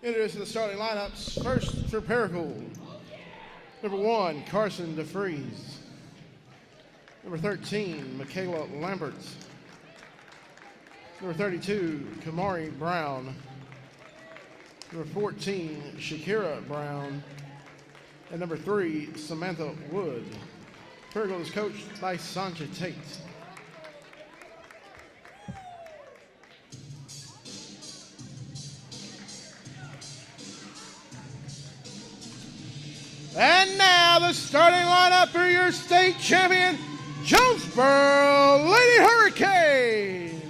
Introducing the starting lineups. First for Paragould. Number 1, Carson DeFries. Number 13, Michaela Lambert. Number 32, Kamari Brown. Number 14, Shakira Brown. And number 3, Samantha Wood. Paragould is coached by Sanja Tate. And now the starting lineup for your state champion, Jonesboro Lady Hurricane.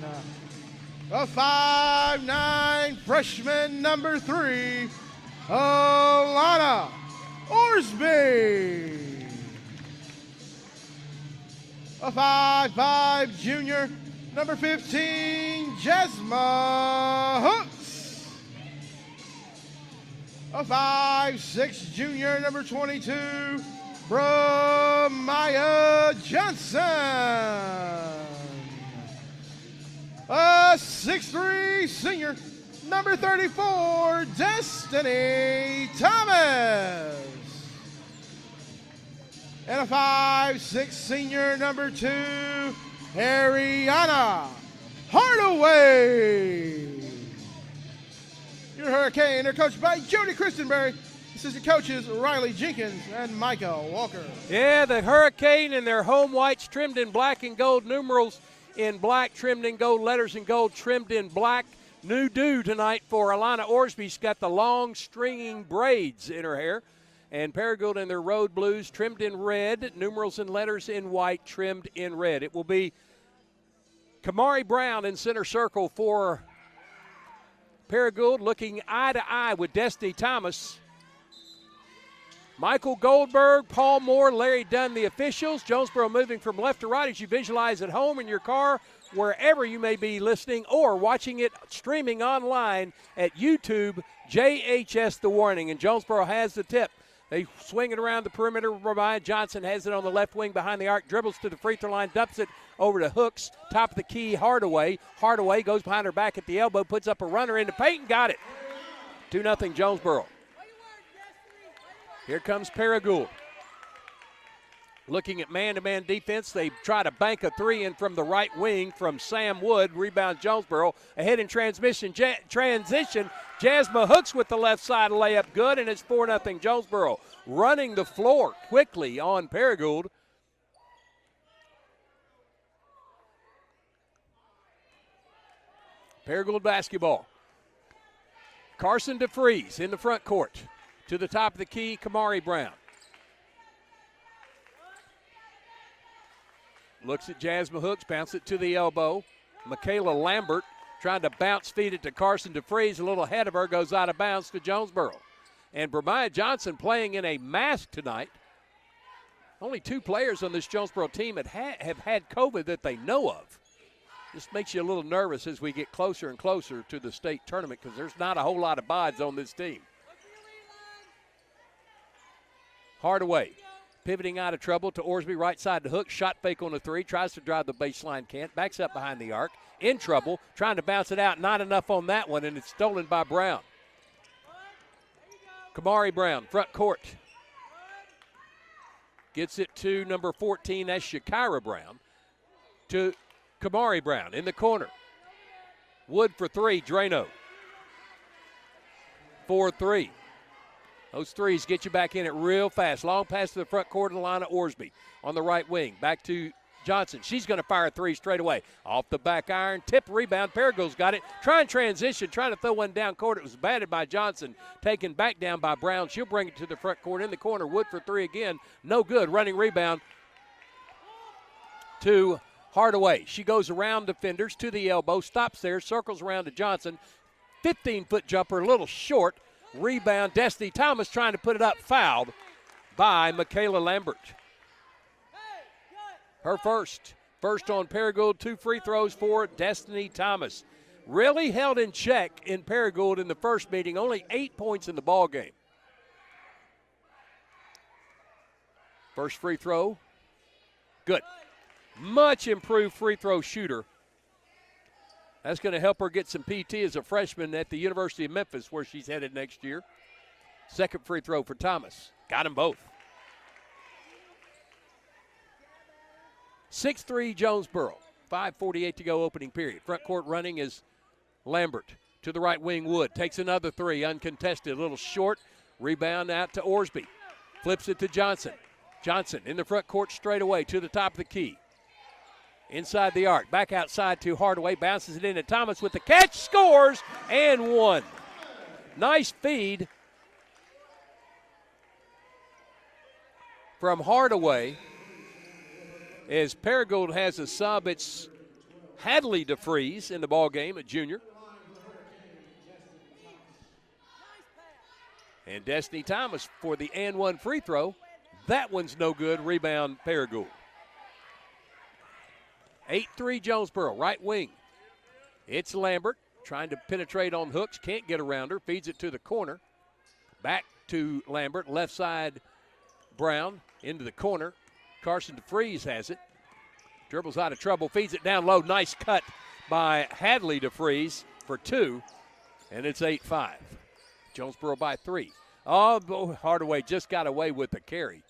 A 5'9" freshman, number 3, Alana Orsby. A 5'5" junior, number 15, Jasma Hooks. A 5'6" junior, number 22, Bromaya Johnson. A 6'3" senior, number 34, Destiny Thomas. And a 5'6" senior, number 2, Ariana Hardaway. Your Hurricane are coached by Jody Christenberry, assistant coaches Riley Jenkins and Micah Walker. Yeah, the Hurricane in their home whites trimmed in black and gold, numerals in black, trimmed in gold, letters in gold, trimmed in black. New do tonight for Alana Orsby. She's got the long stringing braids in her hair. And Paragould in their road blues, trimmed in red, numerals and letters in white, trimmed in red. It will be Kamari Brown in center circle for Paragould, looking eye to eye with Destiny Thomas. Michael Goldberg, Paul Moore, Larry Dunn, the officials. Jonesboro moving from left to right as you visualize at home, in your car, wherever you may be listening or watching it streaming online at YouTube, JHS The Warning. And Jonesboro has the tip. They swing it around the perimeter. Brian Johnson has it on the left wing behind the arc, dribbles to the free throw line, dumps it over to Hooks, top of the key, Hardaway. Hardaway goes behind her back at the elbow, puts up a runner into Peyton, got it. 2-0 Jonesboro. Here comes Paragould. Looking at man-to-man defense, they try to bank a three in from the right wing from Sam Wood. Rebound Jonesboro. Ahead in transition, Jasma Hooks with the left side layup, good, and it's 4-0 Jonesboro. Running the floor quickly on Paragould. Paragould basketball. Carson DeFries in the front court. To the top of the key, Kamari Brown. Looks at Jasma Hooks, bounce it to the elbow. Michaela Lambert trying to bounce feed it to Carson DeFries. A little ahead of her, goes out of bounds to Jonesboro. And Bromaya Johnson playing in a mask tonight. Only 2 players on this Jonesboro team have had COVID that they know of. This makes you a little nervous as we get closer and closer to the state tournament because there's not a whole lot of buds on this team. Hardaway pivoting out of trouble to Orsby, right side to Hook. Shot fake on the 3, tries to drive the baseline, can't. Backs up behind the arc, in trouble, trying to bounce it out. Not enough on that one, and it's stolen by Brown. Kamari Brown, front court. Gets it to number 14, that's Shakira Brown. To Kamari Brown in the corner. Wood for 3, Drano. 4-3. Those threes get you back in it real fast. Long pass to the front court of the line of Orsby on the right wing. Back to Johnson. She's going to fire a 3 straight away. Off the back iron. Tip rebound. Paragould's got it. Trying transition. Trying to throw one down court. It was batted by Johnson. Taken back down by Brown. She'll bring it to the front court in the corner. Wood for 3 again. No good. Running rebound to Hardaway. She goes around defenders to the elbow. Stops there. Circles around to Johnson. 15-foot jumper. A little short. Rebound, Destiny Thomas trying to put it up, fouled by Michaela Lambert. Her first on Paragould, 2 free throws for Destiny Thomas. Really held in check in Paragould in the first meeting, only 8 points in the ball game. First free throw, good. Much improved free throw shooter. That's going to help her get some PT as a freshman at the University of Memphis, where she's headed next year. Second free throw for Thomas. Got them both. 6-3 Jonesboro. 5:48 to go opening period. Front court running is Lambert. To the right wing, Wood. Takes another three, uncontested. A little short. Rebound out to Orsby. Flips it to Johnson. Johnson in the front court straight away to the top of the key. Inside the arc. Back outside to Hardaway. Bounces it into Thomas with the catch. Scores and one. Nice feed from Hardaway. As Paragould has a sub, it's Hadley DeFreeze in the ball game, a junior. And Destiny Thomas for the and one free throw. That one's no good. Rebound Paragould. 8-3 Jonesboro, right wing. It's Lambert trying to penetrate on hooks. Can't get around her. Feeds it to the corner. Back to Lambert. Left side, Brown into the corner. Carson DeFreeze has it. Dribbles out of trouble. Feeds it down low. Nice cut by Hadley DeFreeze for two. And it's 8-5. Jonesboro by 3. Oh, Hardaway just got away with the carry.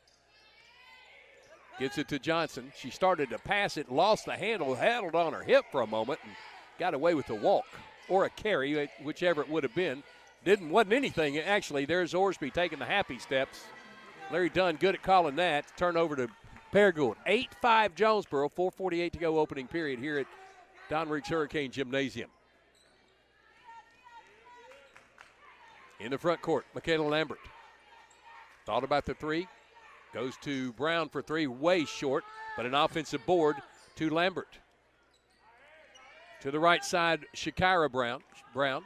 Gets it to Johnson. She started to pass it, lost the handle, handled on her hip for a moment, and got away with the walk or a carry, whichever it would have been. Wasn't anything. Actually, there's Orsby taking the happy steps. Larry Dunn good at calling that. Turnover to Paragould. 8-5 Jonesboro, 4:48 to go opening period here at Don Riggs Hurricane Gymnasium. In the front court, Michaela Lambert. Thought about the three. Goes to Brown for three, way short, but an offensive board to Lambert. To the right side, Shakira Brown.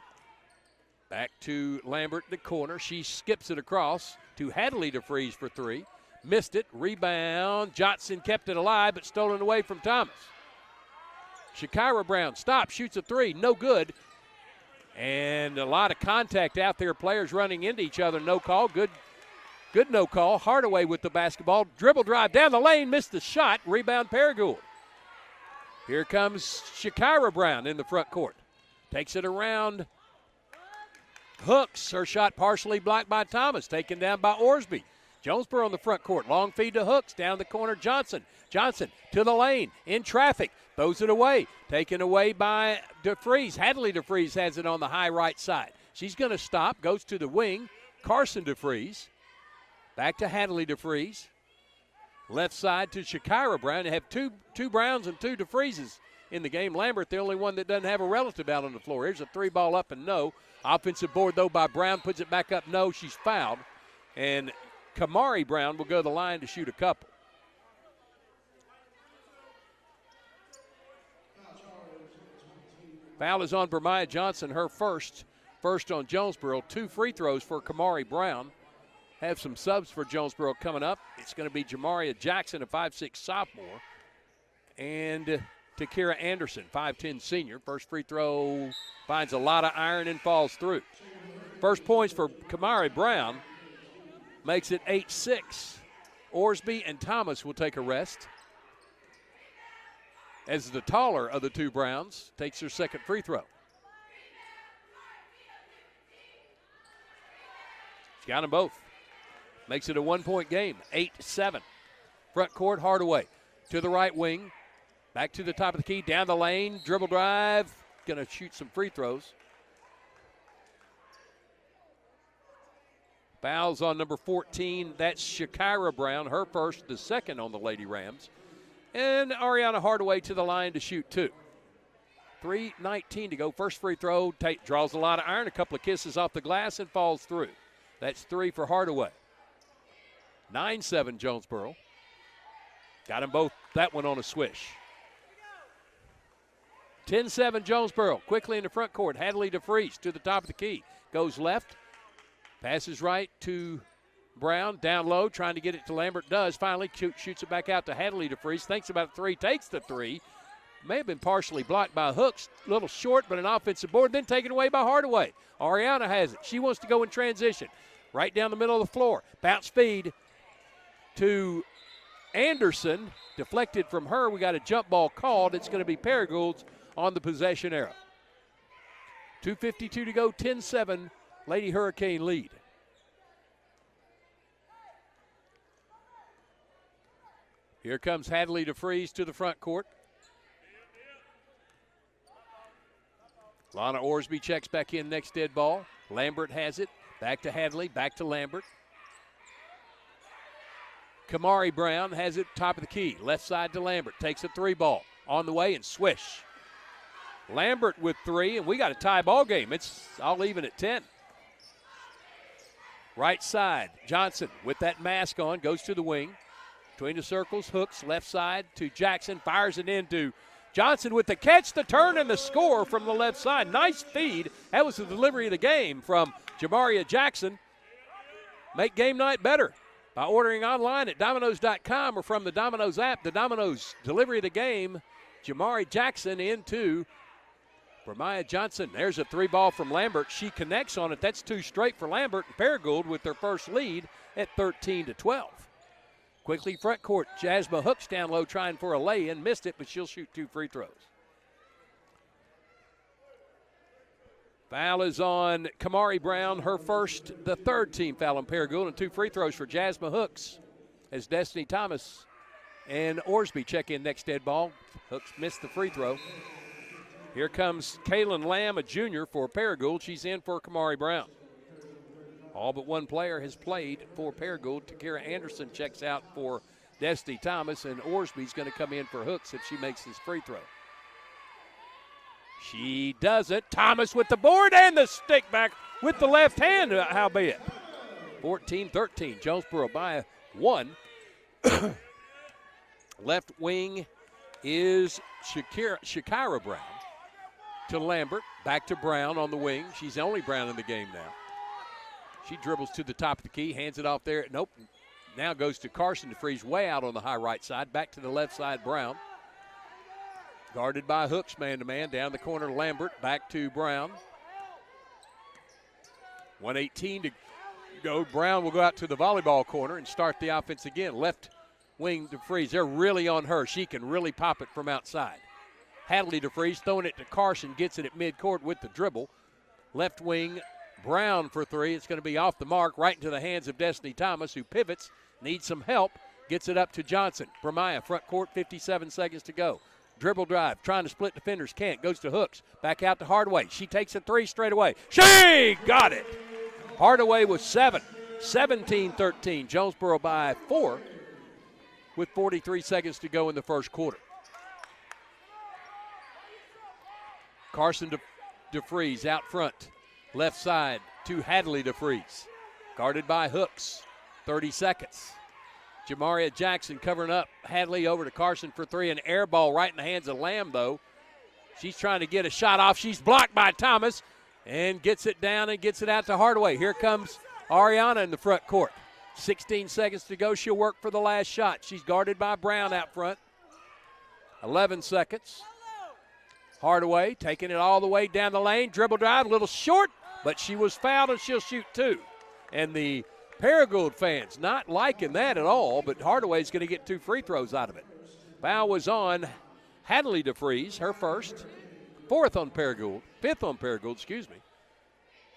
Back to Lambert in the corner. She skips it across to Hadley DeFreeze for three. Missed it. Rebound. Johnson kept it alive, but stolen away from Thomas. Shakira Brown stops, shoots a three. No good. And a lot of contact out there. Players running into each other. No call. Good no call. Hardaway with the basketball. Dribble drive down the lane. Missed the shot. Rebound Paragould. Here comes Shakira Brown in the front court. Takes it around. Hooks. Her shot partially blocked by Thomas. Taken down by Orsby. Jonesboro on the front court. Long feed to Hooks. Down the corner, Johnson. Johnson to the lane. In traffic. Throws it away. Taken away by DeFreeze. Hadley DeFreeze has it on the high right side. She's going to stop. Goes to the wing. Carson DeFreeze. Back to Hadley DeFreeze. Left side to Shakira Brown. They have two Browns and two DeFreezes in the game. Lambert, the only one that doesn't have a relative out on the floor. Here's a three ball up and no. Offensive board, though, by Brown. Puts it back up. No, she's fouled. And Kamari Brown will go to the line to shoot a couple. Foul is on Bermiah Johnson, her first on Jonesboro. 2 free throws for Kamari Brown. Have some subs for Jonesboro coming up. It's going to be Jamaria Jackson, a 5'6" sophomore, and Takira Anderson, 5'10" senior. First free throw finds a lot of iron and falls through. First points for Kamari Brown makes it 8-6. Orsby and Thomas will take a rest, as the taller of the two Browns takes her second free throw. She's got them both. Makes it a 1-point game, 8-7. Front court, Hardaway to the right wing. Back to the top of the key, down the lane, dribble drive. Going to shoot some free throws. Fouls on number 14. That's Shakira Brown, her first, the second on the Lady Rams. And Ariana Hardaway to the line to shoot 2. 3:19 to go. First free throw. Tate draws a lot of iron, a couple of kisses off the glass, and falls through. That's 3 for Hardaway. 9-7 Jonesboro. Got them both, that one on a swish. 10-7 Jonesboro. Quickly in the front court. Hadley DeFreeze to the top of the key. Goes left. Passes right to Brown. Down low. Trying to get it to Lambert. Does. Finally shoots it back out to Hadley DeFreeze. Thinks about 3. Takes the 3. May have been partially blocked by Hooks. A little short, but an offensive board. Then taken away by Hardaway. Ariana has it. She wants to go in transition. Right down the middle of the floor. Bounce feed to Anderson. Deflected from her. We got a jump ball called. It's going to be Paragould's on the possession arrow. 2:52 to go, 10-7, Lady Hurricane lead. Here comes Hadley DeFries to the front court. Lana Orsby checks back in next dead ball. Lambert has it. Back to Hadley, back to Lambert. Kamari Brown has it top of the key. Left side to Lambert. Takes a three ball. On the way and swish. Lambert with three, and we got a tie ball game. It's all even at 10. Right side, Johnson with that mask on, goes to the wing. Between the circles, hooks left side to Jackson, fires it into Johnson with the catch, the turn, and the score from the left side. Nice feed. That was the delivery of the game from Jamaria Jackson. Make game night better by ordering online at Domino's.com or from the Domino's app. The Domino's delivery of the game, Jamari Jackson into Bramiah Johnson. There's a three ball from Lambert. She connects on it. That's two straight for Lambert and Paragould with their first lead at 13-12. Quickly front court, Jasmine Hooks down low trying for a lay-in. Missed it, but she'll shoot two free throws. Foul is on Kamari Brown, her first, the third team foul on Paragould, and two free throws for Jasmine Hooks as Destiny Thomas and Orsby check in next dead ball. Hooks missed the free throw. Here comes Kaylin Lamb, a junior for Paragould. She's in for Kamari Brown. All but one player has played for Paragould. Takira Anderson checks out for Destiny Thomas, and Orsby's going to come in for Hooks if she makes this free throw. She doesn't. Thomas with the board and the stick back with the left hand, howbeit. 14-13, Jonesboro by one. Left wing is Shakira Brown to Lambert. Back to Brown on the wing. She's the only Brown in the game now. She dribbles to the top of the key, hands it off there. Nope. Now goes to Carson DeFries way out on the high right side. Back to the left side, Brown. Guarded by Hooks, man-to-man. Down the corner, Lambert. Back to Brown. 1:18 to go. Brown will go out to the volleyball corner and start the offense again. Left wing DeFries. They're really on her. She can really pop it from outside. Hadley DeFries throwing it to Carson. Gets it at midcourt with the dribble. Left wing, Brown for three. It's going to be off the mark, right into the hands of Destiny Thomas, who pivots, needs some help, gets it up to Johnson. Bramiah, front court, 57 seconds to go. Dribble drive, trying to split defenders, can't. Goes to Hooks, back out to Hardaway. She takes a three straight away. She got it! Hardaway with 7. 17-13, Jonesboro by 4 with 43 seconds to go in the first quarter. Carson DeFries out front. Left side to Hadley DeFries. Guarded by Hooks. 30 seconds. Jamaria Jackson covering up. Hadley over to Carson for three. An air ball right in the hands of Lamb, though. She's trying to get a shot off. She's blocked by Thomas and gets it down and gets it out to Hardaway. Here comes Ariana in the front court. 16 seconds to go. She'll work for the last shot. She's guarded by Brown out front. 11 seconds. Hardaway taking it all the way down the lane. Dribble drive, a little short, but she was fouled and she'll shoot two. And the Paragould fans not liking that at all, but Hardaway's going to get two free throws out of it. Foul was on Hadley DeFries, her first. Fifth on Paragould,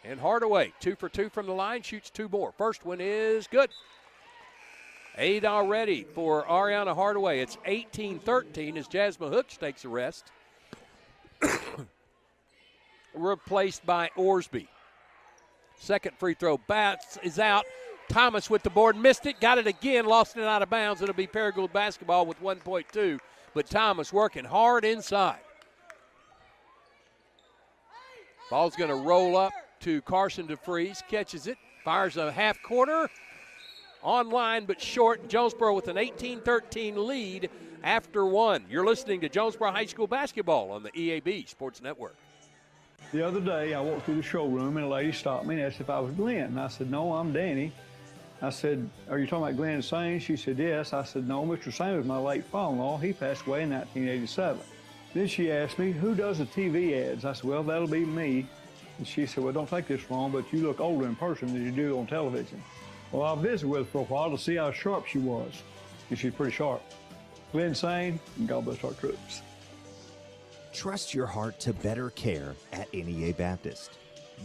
And Hardaway, 2 for 2 from the line, shoots two more. First one is good. 8 already for Ariana Hardaway. It's 18-13 as Jasmine Hooks takes a rest. Replaced by Orsby. Second free throw bounce is out. Thomas with the board, missed it, got it again, lost it out of bounds. It'll be Paragould basketball with 1.2, but Thomas working hard inside. Ball's going to roll up to Carson DeFries, catches it, fires a half corner, online but short. Jonesboro with an 18-13 lead after one. You're listening to Jonesboro High School basketball on the EAB Sports Network. The other day, I walked through the showroom, and a lady stopped me and asked if I was Glenn. And I said, no, I'm Danny. I said, are you talking about Glenn Sane? She said, yes. I said, no, Mr. Sane was my late father-in-law. He passed away in 1987. Then she asked me, who does the TV ads? I said, well, that'll be me. And she said, well, don't take this wrong, but you look older in person than you do on television. Well, I visited with her for a while to see how sharp she was. And she's pretty sharp. Glenn Sane, and God bless our troops. Trust your heart to better care at NEA Baptist.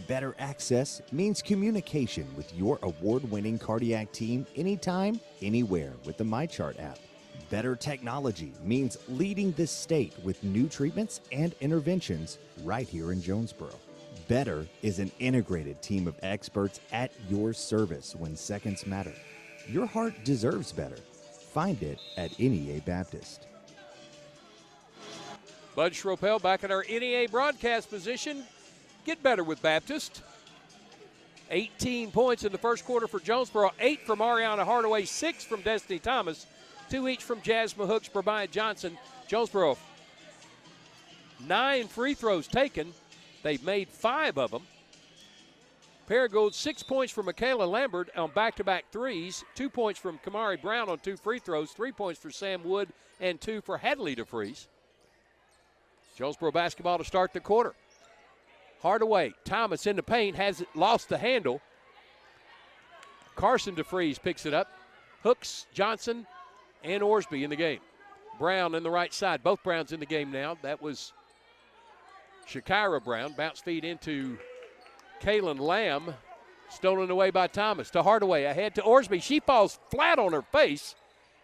Better access means communication with your award-winning cardiac team anytime, anywhere with the MyChart app. Better technology means leading this state with new treatments and interventions right here in Jonesboro. Better is an integrated team of experts at your service when seconds matter. Your heart deserves better. Find it at NEA Baptist. Bud Schropel back at our NEA broadcast position. Get better with Baptist. 18 points in the first quarter for Jonesboro, 8 from Ariana Hardaway, 6 from Destiny Thomas, 2 each from Jasmine Hooks, Bramiah Johnson. Jonesboro, 9 free throws taken. They've made 5 of them. Paragould, 6 points from Michaela Lambert on back-to-back threes, 2 points from Kamari Brown on 2 free throws, 3 points for Sam Wood, and 2 for Hadley DeFries. Jonesboro basketball to start the quarter. Hardaway, Thomas in the paint, has it, lost the handle. Carson DeFries picks it up. Hooks, Johnson, and Orsby in the game. Brown in the right side. Both Browns in the game now. That was Shakira Brown. Bounce feed into Kaylin Lamb. Stolen away by Thomas to Hardaway. Ahead to Orsby. She falls flat on her face.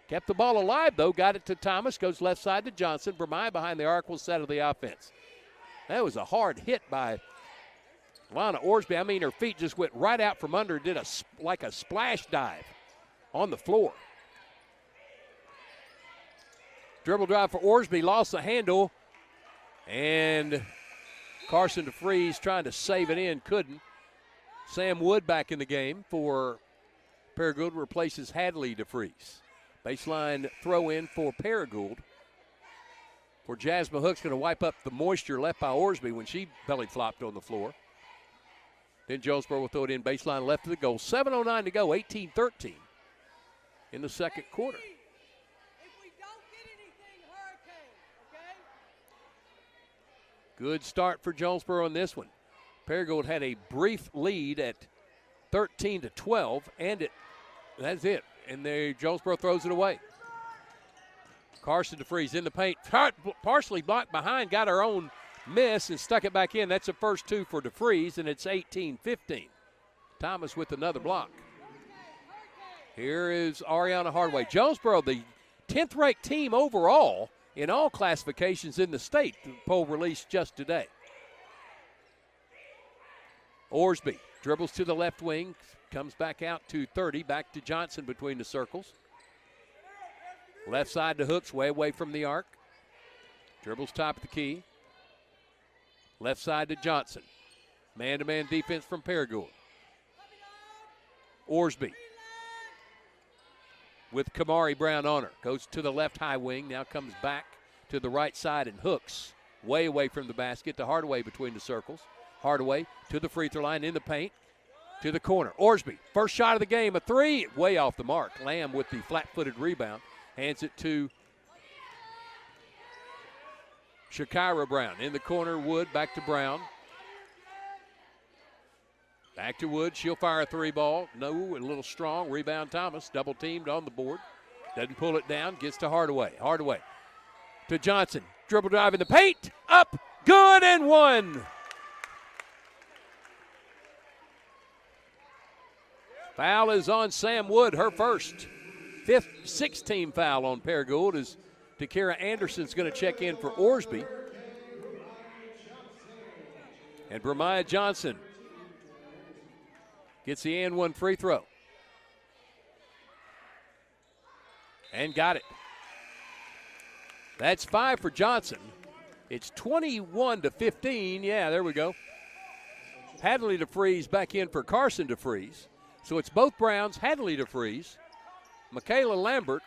Kept the ball alive, though. Got it to Thomas. Goes left side to Johnson. Bramiah behind the arc will settle the offense. That was a hard hit by Lana Orsby. I mean, her feet just went right out from under. Did like a splash dive on the floor. Dribble drive for Orsby. Lost the handle. And Carson DeFries trying to save it in. Couldn't. Sam Wood back in the game for Paragould. Replaces Hadley DeFries. Baseline throw in for Paragould. For Jasmine Hooks, going to wipe up the moisture left by Orsby when she belly flopped on the floor. Then Jonesboro will throw it in baseline left of the goal. 7:09 to go, 18-13 in the second quarter. Good start for Jonesboro in this one. Paragould had a brief lead at 13-12, and that's it. And Jonesboro throws it away. Carson DeFries in the paint, partially blocked behind, got her own miss and stuck it back in. That's the first 2 for DeFries, and it's 18-15. Thomas with another block. Here is Ariana Hardaway. Jonesboro, the 10th ranked team overall in all classifications in the state. The poll released just today. Orsby dribbles to the left wing, comes back out to 30, back to Johnson between the circles. Left side to Hooks, way away from the arc. Dribbles top of the key. Left side to Johnson. Man-to-man defense from Paragould. Orsby with Kamari Brown on her. Goes to the left high wing, now comes back to the right side, and Hooks way away from the basket to Hardaway between the circles. Hardaway to the free throw line in the paint to the corner. Orsby, first shot of the game, a 3, way off the mark. Lamb with the flat-footed rebound. Hands it to Shakira Brown. In the corner, Wood back to Brown. Back to Wood. She'll fire a 3 ball. No, a little strong. Rebound Thomas. Double teamed on the board. Doesn't pull it down. Gets to Hardaway. Hardaway to Johnson. Dribble drive in the paint. Up. Good and 1. Foul is on Sam Wood, her first. 6th team foul on Paragould as Takira Anderson's going to check in for Orsby. And Bramiah Johnson gets the and 1 free throw. And got it. That's 5 for Johnson. It's 21-15. Yeah, there we go. Hadley DeFries back in for Carson DeFries. So it's both Browns, Hadley DeFries, Michaela Lambert,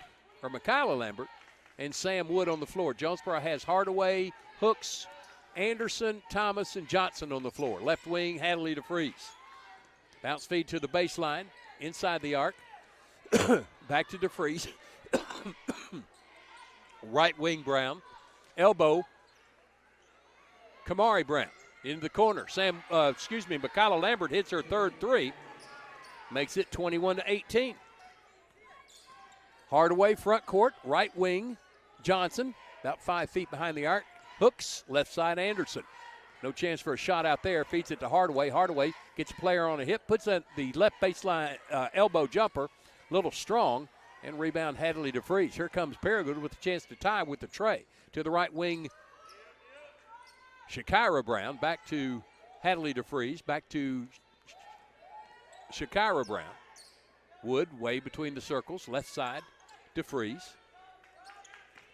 and Sam Wood on the floor. Jonesboro has Hardaway, Hooks, Anderson, Thomas, and Johnson on the floor. Left wing, Hadley DeFries. Bounce feed to the baseline, inside the arc. Back to DeFries. Right wing, Brown. Elbow, Kamari Brown. Into the corner. Michaela Lambert hits her third 3. Makes it 21-18. Hardaway front court, right wing, Johnson, about 5 feet behind the arc. Hooks, left side Anderson. No chance for a shot out there. Feeds it to Hardaway. Hardaway gets a player on a hip, puts the left baseline elbow jumper, a little strong, and rebound Hadley DeFries. Here comes Paragould with a chance to tie with the tray. To the right wing, Shakira Brown. Back to Hadley DeFries. Back to Shakira Brown. Wood way between the circles. Left side, DeFries.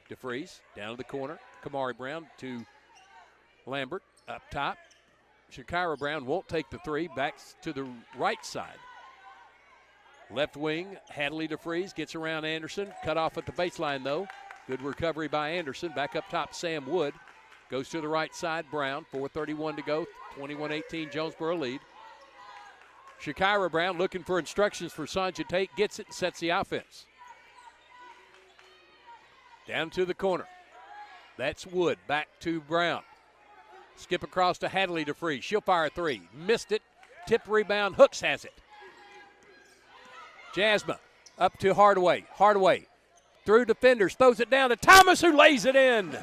DeFries down to the corner. Kamari Brown to Lambert. Up top, Shakira Brown won't take the three. Back to the right side. Left wing, Hadley DeFries gets around Anderson. Cut off at the baseline, though. Good recovery by Anderson. Back up top, Sam Wood. Goes to the right side, Brown. 4:31 to go. 21-18, Jonesboro lead. Shakira Brown looking for instructions for Sonja Tate. Gets it and sets the offense. Down to the corner. That's Wood. Back to Brown. Skip across to Hadley DeFries. She'll fire a three. Missed it. Tip rebound. Hooks has it. Jasmine up to Hardaway. Hardaway through defenders. Throws it down to Thomas, who lays it in.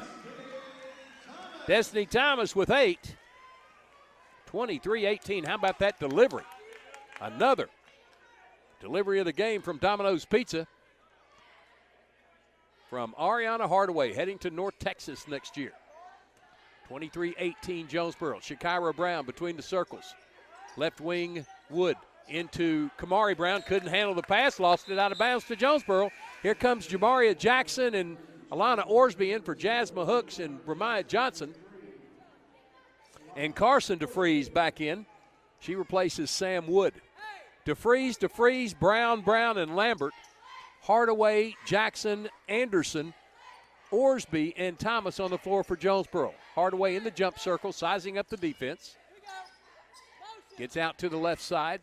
Destiny Thomas with 8. 23-18. How about that delivery? Another delivery of the game from Domino's Pizza. From Ariana Hardaway, heading to North Texas next year. 23-18 Jonesboro. Shakira Brown between the circles. Left wing Wood into Kamari Brown. Couldn't handle the pass. Lost it out of bounds to Jonesboro. Here comes Jamaria Jackson and Alana Orsby in for Jasmine Hooks and Bramiah Johnson. And Carson DeFries back in. She replaces Sam Wood. DeFries, Brown, and Lambert. Hardaway, Jackson, Anderson, Orsby, and Thomas on the floor for Jonesboro. Hardaway in the jump circle, sizing up the defense. Gets out to the left side.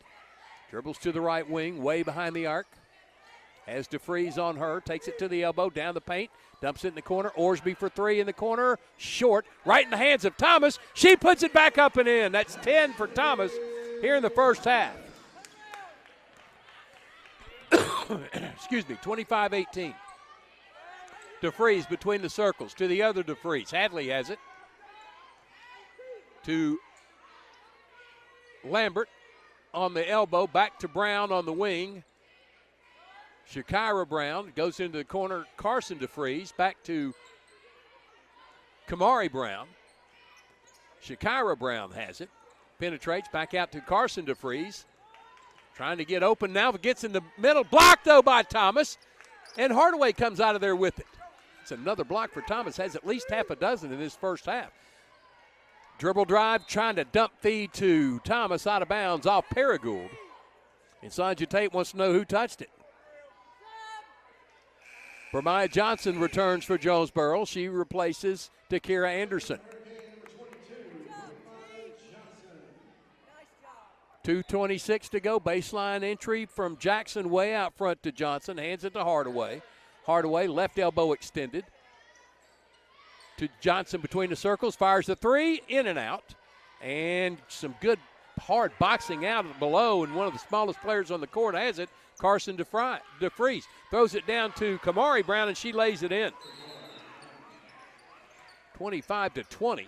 Dribbles to the right wing, way behind the arc. Has DeFries on her, takes it to the elbow, down the paint, dumps it in the corner. Orsby for three in the corner, short, right in the hands of Thomas. She puts it back up and in. That's 10 for Thomas here in the first half. Excuse me, 25-18. DeFries between the circles to the other DeFries. Hadley has it. To Lambert on the elbow, back to Brown on the wing. Shakira Brown goes into the corner. Carson DeFries back to Kamari Brown. Shakira Brown has it. Penetrates back out to Carson DeFries. Trying to get open now, but gets in the middle. Blocked, though, by Thomas. And Hardaway comes out of there with it. It's another block for Thomas. Has at least half a dozen in this first half. Dribble drive, trying to dump feed to Thomas out of bounds off Paragould. And Sonja Tate wants to know who touched it. Bramiah Johnson returns for Jonesboro. She replaces Takira Anderson. 2:26 to go. Baseline entry from Jackson way out front to Johnson. Hands it to Hardaway. Hardaway, left elbow extended. To Johnson between the circles. Fires the three. In and out. And some good hard boxing out below. And one of the smallest players on the court has it. Carson DeFries. Throws it down to Kamari Brown, and she lays it in. 25-20.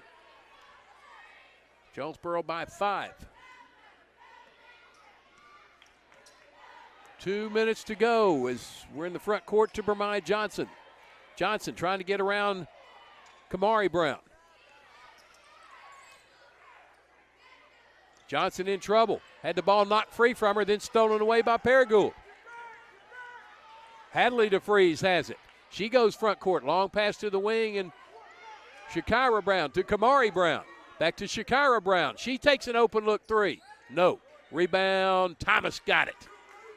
Jonesboro by 5. 2 minutes to go as we're in the front court to Bramiah Johnson. Johnson trying to get around Kamari Brown. Johnson in trouble. Had the ball knocked free from her, then stolen away by Paragould. Hadley DeFries has it. She goes front court. Long pass to the wing, and Shakira Brown to Kamari Brown. Back to Shakira Brown. She takes an open look three. No. Rebound. Thomas got it.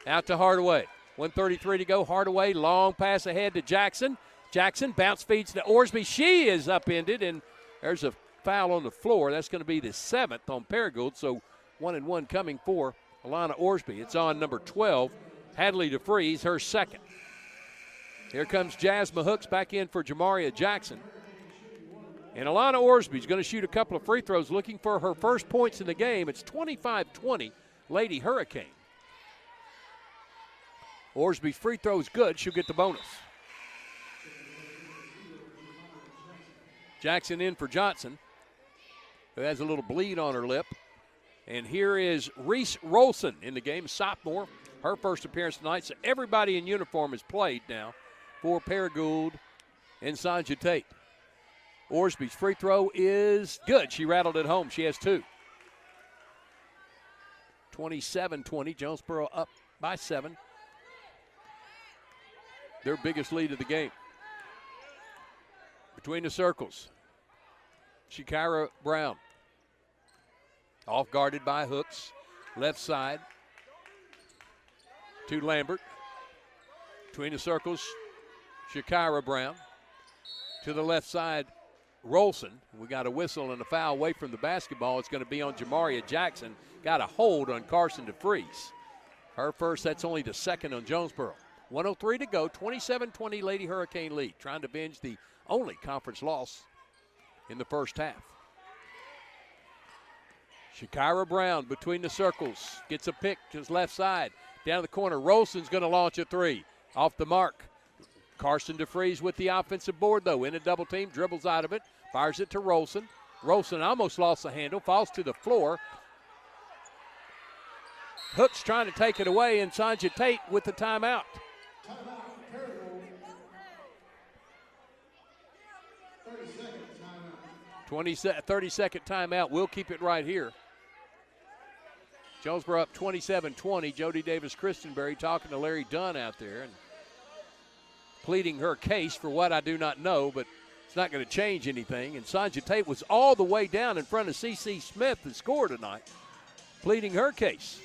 Out to Hardaway. 1:33 to go. Hardaway, long pass ahead to Jackson. Jackson bounce feeds to Orsby. She is upended, and there's a foul on the floor. That's going to be the 7th on Paragould, so 1-1 coming for Alana Orsby. It's on number 12, Hadley DeFries, her second. Here comes Jasmine Hooks back in for Jamaria Jackson. And Alana Orsby is going to shoot a couple of free throws, looking for her first points in the game. It's 25-20, Lady Hurricane. Orsby's free throw is good. She'll get the bonus. Jackson in for Johnson, who has a little bleed on her lip. And here is Reese Rolson in the game, sophomore, her first appearance tonight. So everybody in uniform has played now for Paragould and Sanja Tate. Orsby's free throw is good. She rattled it home. She has 2. 27-20, Jonesboro up by 7. Their biggest lead of the game. Between the circles, Shakira Brown. Off guarded by Hooks. Left side to Lambert. Between the circles, Shakira Brown. To the left side, Rolson. We got a whistle and a foul away from the basketball. It's going to be on Jamaria Jackson. Got a hold on Carson DeFries. Her first, that's only the second on Jonesboro. 1:03 to go, 27-20 Lady Hurricane lead. Trying to avenge the only conference loss in the first half. Shakira Brown between the circles. Gets a pick to his left side. Down the corner, Rolson's going to launch a 3. Off the mark. Carson DeFries with the offensive board, though. In a double team, dribbles out of it. Fires it to Rolson. Rolson almost lost the handle. Falls to the floor. Hooks trying to take it away, and Sanja Tate with the timeout. 30-second timeout. We'll keep it right here. Jonesboro up 27-20. Jody Davis-Christenberry talking to Larry Dunn out there and pleading her case for what I do not know, but it's not going to change anything. And Sanja Tate was all the way down in front of C.C. Smith that scored tonight, pleading her case.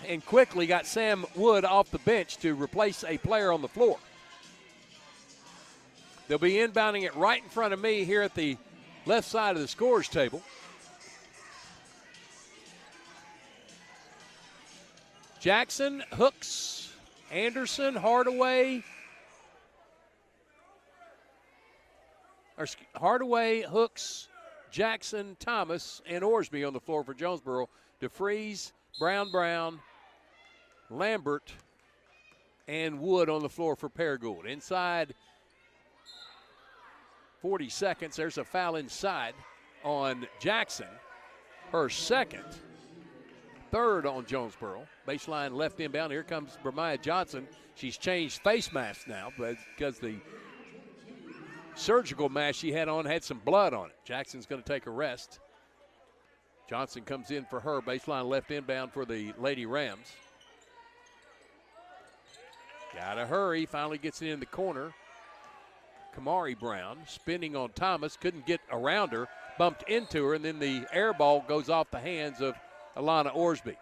And quickly got Sam Wood off the bench to replace a player on the floor. They'll be inbounding it right in front of me here at the left side of the scorers table. Jackson, Hooks, Anderson, Hardaway, Hooks, Jackson, Thomas, and Orsby on the floor for Jonesboro. DeFries, Brown, Lambert, and Wood on the floor for Paragould. Inside 40 seconds, there's a foul inside on Jackson. Her second. Third on Jonesboro. Baseline left inbound. Here comes Bremiah Johnson. She's changed face masks now because the surgical mask she had on had some blood on it. Jackson's going to take a rest. Johnson comes in for her. Baseline left inbound for the Lady Rams. Gotta hurry. Finally gets it in the corner. Kamari Brown spinning on Thomas. Couldn't get around her. Bumped into her, and then the air ball goes off the hands of Alana Orsby.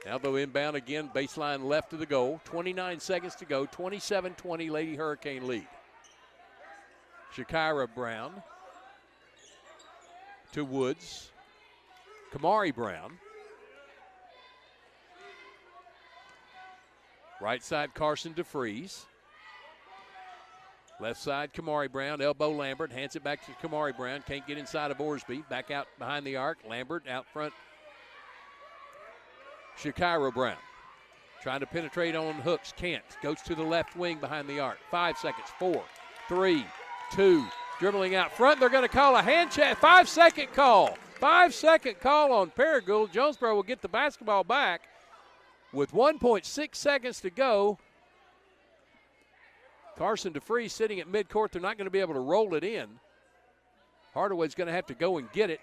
Now they'll inbound again. Baseline left of the goal. 29 seconds to go. 27-20 Lady Hurricane lead. Shakira Brown to Woods. Kamari Brown. Right side, Carson DeFries. Left side, Kamari Brown. Elbow Lambert. Hands it back to Kamari Brown. Can't get inside of Orsby. Back out behind the arc. Lambert out front. Shakira Brown. Trying to penetrate on Hooks. Can't. Goes to the left wing behind the arc. 5 seconds. 4, 3, 2. Dribbling out front. They're going to call a hand check. 5-second call. 5-second call on Paragould. Jonesboro will get the basketball back with 1.6 seconds to go. Carson DeFries sitting at midcourt. They're not going to be able to roll it in. Hardaway's going to have to go and get it.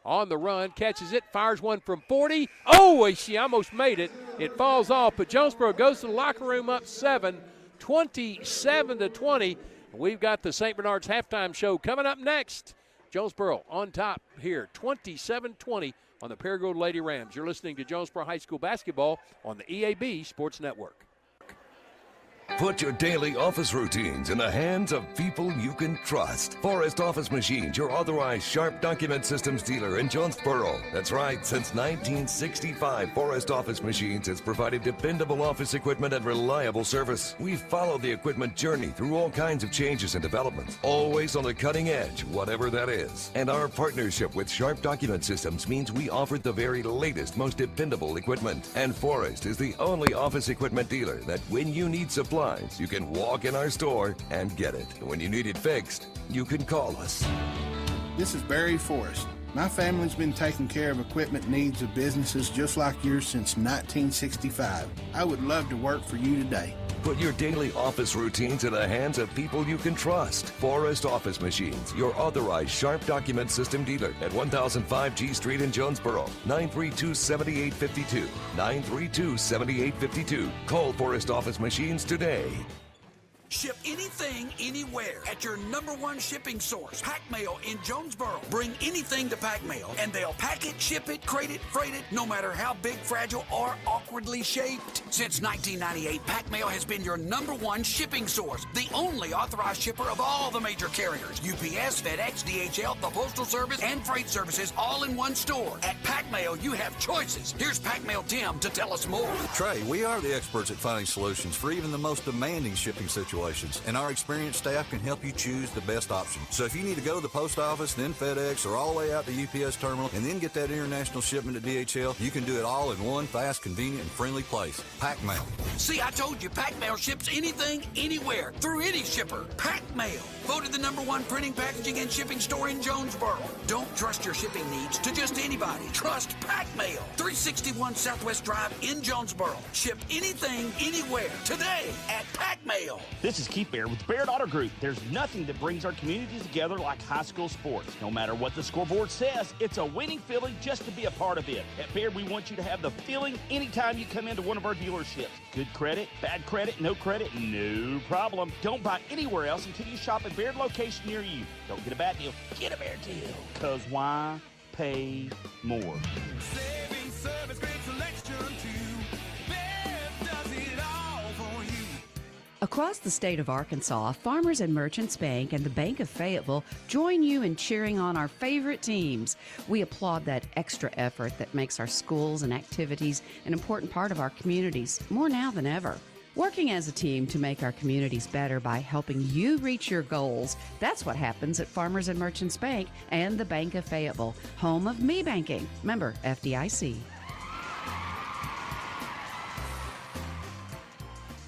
On the run, catches it, fires one from 40. Oh, she almost made it. It falls off, but Jonesboro goes to the locker room up 7, 27-20. We've got the St. Bernard's halftime show coming up next. Jonesboro on top here, 27-20 on the Paragould Lady Rams. You're listening to Jonesboro High School basketball on the EAB Sports Network. Put your daily office routines in the hands of people you can trust. Forrest Office Machines, your authorized Sharp Document Systems dealer in Jonesboro. That's right, since 1965, Forrest Office Machines has provided dependable office equipment and reliable service. We've followed the equipment journey through all kinds of changes and developments, always on the cutting edge, whatever that is. And our partnership with Sharp Document Systems means we offer the very latest, most dependable equipment. And Forrest is the only office equipment dealer that when you need supply, lines, you can walk in our store and get it. And when you need it fixed, you can call us. This is Barry Forrest. My family's been taking care of equipment needs of businesses just like yours since 1965. I would love to work for you today. Put your daily office routines in the hands of people you can trust. Forrest Office Machines, your authorized Sharp Document System dealer at 1005 G Street in Jonesboro. 932-7852. 932-7852. Call Forrest Office Machines today. Ship anything, anywhere at your #1 shipping source, Pack Mail in Jonesboro. Bring anything to Pack Mail, and they'll pack it, ship it, crate it, freight it, no matter how big, fragile, or awkwardly shaped. Since 1998, Pack Mail has been your #1 shipping source, the only authorized shipper of all the major carriers. UPS, FedEx, DHL, the Postal Service, and freight services all in one store. At Pack Mail, you have choices. Here's Pack Mail Tim to tell us more. Trey, we are the experts at finding solutions for even the most demanding shipping situations, and our experienced staff can help you choose the best option. So if you need to go to the post office, then FedEx, or all the way out to UPS terminal, and then get that international shipment to DHL, you can do it all in one fast, convenient, and friendly place. Pack Mail. See, I told you, Pack Mail ships anything, anywhere, through any shipper. Pack Mail, voted the #1 printing, packaging, and shipping store in Jonesboro. Don't trust your shipping needs to just anybody. Trust Pack Mail, 361 Southwest Drive in Jonesboro. Ship anything, anywhere, today at Pack Mail. This is Keith Baird with Baird Auto Group. There's nothing that brings our communities together like high school sports. No matter what the scoreboard says, it's a winning feeling just to be a part of it. At Baird, we want you to have the feeling anytime you come into one of our dealerships. Good credit, bad credit, no problem. Don't buy anywhere else until you shop at Baird location near you. Don't get a bad deal, get a Baird deal. Because why pay more? Saving service, great selection too. Baird does it all for you. Across the state of Arkansas, Farmers and Merchants Bank and the Bank of Fayetteville join you in cheering on our favorite teams. We applaud that extra effort that makes our schools and activities an important part of our communities, more now than ever. Working as a team to make our communities better by helping you reach your goals, that's what happens at Farmers and Merchants Bank and the Bank of Fayetteville, home of me banking. Member FDIC.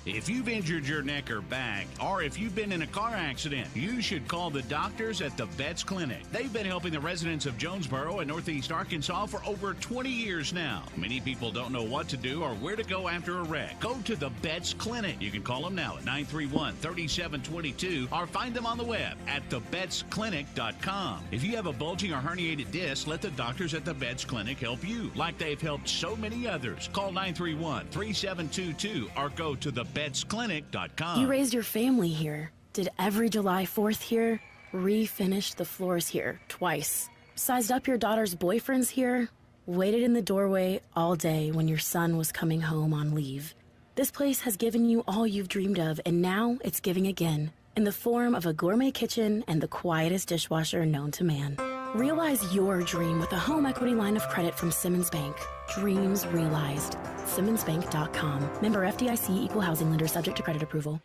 If you've injured your neck or back, or if you've been in a car accident, you should call the doctors at the Vets Clinic. They've been helping the residents of Jonesboro and Northeast Arkansas for over 20 years now. Many people don't know what to do or where to go after a wreck. Go to the Vets Clinic. You can call them now at 931-3722 or find them on the web at thevetsclinic.com. If you have a bulging or herniated disc, let the doctors at the Vets Clinic help you, like they've helped so many others. Call 931-3722 or go to the vetsclinic.com. You raised your family here, did every July 4th here, refinished the floors here twice, sized up your daughter's boyfriends here, waited in the doorway all day when your son was coming home on leave. This place has given you all you've dreamed of, and now it's giving again, in the form of a gourmet kitchen and the quietest dishwasher known to man. Realize your dream with a home equity line of credit from Simmons Bank. Dreams realized. SimmonsBank.com. Member FDIC, equal housing lender, subject to credit approval.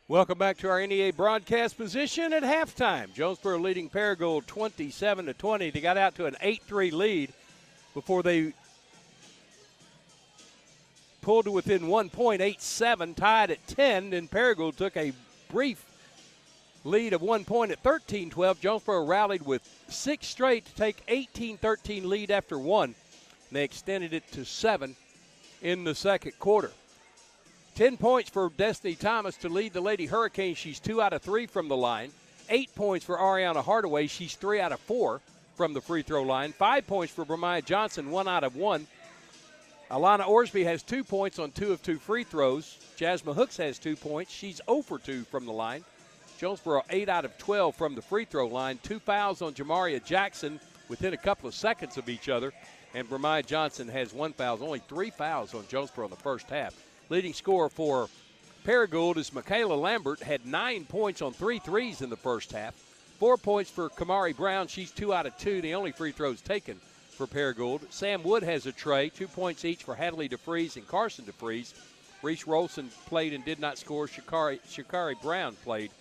Welcome back to our NEA broadcast position at halftime. Jonesboro leading Paragould 27-20. They got out to an 8-3 lead before they pulled to within 1 point, 8-7, tied at 10. Then Paragould took a brief lead of 1 point at 13-12. Jonesboro rallied with 6 straight to take 18-13 lead after 1. And they extended it to 7 in the second quarter. 10 points for Destiny Thomas to lead the Lady Hurricanes. She's 2 out of 3 from the line. 8 points for Ariana Hardaway. She's 3 out of 4 from the free throw line. 5 points for Bramiah Johnson, 1 out of 1. Alana Orsby has 2 points on 2 of 2 free throws. Jasmine Hooks has 2 points. She's 0 for 2 from the line. Jonesboro 8 out of 12 from the free throw line. 2 fouls on Jamaria Jackson within a couple of seconds of each other. And Bramiah Johnson has 1 foul. Only 3 fouls on Jonesboro in the first half. Leading scorer for Paragould is Michaela Lambert, had 9 points on 3 threes in the first half. 4 points for Kamari Brown. She's 2 out of 2, the only free throws taken for Paragould. Sam Wood has a tray, 2 points each for Hadley DeFries and Carson DeFries. Reese Rolson played and did not score. Shikari Brown played,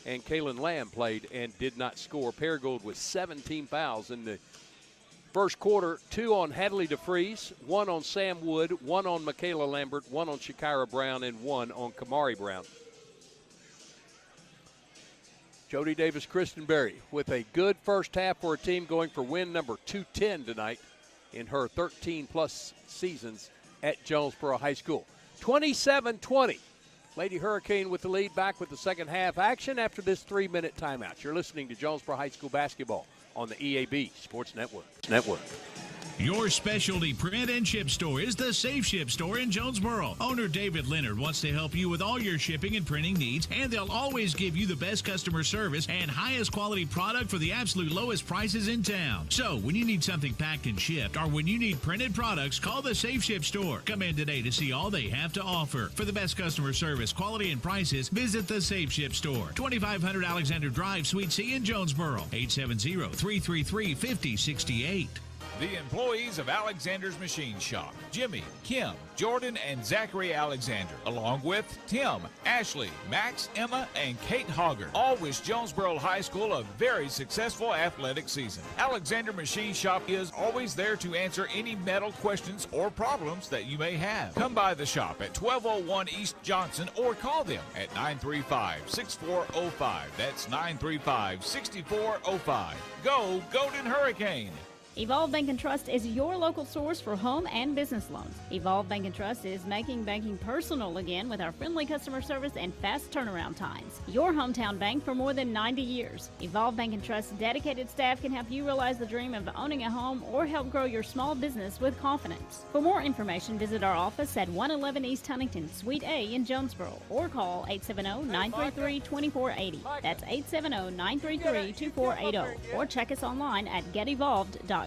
and Kaylin Lamb played and did not score. Paragould with 17 fouls in the First quarter, 2 on Hadley DeFries, 1 on Sam Wood, 1 on Michaela Lambert, 1 on Shakira Brown, and 1 on Kamari Brown. Jody Davis Christenberry with a good first half for a team going for win number 210 tonight in her 13-plus seasons at Jonesboro High School. 27-20. Lady Hurricane with the lead, back with the second half action after this 3-minute timeout. You're listening to Jonesboro High School basketball on the EAB Sports Network. Your specialty print and ship store is the Safe Ship Store in Jonesboro. Owner David Leonard wants to help you with all your shipping and printing needs, and they'll always give you the best customer service and highest quality product for the absolute lowest prices in town. So when you need something packed and shipped, or when you need printed products, call the Safe Ship Store. Come in today to see all they have to offer. For the best customer service, quality, and prices, visit the Safe Ship Store, 2500 Alexander Drive, Suite C in Jonesboro, 870-333-5068. The employees of Alexander's Machine Shop, Jimmy, Kim, Jordan, and Zachary Alexander, along with Tim, Ashley, Max, Emma, and Kate Hoggard, all wish Jonesboro High School a very successful athletic season. Alexander Machine Shop is always there to answer any metal questions or problems that you may have. Come by the shop at 1201 East Johnson or call them at 935-6405. That's 935-6405. Go Golden Hurricane! Evolve Bank and Trust is your local source for home and business loans. Evolve Bank and Trust is making banking personal again with our friendly customer service and fast turnaround times. Your hometown bank for more than 90 years. Evolve Bank and Trust's dedicated staff can help you realize the dream of owning a home or help grow your small business with confidence. For more information, visit our office at 111 East Huntington, Suite A in Jonesboro, or call 870-933-2480. That's 870-933-2480. Or check us online at getevolved.com.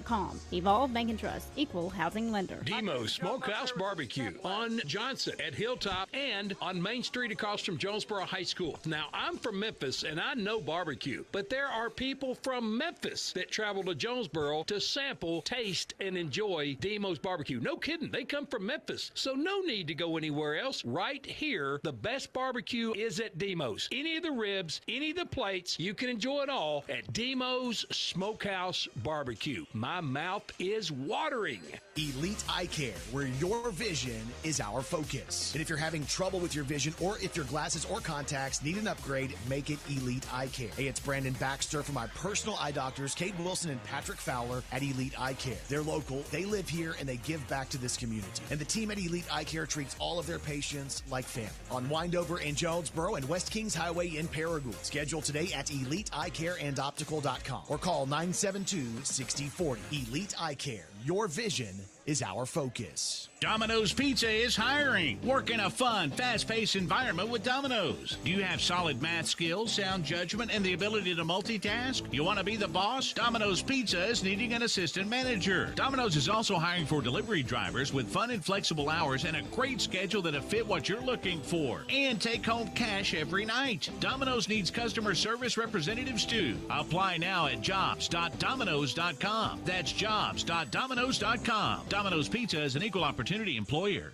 Evolve Bank and Trust, equal housing lender. Demo's Smokehouse Barbecue on Johnson at Hilltop and on Main Street across from Jonesboro High School. Now, I'm from Memphis and I know barbecue, but there are people from Memphis that travel to Jonesboro to sample, taste, and enjoy Demo's Barbecue. No kidding, they come from Memphis, so no need to go anywhere else. Right here, the best barbecue is at Demo's. Any of the ribs, any of the plates, you can enjoy it all at Demo's Smokehouse Barbecue. My mouth is watering. Elite Eye Care, where your vision is our focus. And if you're having trouble with your vision, or if your glasses or contacts need an upgrade, make it Elite Eye Care. Hey, it's Brandon Baxter from my personal eye doctors, Kate Wilson and Patrick Fowler at Elite Eye Care. They're local, they live here, and they give back to this community. And the team at Elite Eye Care treats all of their patients like family. On Windover in Jonesboro and West Kings Highway in Paragould. Schedule today at EliteEyeCareAndOptical.com or call 972-6040. Elite Eye Care. Your vision is our focus. Domino's Pizza is hiring. Work in a fun, fast-paced environment with Domino's. Do you have solid math skills, sound judgment, and the ability to multitask? You want to be the boss? Domino's Pizza is needing an assistant manager. Domino's is also hiring for delivery drivers with fun and flexible hours and a great schedule that'll fit what you're looking for. And take home cash every night. Domino's needs customer service representatives too. Apply now at jobs.domino's.com. That's jobs.domino's.com. Domino's Pizza is an equal opportunity employer.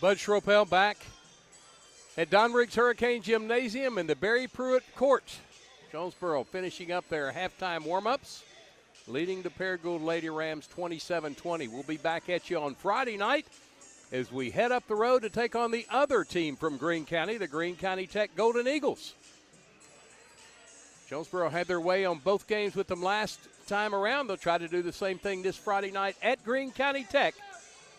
Bud Schropel back at Don Riggs Hurricane Gymnasium in the Barry Pruitt Court. Jonesboro finishing up their halftime warm-ups, leading the Paragould Lady Rams 27-20. We'll be back at you on Friday night as we head up the road to take on the other team from Greene County, the Greene County Tech Golden Eagles. Jonesboro had their way on both games with them last time around. They'll try to do the same thing this Friday night at Greene County Tech.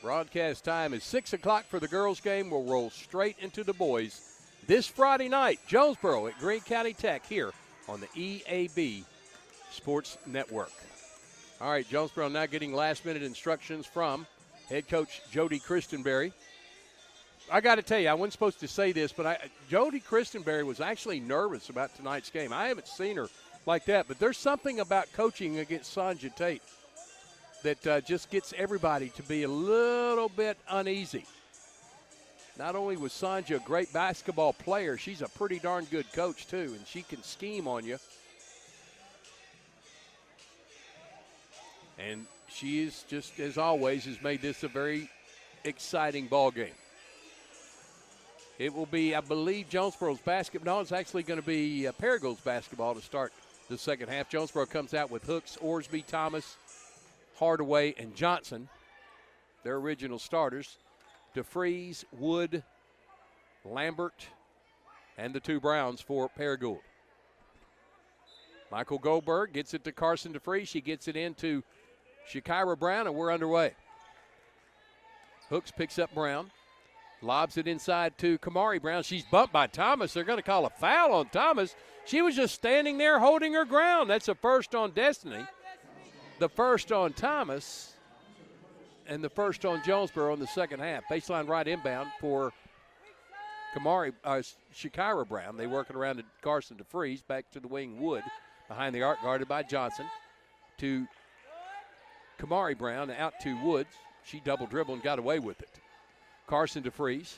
Broadcast time is 6 o'clock for the girls' game. We'll roll straight into the boys this Friday night. Jonesboro at Greene County Tech here on the EAB Sports Network. All right, Jonesboro now getting last-minute instructions from head coach Jody Christenberry. I got to tell you, I wasn't supposed to say this, but Jody Christenberry was actually nervous about tonight's game. I haven't seen her like that, but there's something about coaching against Sonja Tate that just gets everybody to be a little bit uneasy. Not only was Sonja a great basketball player, she's a pretty darn good coach too, and she can scheme on you. And she is, just as always, has made this a very exciting ball game. It will be, I believe, Jonesboro's basketball. No, it's actually going to be Paragould's basketball to start the second half. Jonesboro comes out with Hooks, Orsby, Thomas, Hardaway, and Johnson, their original starters. DeFreeze, Wood, Lambert, and the two Browns for Paragould. Michael Goldberg gets it to Carson DeFreeze. She gets it into Shakira Brown, and we're underway. Hooks picks up Brown, lobs it inside to Kamari Brown. She's bumped by Thomas. They're going to call a foul on Thomas. She was just standing there holding her ground. That's a first on Destiny, the first on Thomas, and the first on Jonesboro in the second half. Baseline right inbound for Shakira Brown. They work it around to Carson DeFreeze, back to the wing Wood, behind the arc, guarded by Johnson, to Kamari Brown, out to Woods. She double dribbled and got away with it. Carson DeFreeze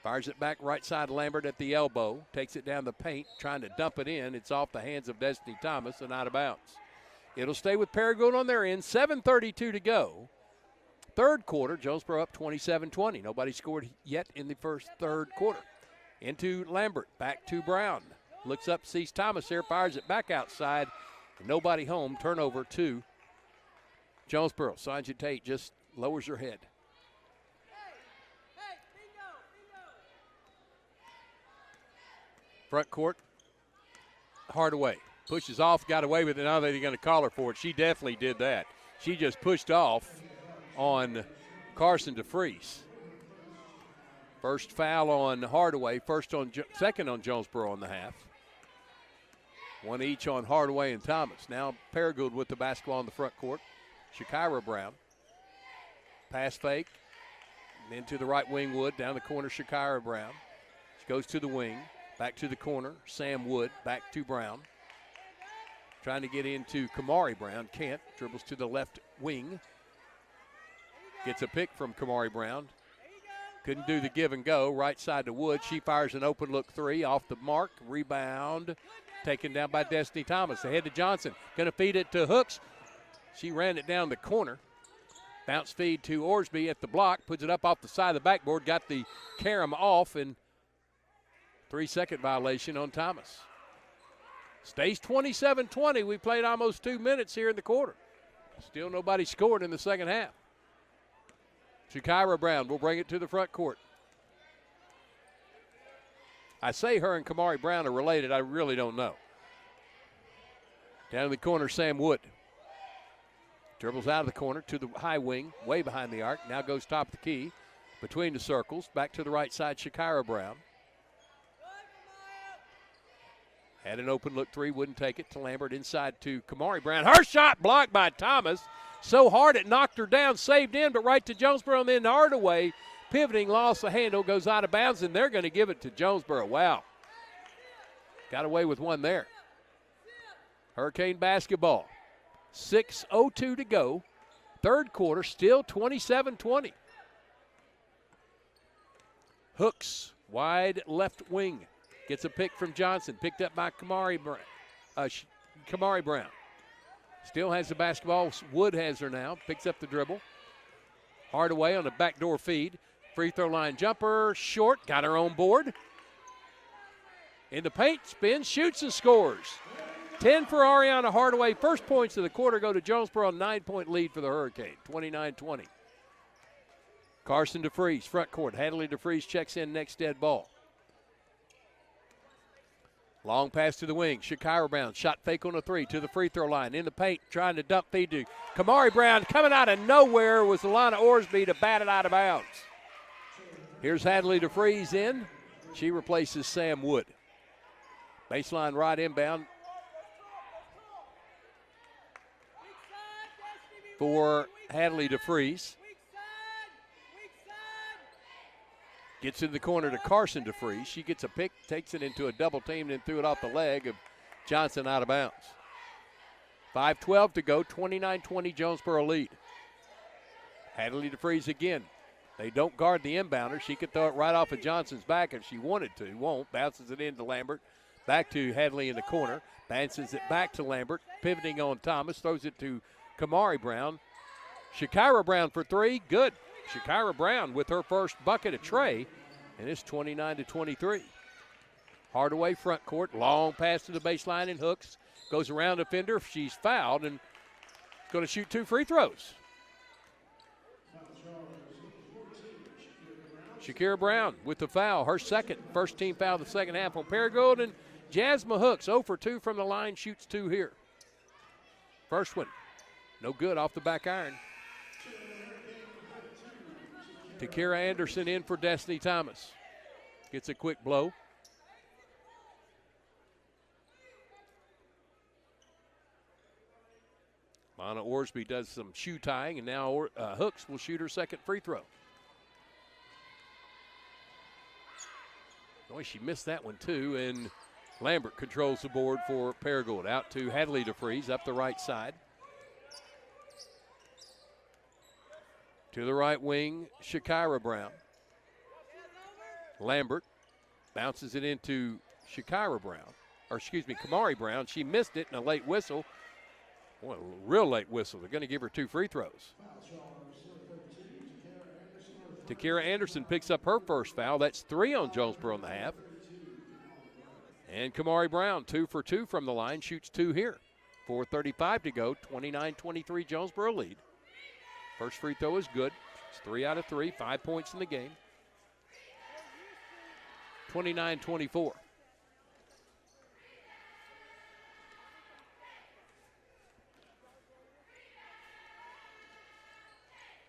fires it back right side Lambert at the elbow, takes it down the paint, trying to dump it in. It's off the hands of Destiny Thomas and out of bounds. It'll stay with Paragould on their end. 7:32 to go. Third quarter, Jonesboro up 27-20. Nobody scored yet in the third quarter. Into Lambert, back to Brown. Looks up, sees Thomas there, fires it back outside. Nobody home. Turnover to Jonesboro. Sanja Tate just lowers her head. Front court, Hardaway pushes off, got away with it. Now they're going to call her for it. She definitely did that. She just pushed off on Carson DeFreeze. First foul on Hardaway, second on Jonesboro in the half. One each on Hardaway and Thomas. Now Paragould with the basketball in the front court. Shakira Brown. Pass fake. Into the right wing Wood. Down the corner, Shakira Brown. She goes to the wing. Back to the corner. Sam Wood. Back to Brown. Trying to get into Kamari Brown. Can't. Dribbles to the left wing. Gets a pick from Kamari Brown. Couldn't do the give and go. Right side to Wood. She fires an open look three. Off the mark. Rebound. Taken down by Destiny Thomas. Ahead to Johnson. Going to feed it to Hooks. She ran it down the corner. Bounce feed to Orsby at the block. Puts it up off the side of the backboard. Got the carom off, and 3-second violation on Thomas. Stays 27-20. We played almost 2 minutes here in the quarter. Still nobody scored in the second half. Shakira Brown will bring it to the front court. I say her and Kamari Brown are related. I really don't know. Down in the corner, Sam Wood. Dribbles out of the corner to the high wing, way behind the arc. Now goes top of the key, between the circles. Back to the right side, Shakira Brown. Had an open look three, wouldn't take it to Lambert, inside to Kamari Brown. Her shot blocked by Thomas. So hard it knocked her down, saved in, but right to Jonesboro, and then Hardaway, pivoting, lost the handle, goes out of bounds, and they're going to give it to Jonesboro. Wow. Got away with one there. Hurricane basketball. 6:02 to go. Third quarter, still 27-20. Hooks, wide left wing. Gets a pick from Johnson. Picked up by Kamari Brown. Still has the basketball. Wood has her now. Picks up the dribble. Hardaway on the backdoor feed. Free throw line jumper. Short. Got her own board. In the paint. Spins. Shoots and scores. 10 for Ariana Hardaway. First points of the quarter go to Jonesboro. 9-point lead for the Hurricane. 29-20. Carson DeFreeze. Front court. Hadley DeFreeze checks in next dead ball. Long pass to the wing. Shakira Brown. Shot fake on a three to the free throw line. In the paint, trying to dump feed to Kamari Brown. Coming out of nowhere was Alana Orsby to bat it out of bounds. Here's Hadley DeFreeze in. She replaces Sam Wood. Baseline right inbound for Hadley DeFreeze. Gets in the corner to Carson DeFreeze. She gets a pick, takes it into a double team, and threw it off the leg of Johnson out of bounds. 5:12 to go, 29-20 Jonesboro lead. Hadley DeFreeze again. They don't guard the inbounder. She could throw it right off of Johnson's back if she wanted to. Won't. Bounces it into Lambert. Back to Hadley in the corner. Bounces it back to Lambert. Pivoting on Thomas. Throws it to Kamari Brown. Shakira Brown for three. Good. Shakira Brown with her first bucket of Trey, and it's 29-23. Hardaway front court, long pass to the baseline, and Hooks goes around the defender. She's fouled and going to shoot 2 free throws. Shakira Brown with the foul, her first team foul of the second half on Paragould. And Jasmine Hooks, 0 for 2 from the line, shoots 2 here. First one, no good off the back iron. Takira Anderson in for Destiny Thomas. Gets a quick blow. Mana Orsby does some shoe tying, and now Hooks will shoot her second free throw. Boy, she missed that one too, and Lambert controls the board for Paragould. Out to Hadley DeFries up the right side. To the right wing, Shakira Brown. Lambert bounces it into Kamari Brown. She missed it in a late whistle. Boy, a real late whistle. They're going to give her 2 free throws. Takira Anderson picks up her first foul. That's 3 on Jonesboro in the half. And Kamari Brown, 2 for 2 from the line, shoots 2 here. 4:35 to go, 29-23 Jonesboro lead. First free throw is good. It's 3 out of 3, 5 points in the game. 29-24.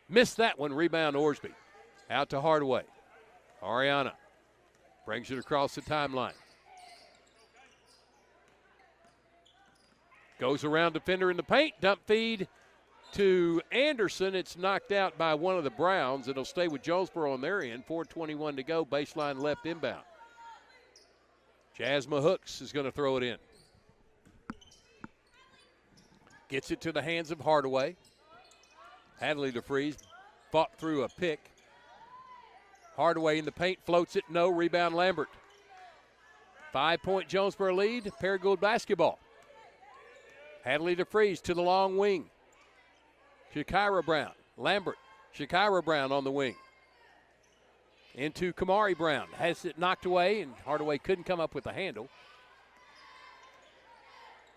Missed that one, rebound Orsby. Out to Hardaway. Ariana brings it across the timeline. Goes around defender in the paint, dump feed to Anderson. It's knocked out by one of the Browns. It'll stay with Jonesboro on their end. 4:21 to go, baseline left inbound. Jasmine Hooks is going to throw it in. Gets it to the hands of Hardaway. Hadley DeFries fought through a pick. Hardaway in the paint, floats it, no. Rebound Lambert. 5-point Jonesboro lead, Paragould basketball. Hadley DeFries to the long wing. Shakira Brown, Lambert, Shakira Brown on the wing. Into Kamari Brown, has it knocked away, and Hardaway couldn't come up with the handle.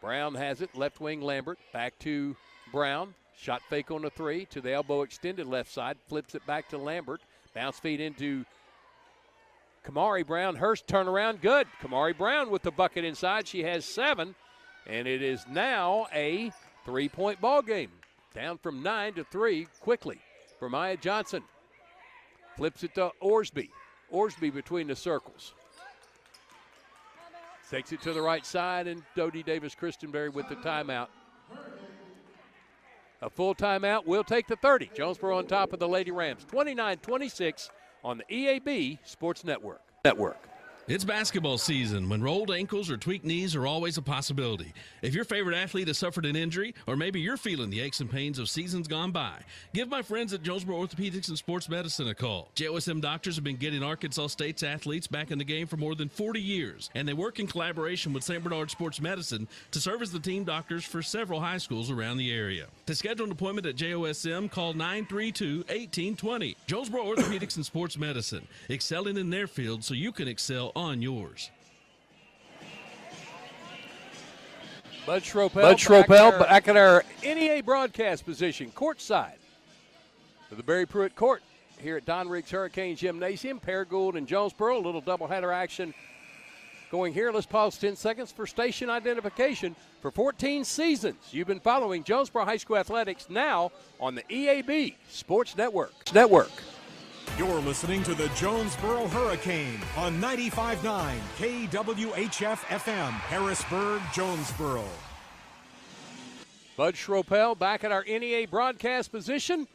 Brown has it, left wing Lambert, back to Brown. Shot fake on the 3 to the elbow extended left side, flips it back to Lambert. Bounce feed into Kamari Brown. Hurst turnaround, good. Kamari Brown with the bucket inside. She has 7, and it is now a 3-point ball game. Down from 9 to 3 quickly for Maya Johnson. Flips it to Orsby. Orsby between the circles. Takes it to the right side, and Dodie Davis-Christenberry with the timeout. A full timeout will take the 30. Jonesboro on top of the Lady Rams. 29-26 on the EAB Sports Network. It's basketball season when rolled ankles or tweaked knees are always a possibility. If your favorite athlete has suffered an injury, or maybe you're feeling the aches and pains of seasons gone by, give my friends at Jonesboro Orthopedics and Sports Medicine a call. JOSM doctors have been getting Arkansas State's athletes back in the game for more than 40 years, and they work in collaboration with St. Bernard Sports Medicine to serve as the team doctors for several high schools around the area. To schedule an appointment at JOSM, call 932-1820. Jonesboro Orthopedics and Sports Medicine, excelling in their field so you can excel on yours. Bud Schropel back at our NEA broadcast position, courtside to the Barry Pruitt Court here at Don Riggs Hurricane Gymnasium. Paragould and Jonesboro, a little doubleheader action going here. Let's pause 10 seconds for station identification. For 14 seasons, you've been following Jonesboro High School athletics, now on the EAB Sports Network. You're listening to the Jonesboro Hurricane on 95.9 KWHF FM, Harrisburg, Jonesboro. Bud Schropel back at our NEA broadcast position.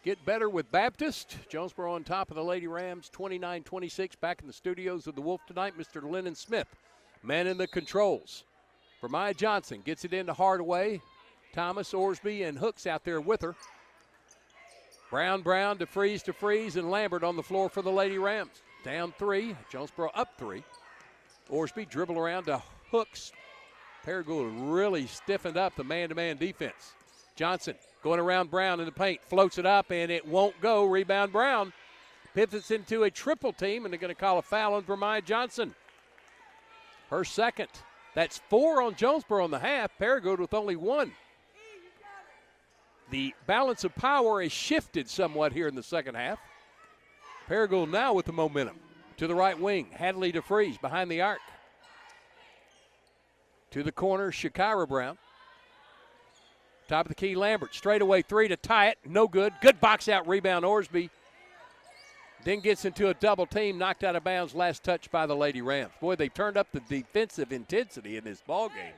Get better with Baptist. Jonesboro on top of the Lady Rams, 29-26. Back in the studios of the Wolf tonight, Mr. Lennon Smith, man in the controls. For Maya Johnson, gets it into Hardaway. Thomas, Orsby, and Hooks out there with her. Brown, DeFries, and Lambert on the floor for the Lady Rams. Down 3, Jonesboro up 3. Orsby dribble around to Hooks. Paragould really stiffened up the man-to-man defense. Johnson going around Brown in the paint, floats it up, and it won't go. Rebound Brown. Pivots into a triple team, and they're going to call a foul on Vermont Johnson. Her second. That's 4 on Jonesboro in the half. Paragould with only 1. The balance of power has shifted somewhat here in the second half. Paragould now with the momentum. To the right wing, Hadley DeFries behind the arc. To the corner, Shakira Brown. Top of the key, Lambert. Straightaway 3 to tie it. No good. Good box out rebound, Orsby. Then gets into a double team, knocked out of bounds. Last touch by the Lady Rams. Boy, they've turned up the defensive intensity in this ball game.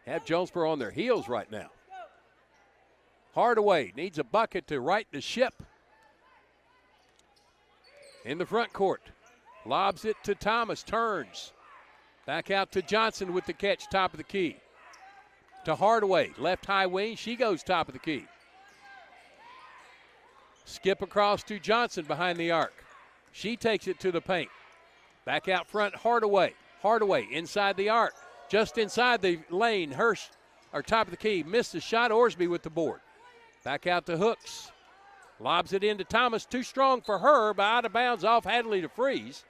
Have Jonesboro on their heels right now. Hardaway needs a bucket to right the ship. In the front court. Lobs it to Thomas. Turns. Back out to Johnson with the catch, top of the key. To Hardaway, left high wing. She goes top of the key. Skip across to Johnson behind the arc. She takes it to the paint. Back out front, Hardaway. Hardaway inside the arc. Just inside the lane, Hirsch, or top of the key, missed the shot. Orsby with the board. Back out to Hooks. Lobs it into Thomas. Too strong for her, but out of bounds off Hadley DeFries.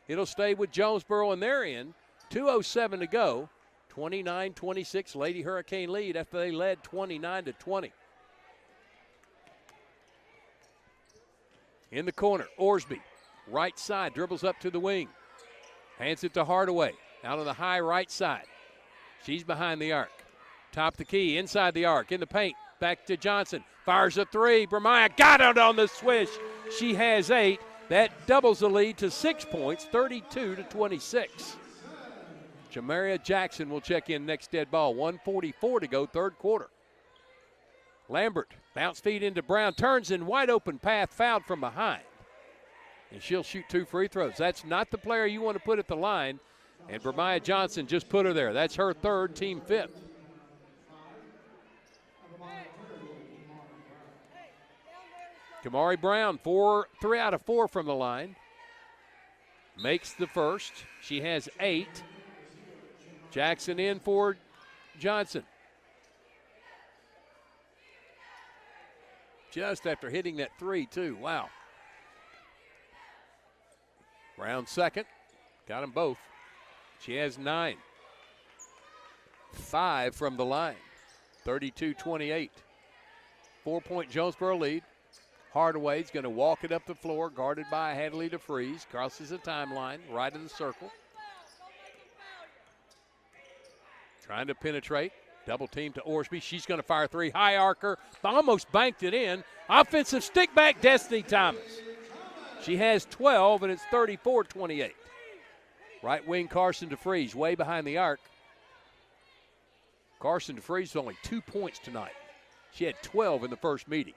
It'll stay with Jonesboro in their end. 2:07 to go. 29-26 Lady Hurricane lead after they led 29-20. In the corner, Orsby. Right side, dribbles up to the wing. Hands it to Hardaway. Out on the high right side. She's behind the arc. Top the key, inside the arc, in the paint. Back to Johnson. Fires a 3. Bremiah got it on the swish. She has 8. That doubles the lead to 6 points, 32-26. Jamaria Jackson will check in next dead ball. 1:44 to go, third quarter. Lambert, bounce feed into Brown, turns in wide open path, fouled from behind. And she'll shoot 2 free throws. That's not the player you want to put at the line. And Bremiah Johnson just put her there. That's her 3rd, team 5th. Kamari Brown, 3 out of 4 from the line. Makes the first. She has 8. Jackson in for Johnson. Just after hitting that 3, too. Wow. Brown second. Got them both. She has 9. 5 from the line. 32-28. 4-point Jonesboro lead. Hardaway's going to walk it up the floor, guarded by Hadley DeFries. Crosses the timeline, right of the circle. Trying to penetrate. Double team to Orsby. She's going to fire 3. High arcer. Almost banked it in. Offensive stick back, Destiny Thomas. She has 12, and it's 34-28. Right wing Carson DeFries, way behind the arc. Carson DeFries only 2 points tonight. She had 12 in the first meeting.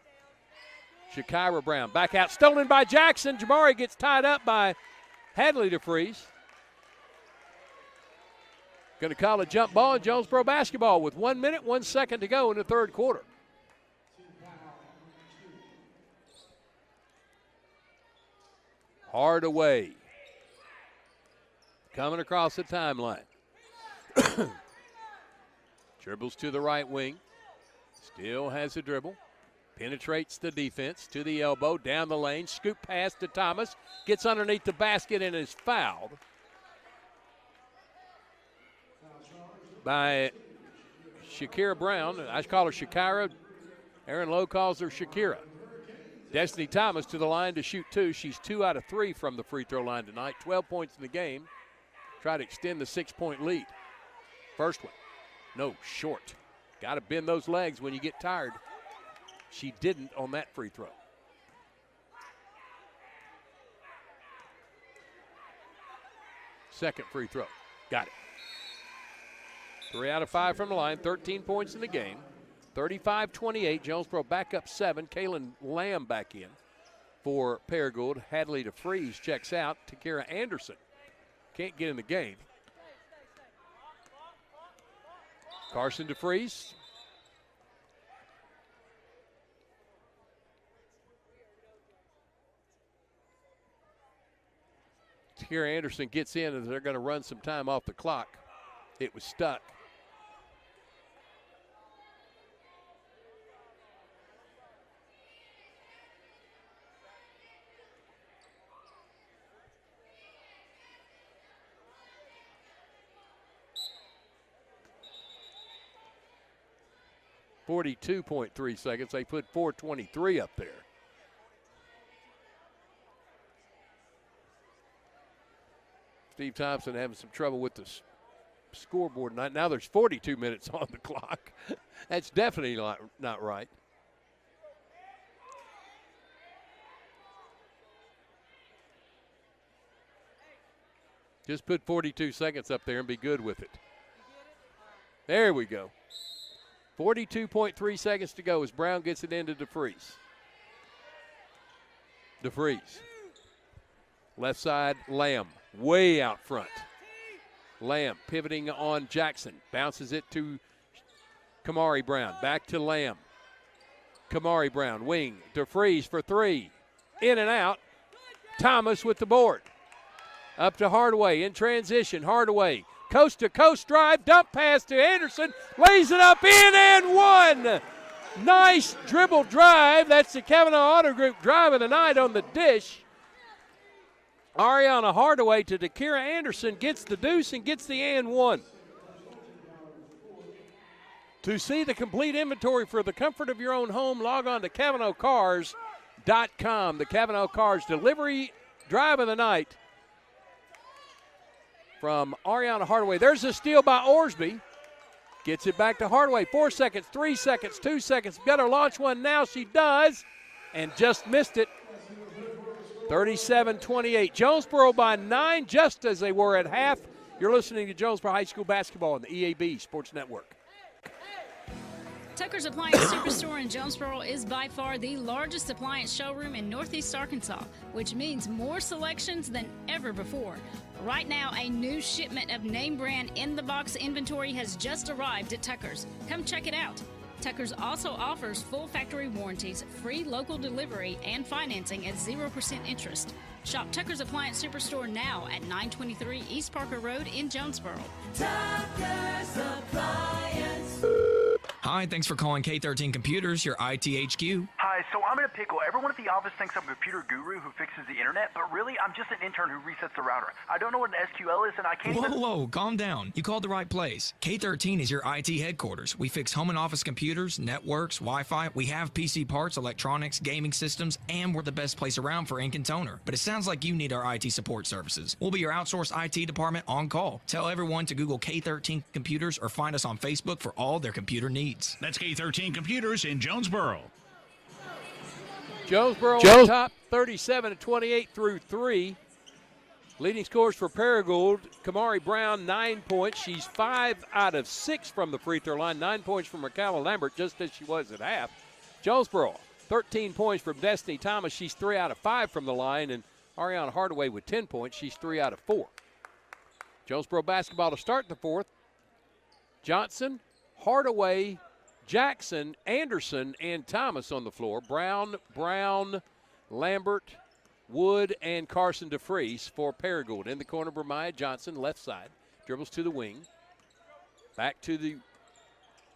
Shakira Brown back out, stolen by Jackson. Jamari gets tied up by Hadley DeFries. Going to call a jump ball in Jonesboro basketball with 1 minute, 1 second to go in the third quarter. Hardaway coming across the timeline. Dribbles to the right wing. Still has a dribble. Penetrates the defense to the elbow, down the lane, scoop pass to Thomas, gets underneath the basket and is fouled by Shakira Brown. I call her Shakira. Aaron Lowe calls her Shakira. Destiny Thomas to the line to shoot 2. She's 2 out of 3 from the free throw line tonight. 12 points in the game. Try to extend the 6-point lead. First one. No, short. Got to bend those legs when you get tired. She didn't on that free throw. Second free throw. Got it. 3 out of 5 from the line. 13 points in the game. 35-28. Jonesboro back up 7. Kaylin Lamb back in for Paragould. Hadley DeFries checks out. Takira Anderson can't get in the game. Carson DeFries. Takira Anderson gets in and they're going to run some time off the clock. It was stuck. 42.3 seconds. They put 4:23 up there. Steve Thompson having some trouble with the scoreboard tonight. Now there's 42 minutes on the clock. That's definitely not right. Just put 42 seconds up there and be good with it. There we go. 42.3 seconds to go as Brown gets it into DeFries. DeFries. Left side, Lamb, way out front. Lamb pivoting on Jackson. Bounces it to Kamari Brown. Back to Lamb. Kamari Brown, wing. DeFries for three. In and out. Thomas with the board. Up to Hardaway in transition. Hardaway, coast-to-coast drive, dump pass to Anderson. Lays it up, in and one. Nice dribble drive. That's the Kavanaugh Auto Group drive of the night on the dish. Ariana Hardaway to Dakira Anderson gets the deuce and gets the and one. To see the complete inventory for the comfort of your own home, log on to CavanaughCars.com. The Kavanaugh Cars delivery drive of the night from Ariana Hardaway. There's a steal by Orsby. Gets it back to Hardaway. 4 seconds, 3 seconds, 2 seconds. Got her launch one now. She does. And just missed it. 37-28. Jonesboro by 9, just as they were at half. You're listening to Jonesboro High School Basketball on the EAB Sports Network. Tucker's Appliance Superstore in Jonesboro is by far the largest appliance showroom in Northeast Arkansas, which means more selections than ever before. Right now, a new shipment of name brand in-the-box inventory has just arrived at Tucker's. Come check it out. Tucker's also offers full factory warranties, free local delivery, and financing at 0% interest. Shop Tucker's Appliance Superstore now at 923 East Parker Road in Jonesboro. Tucker's Appliance. Hi, thanks for calling K13 Computers, your IT HQ. Hi, so I'm in a pickle. Everyone at the office thinks I'm a computer guru who fixes the internet, but really, I'm just an intern who resets the router. I don't know what an SQL is, and I can't Whoa, calm down. You called the right place. K13 is your IT headquarters. We fix home and office computers, networks, Wi-Fi. We have PC parts, electronics, gaming systems, and we're the best place around for ink and toner. But it sounds like you need our IT support services. We'll be your outsourced IT department on call. Tell everyone to Google K13 Computers or find us on Facebook for all their computer needs. That's K13 Computers in Jonesboro. Jonesboro on top, 37-28 through 3. Leading scores for Paragould, Kamari Brown, 9 points. She's 5 out of 6 from the free throw line. 9 points from Raquel Lambert, just as she was at half. Jonesboro, 13 points from Destiny Thomas. She's 3 out of 5 from the line. And Ariana Hardaway with 10 points. She's 3 out of 4. Jonesboro basketball to start the fourth. Johnson, Hardaway, Jackson, Anderson, and Thomas on the floor. Brown, Lambert, Wood, and Carson DeFries for Paragould. In the corner, Bremiah Johnson, left side. Dribbles to the wing. Back to the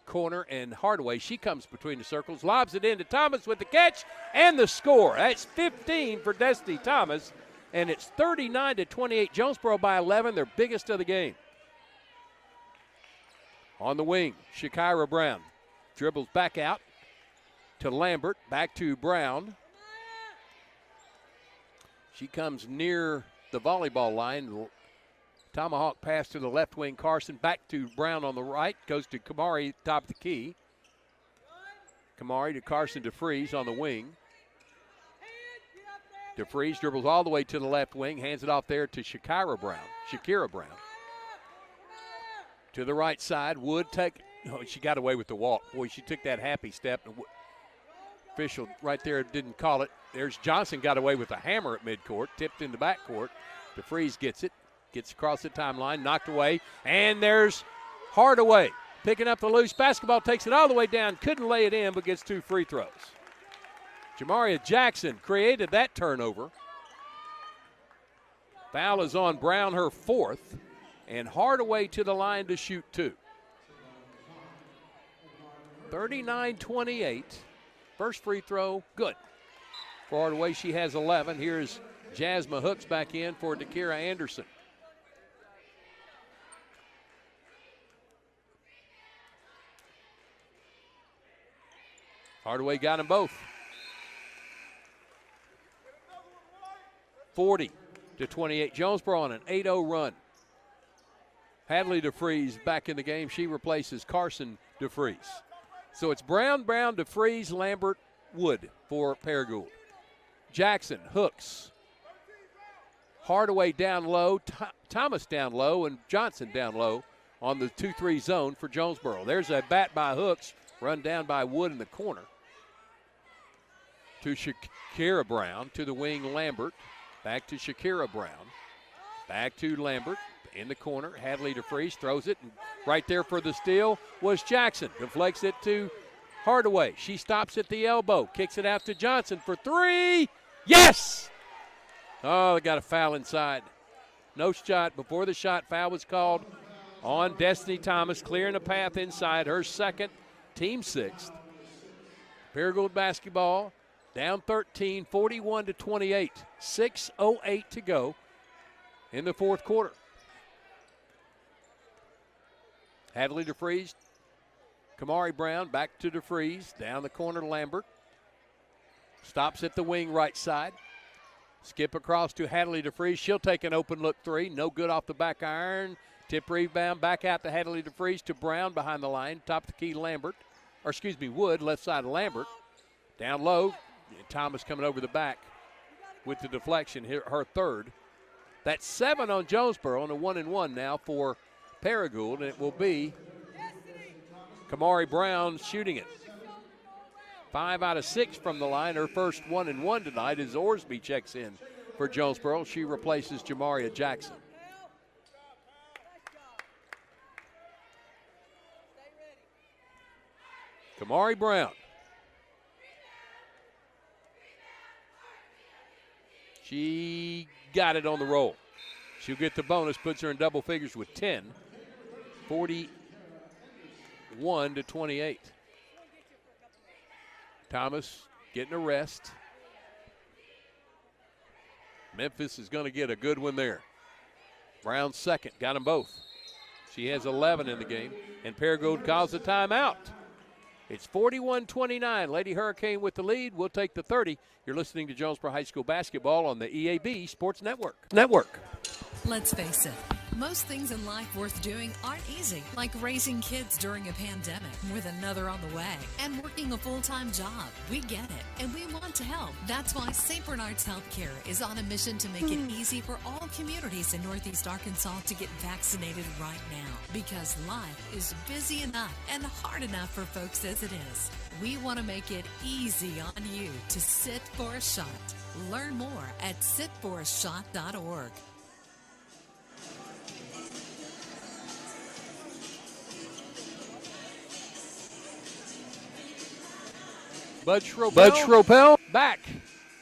corner, and Hardaway, she comes between the circles, lobs it into Thomas with the catch and the score. That's 15 for Destiny Thomas, and it's 39-28. Jonesboro by 11, their biggest of the game. On the wing, Shakira Brown. Dribbles back out to Lambert, back to Brown. She comes near the volleyball line. Tomahawk pass to the left wing, Carson. Back to Brown on the right. Goes to Kamari, top of the key. Kamari to Carson DeFries on the wing. DeFries dribbles all the way to the left wing. Hands it off there to Shakira Brown. To the right side, Wood she got away with the walk. Boy, she took that happy step. Official right there didn't call it. There's Johnson got away with a hammer at midcourt, tipped in the backcourt. DeFries gets it, gets across the timeline, knocked away, and there's Hardaway picking up the loose basketball, takes it all the way down, couldn't lay it in, but gets 2 free throws. Jamaria Jackson created that turnover. Foul is on Brown, her 4th, and Hardaway to the line to shoot 2. 39-28. First free throw, good. For Hardaway, she has 11. Here's Jasmine Hooks back in for Dakira Anderson. Hardaway got them both. 40-28. Jonesboro on an 8-0 run. Hadley DeFreeze back in the game. She replaces Carson DeFreeze. So it's Brown, DeFreeze, Lambert, Wood for Paragould. Jackson hooks. Hardaway down low, Thomas down low, and Johnson down low on the 2-3 zone for Jonesboro. There's a bat by Hooks, run down by Wood in the corner. To Shakira Brown, to the wing Lambert. Back to Shakira Brown. Back to Lambert in the corner. Hadley DeFreeze throws it, and right there for the steal was Jackson. Deflects it to Hardaway. She stops at the elbow, kicks it out to Johnson for three. Yes! Oh, they got a foul inside. No shot. Before the shot, foul was called on Destiny Thomas, clearing a path inside. Her second, team sixth. Paragould basketball down 13, 41-28. 6:08 to go in the fourth quarter. Hadley DeFreeze, Kamari Brown back to DeFreeze, down the corner Lambert. Stops at the wing right side. Skip across to Hadley DeFreeze. She'll take an open look three. No good off the back iron. Tip rebound back out to Hadley DeFreeze to Brown behind the line. Top of the key Wood, left side of Lambert. Down low. Thomas coming over the back with the deflection, her third. That's 7 on Jonesboro and a 1-1 now for Paragould, and it will be Kamari Brown shooting it. 5 out of 6 from the line. Her first 1-1 tonight as Orsby checks in for Jonesboro. She replaces Jamaria Jackson. Kamari Brown. She got it on the roll. She'll get the bonus, puts her in double figures with 10. 41-28. Thomas getting a rest. Memphis is going to get a good one there. Brown second, got them both. She has 11 in the game, and Paragould calls a timeout. It's 41-29. Lady Hurricane with the lead. We'll take the 30. You're listening to Jonesboro High School basketball on the EAB Sports Network. Let's face it, most things in life worth doing aren't easy, like raising kids during a pandemic with another on the way and working a full-time job. We get it, and we want to help. That's why St. Bernard's Healthcare is on a mission to make it easy for all communities in Northeast Arkansas to get vaccinated right now, because life is busy enough and hard enough for folks as it is. We want to make it easy on you to sit for a shot. Learn more at sitforashot.org. Bud Schropel back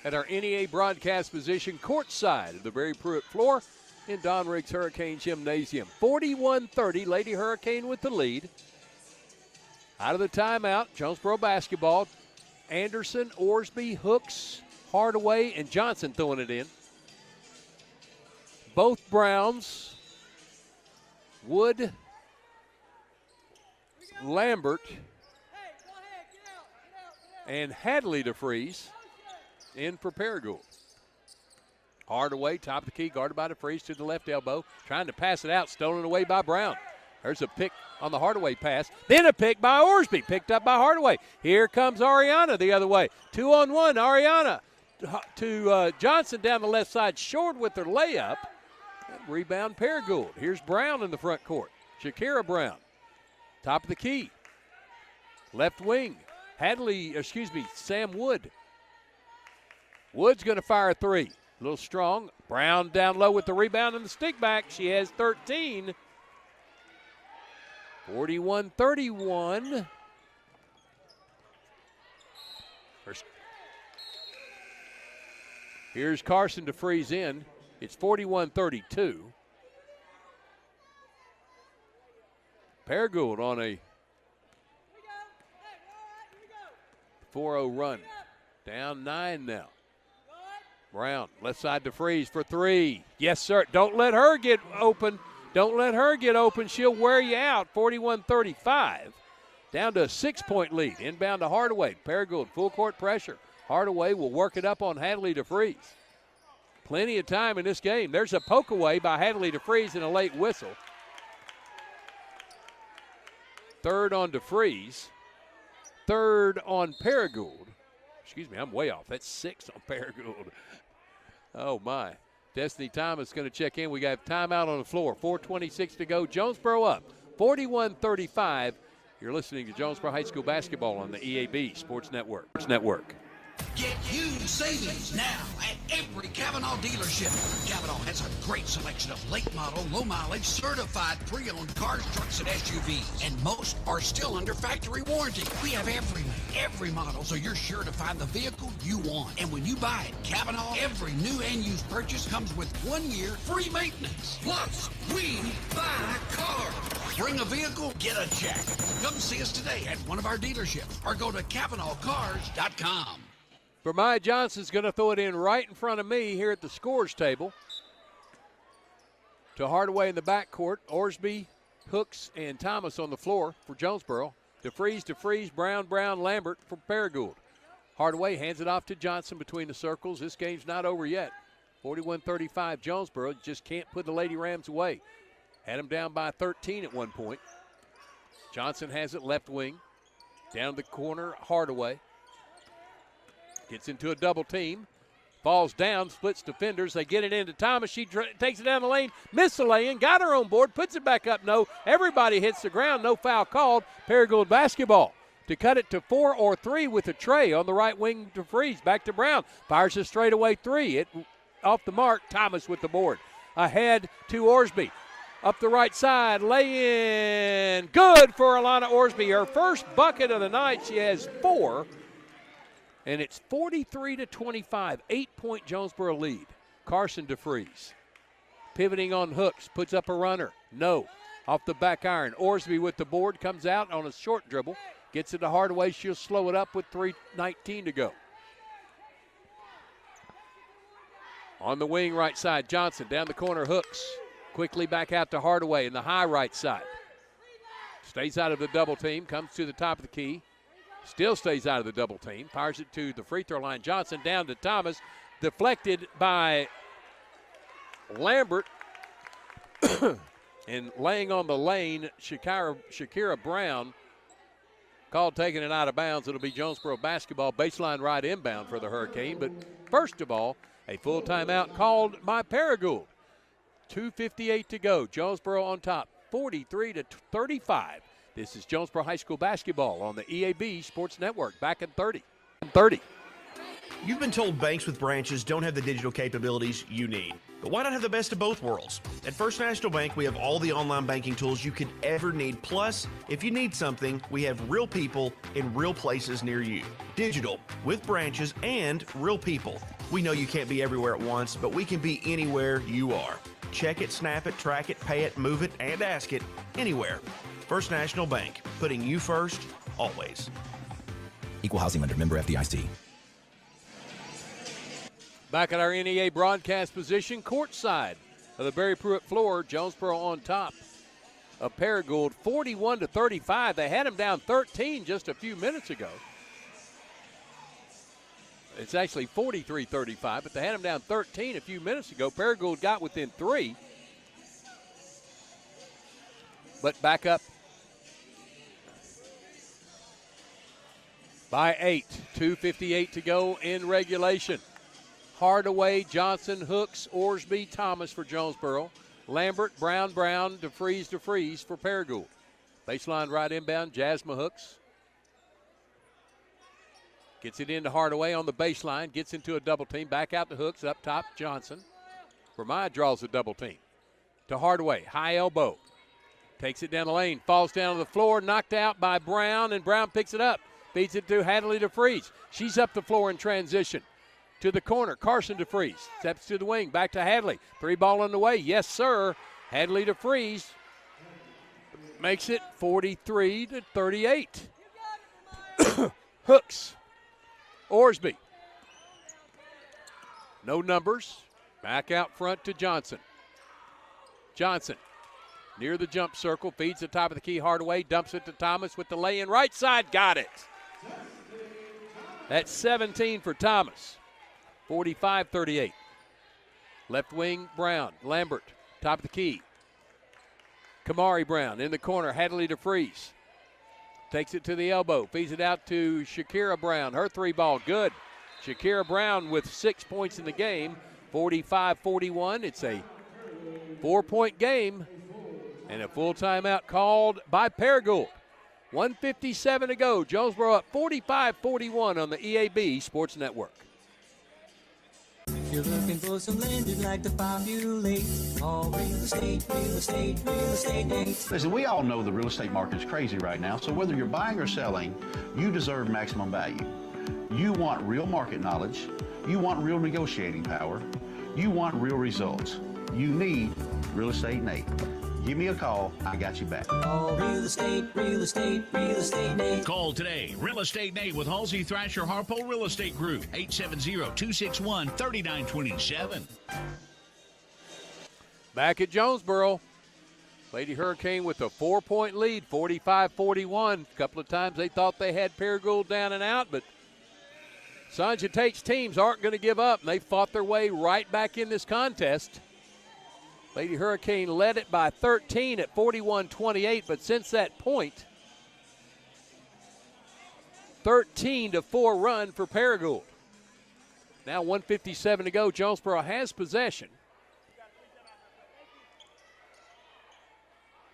at our NEA broadcast position, courtside of the Barry Pruitt floor in Don Riggs Hurricane Gymnasium. 41-30, Lady Hurricane with the lead. Out of the timeout, Jonesboro basketball. Anderson, Orsby, Hooks, Hardaway, and Johnson throwing it in. Both Browns, Wood, Lambert, and Hadley DeFreeze in for Paragould. Hardaway, top of the key, guarded by DeFreeze to the left elbow, trying to pass it out, stolen away by Brown. There's a pick on the Hardaway pass, then a pick by Orsby, picked up by Hardaway. Here comes Ariana the other way. 2-on-1, Ariana to Johnson down the left side, short with her layup. Rebound Paragould. Here's Brown in the front court. Shakira Brown, top of the key, left wing. Sam Wood. Wood's going to fire a three. A little strong. Brown down low with the rebound and the stick back. She has 13. 41-31. Here's Carson DeFreeze in. It's 41-32. Paragould on a 4-0 run. Down 9 now. Brown, left side DeFreeze for three. Yes, sir. Don't let her get open. Don't let her get open. She'll wear you out. 41-35. down to a 6-point lead. Inbound to Hardaway. Paragould, full court pressure. Hardaway will work it up on Hadley DeFries. Plenty of time in this game. There's a poke away by Hadley DeFries and a late whistle. Third on DeFries. Third on Paragould. Excuse me, I'm way off. That's 6 on Paragould. Oh, my. Destiny Thomas going to check in. We got timeout on the floor. 4:26 to go. Jonesboro up 41-35. You're listening to Jonesboro High School basketball on the EAB Sports Network. Get huge savings now at every Kavanaugh dealership. Kavanaugh has a great selection of late model, low mileage, certified pre-owned cars, trucks, and SUVs. And most are still under factory warranty. We have every model, so you're sure to find the vehicle you want. And when you buy at Kavanaugh, every new and used purchase comes with 1 year free maintenance. Plus, we buy cars. Bring a vehicle, get a check. Come see us today at one of our dealerships or go to KavanaughCars.com. Vermeier Johnson's going to throw it in right in front of me here at the scores table. To Hardaway in the backcourt. Orsby, Hooks, and Thomas on the floor for Jonesboro. DeFries, Brown, Lambert for Paragould. Hardaway hands it off to Johnson between the circles. This game's not over yet. 41-35 Jonesboro. Just can't put the Lady Rams away. Had them down by 13 at one point. Johnson has it left wing. Down the corner, Hardaway. Gets into a double team. Falls down, splits defenders. They get it into Thomas. She takes it down the lane. Missed the lay-in. Got her own board. Puts it back up. No. Everybody hits the ground. No foul called. Paragould basketball. To cut it to 4 or 3 with a tray on the right wing to Freeze. Back to Brown. Fires a straightaway 3. It off the mark. Thomas with the board. Ahead to Orsby. Up the right side. Lay in. Good for Alana Orsby. Her first bucket of the night. She has 4. And it's 43-25, 8-point Jonesboro lead. Carson DeFries. Pivoting on Hooks, puts up a runner. No. Off the back iron. Orsby with the board, comes out on a short dribble. Gets it to Hardaway. She'll slow it up with 3:19 to go. On the wing right side, Johnson. Down the corner, Hooks. Quickly back out to Hardaway in the high right side. Stays out of the double team, comes to the top of the key. Still stays out of the double team. Fires it to the free throw line. Johnson down to Thomas. Deflected by Lambert. And laying on the lane, Shakira Brown. Called taking it out of bounds. It'll be Jonesboro basketball. Baseline right inbound for the Hurricane. But first of all, a full timeout called by Paragould. 2:58 to go. Jonesboro on top. 43-35. This is Jonesboro High School basketball on the EAB Sports Network. Back in 30. You've been told banks with branches don't have the digital capabilities you need. But why not have the best of both worlds? At First National Bank, we have all the online banking tools you could ever need. Plus, if you need something, we have real people in real places near you. Digital, with branches and real people. We know you can't be everywhere at once, but we can be anywhere you are. Check it, snap it, track it, pay it, move it, and ask it anywhere. First National Bank, putting you first, always. Equal housing lender, member FDIC. Back at our NEA broadcast position, courtside of the Barry Pruitt floor, Jonesboro on top of Paragould, 41-35. They had him down 13 just a few minutes ago. It's actually 43-35, but they had him down 13 a few minutes ago. Paragould got within 3. But back up by 8. 2:58 to go in regulation. Hardaway, Johnson, Hooks, Orsby, Thomas for Jonesboro. Lambert, Brown, DeFries for Paragould. Baseline right inbound, Jasmine Hooks. Gets it into Hardaway on the baseline, gets into a double team, back out to Hooks, up top, Johnson. Vermeier draws a double team. To Hardaway, high elbow. Takes it down the lane, falls down to the floor, knocked out by Brown, and Brown picks it up. Feeds it to Hadley DeFries. She's up the floor in transition. To the corner, Carson DeFries. Steps to the wing, back to Hadley. 3 ball on the way, yes sir. Hadley DeFries makes it 43-38. Hooks. Orsby. No numbers. Back out front to Johnson. Johnson near the jump circle, feeds the top of the key Hardaway, dumps it to Thomas with the lay-in right side, got it. That's 17 for Thomas, 45-38. Left wing, Brown, Lambert, top of the key. Kamari Brown in the corner, Hadley DeFreeze. Takes it to the elbow, feeds it out to Shakira Brown. Her three ball, good. Shakira Brown with 6 points in the game, 45-41. It's a 4-point game and a full timeout called by Paragould. 1:57 to go. Jonesboro up 45-41 on the EAB Sports Network. If you're looking for some land you'd like to populate, all real estate, real estate, real estate agents. Listen, we all know the real estate market is crazy right now, so whether you're buying or selling, you deserve maximum value. You want real market knowledge, you want real negotiating power, you want real results. You need Real Estate Nate. Give me a call, I got you back. All real estate, real estate, real estate Nate. Call today. Real Estate Nate with Halsey Thrasher Harpole Real Estate Group. 870-261-3927. Back at Jonesboro, Lady Hurricane with a 4-point lead, 45-41. A couple of times they thought they had Paragould down and out, but Sanja Tate's teams aren't going to give up, and they fought their way right back in this contest. Lady Hurricane led it by 13 at 41-28, but since that point, 13-4 run for Paragould. Now 1:57 to go. Jonesboro has possession.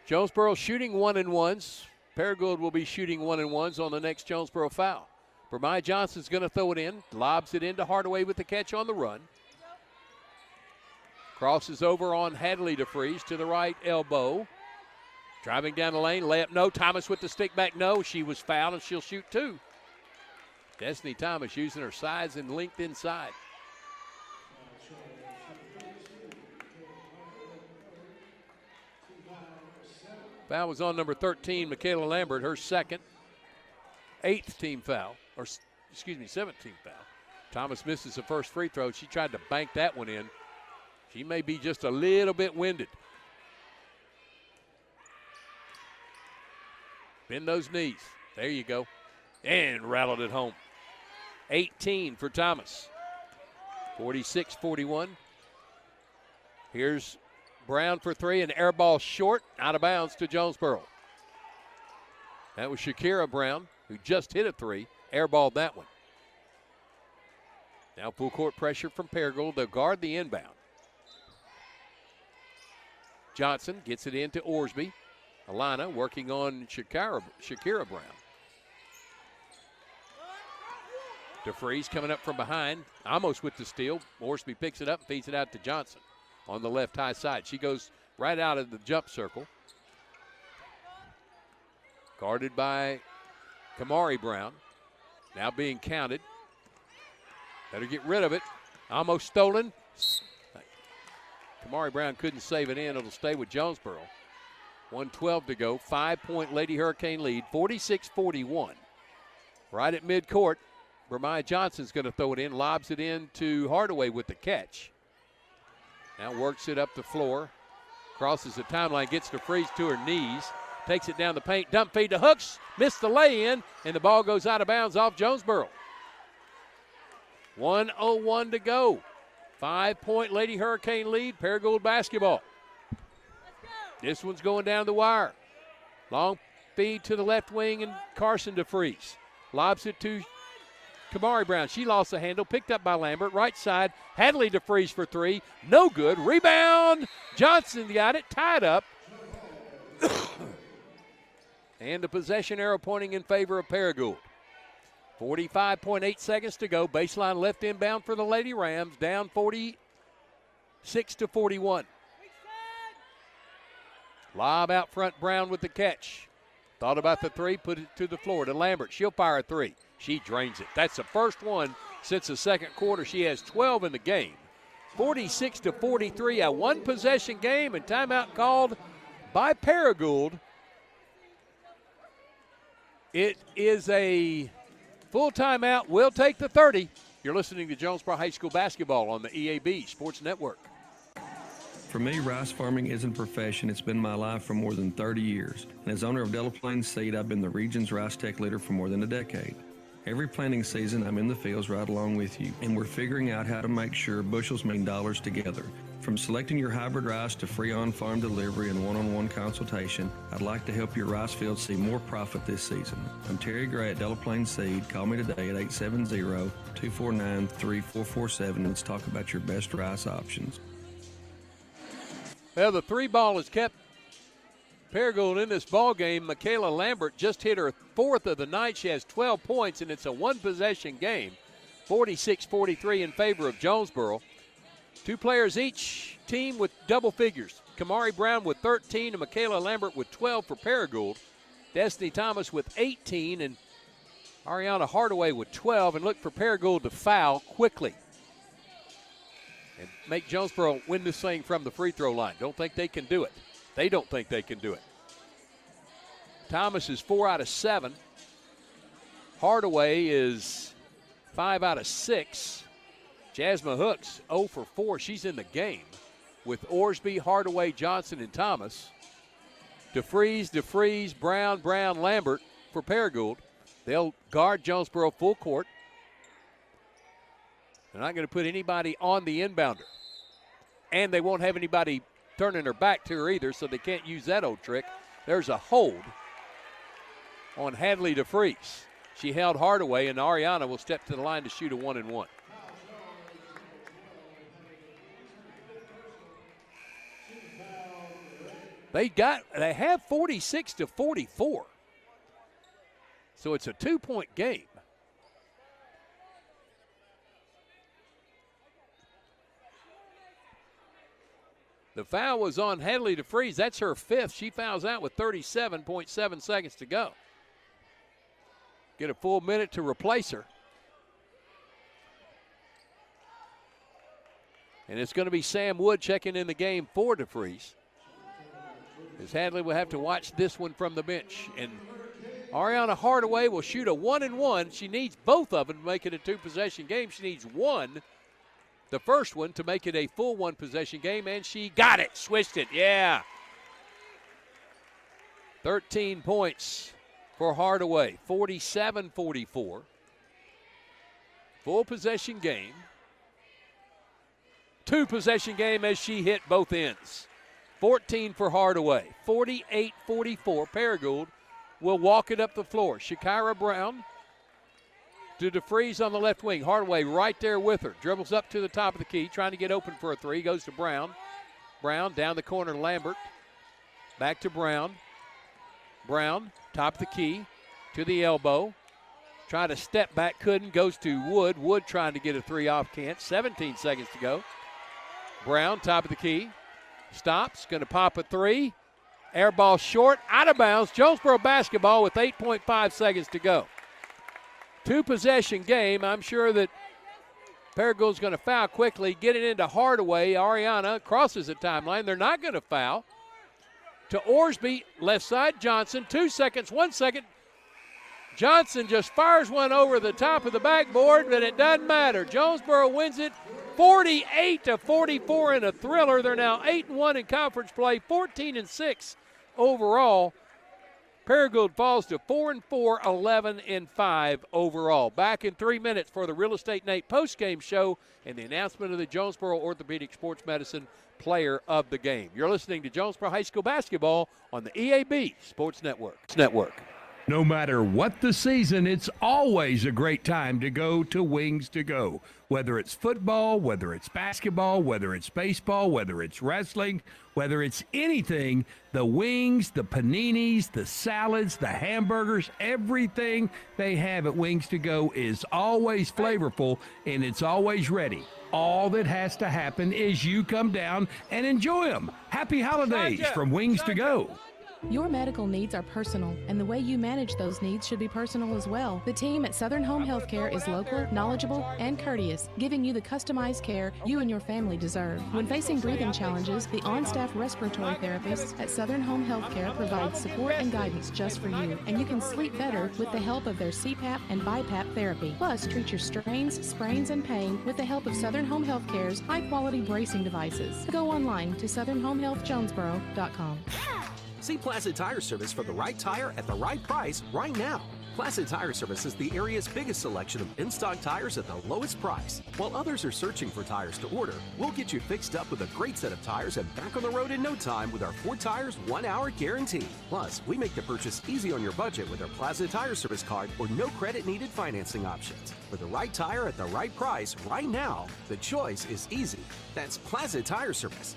Jonesboro shooting 1-and-1s. Paragould will be shooting 1-and-1s on the next Jonesboro foul. Vermai Johnson's going to throw it in, lobs it into Hardaway with the catch on the run. Crosses over on Hadley DeFreeze to the right elbow. Driving down the lane, layup no. Thomas with the stick back, no. She was fouled and she'll shoot two. Destiny Thomas using her size and length inside. Foul was on number 13, Michaela Lambert, her second. 8th team foul, or excuse me, 17th foul. Thomas misses the first free throw. She tried to bank that one in. She may be just a little bit winded. Bend those knees. There you go. And rattled it home. 18 for Thomas. 46-41. Here's Brown for three, and air ball short, out of bounds to Jonesboro. That was Shakira Brown, who just hit a three, airballed that one. Now full court pressure from Paragould. They'll guard the inbound. Johnson gets it into Orsby. Alana working on Shakira Brown. DeFreeze coming up from behind, almost with the steal. Orsby picks it up and feeds it out to Johnson on the left high side. She goes right out of the jump circle. Guarded by Kamari Brown. Now being counted. Better get rid of it. Almost stolen. Kamari Brown couldn't save it in. It'll stay with Jonesboro. 1:12 to go. 5-point Lady Hurricane lead. 46-41. Right at midcourt. Vermai Johnson's going to throw it in. Lobs it in to Hardaway with the catch. Now works it up the floor. Crosses the timeline. Gets DeFreeze to her knees. Takes it down the paint. Dump feed to Hooks. Missed the lay-in. And the ball goes out of bounds off Jonesboro. 1:01 to go. 5-point Lady Hurricane lead, Paragould basketball. This one's going down the wire. Long feed to the left wing, and Carson DeFreeze lobs it to Kamari Brown. She lost the handle, picked up by Lambert. Right side, Hadley DeFreeze for three. No good. Rebound. Johnson got it, tied up. And the possession arrow pointing in favor of Paragould. 45.8 seconds to go. Baseline left inbound for the Lady Rams. Down 46-41. Lob out front, Brown with the catch. Thought about the three, put it to the floor to Lambert. She'll fire a three. She drains it. That's the first one since the second quarter. She has 12 in the game. 46-43, a one-possession game, and timeout called by Paragould. It is a full timeout. We'll take the 30. You're listening to Jonesboro High School Basketball on the EAB Sports Network. For me, rice farming isn't a profession. It's been my life for more than 30 years. And as owner of Delaplane Seed, I've been the region's rice tech leader for more than a decade. Every planting season, I'm in the fields right along with you, and we're figuring out how to make sure bushels mean dollars together. From selecting your hybrid rice to free on-farm delivery and one-on-one consultation, I'd like to help your rice fields see more profit this season. I'm Terry Gray at Delaplane Seed. Call me today at 870-249-3447 and let's talk about your best rice options. Well, the 3-ball has kept Paragould in this ball game. Michaela Lambert just hit her 4th of the night. She has 12 points, and it's a one-possession game, 46-43 in favor of Jonesboro. 2 players each team with double figures. Kamari Brown with 13 and Michaela Lambert with 12 for Paragould. Destiny Thomas with 18 and Ariana Hardaway with 12. And look for Paragould to foul quickly and make Jonesboro win this thing from the free throw line. Don't think they can do it. They don't think they can do it. Thomas is 4 out of 7. Hardaway is 5 out of 6. Jasmine Hooks 0 for 4. She's in the game with Orsby, Hardaway, Johnson, and Thomas. DeFries, Brown, Lambert for Paragould. They'll guard Jonesboro full court. They're not going to put anybody on the inbounder. And they won't have anybody turning their back to her either, so they can't use that old trick. There's a hold on Hadley DeFries. She held Hardaway, and Ariana will step to the line to shoot a 1-and-1. They have 46-44. So it's a 2-point game. The foul was on Hadley DeFries. That's her 5th. She fouls out with 37.7 seconds to go. Get a full minute to replace her. And it's going to be Sam Wood checking in the game for DeFries, as Hadley will have to watch this one from the bench. And Ariana Hardaway will shoot a 1-and-1. She needs both of them to make it a 2-possession game. She needs one, the first one, to make it a full 1-possession game, and she got it, switched it, yeah. 13 points for Hardaway, 47-44. Full possession game. 2-possession game as she hit both ends. 14 for Hardaway, 48-44. Paragould will walk it up the floor. Shakira Brown to DeFries on the left wing. Hardaway right there with her. Dribbles up to the top of the key, trying to get open for a 3. Goes to Brown. Brown down the corner, Lambert. Back to Brown. Brown, top of the key, to the elbow. Trying to step back, couldn't. Goes to Wood. Wood trying to get a 3 off, can't. 17 seconds to go. Brown, top of the key. Stops, going to pop a 3. Air ball short, out of bounds. Jonesboro basketball with 8.5 seconds to go. 2-possession game. I'm sure that Paragould's going to foul quickly. Get it into Hardaway. Ariana crosses the timeline. They're not going to foul. To Orsby, left side, Johnson. 2 seconds, 1 second. Johnson just fires one over the top of the backboard, but it doesn't matter. Jonesboro wins it 48-44 in a thriller. They're now 8-1 in conference play, 14-6 overall. Paragould falls to 4-4, 11-5 overall. Back in 3 minutes for the Real Estate Nate postgame show and the announcement of the Jonesboro Orthopedic Sports Medicine Player of the Game. You're listening to Jonesboro High School Basketball on the EAB Sports Network. No matter what the season, it's always a great time to go to Wings to Go. Whether it's football, whether it's basketball, whether it's baseball, whether it's wrestling, whether it's anything, the wings, the paninis, the salads, the hamburgers, everything they have at Wings to Go is always flavorful and it's always ready. All that has to happen is you come down and enjoy them. Happy holidays from Wings to Go. Your medical needs are personal, and the way you manage those needs should be personal as well. The team at Southern Home Healthcare is local, knowledgeable, and courteous, giving you the customized care you and your family deserve. When facing breathing challenges, the on-staff respiratory therapists at Southern Home Healthcare provide support and guidance just for you, and you can sleep better with the help of their CPAP and BiPAP therapy. Plus, treat your strains, sprains, and pain with the help of Southern Home Healthcare's high-quality bracing devices. Go online to southernhomehealthjonesboro.com. See Placid Tire Service for the right tire at the right price right now. Placid Tire Service is the area's biggest selection of in-stock tires at the lowest price. While others are searching for tires to order, we'll get you fixed up with a great set of tires and back on the road in no time with our 4 tires, 1 hour guarantee. Plus, we make the purchase easy on your budget with our Placid Tire Service card or no credit needed financing options. For the right tire at the right price right now, the choice is easy. That's Placid Tire Service.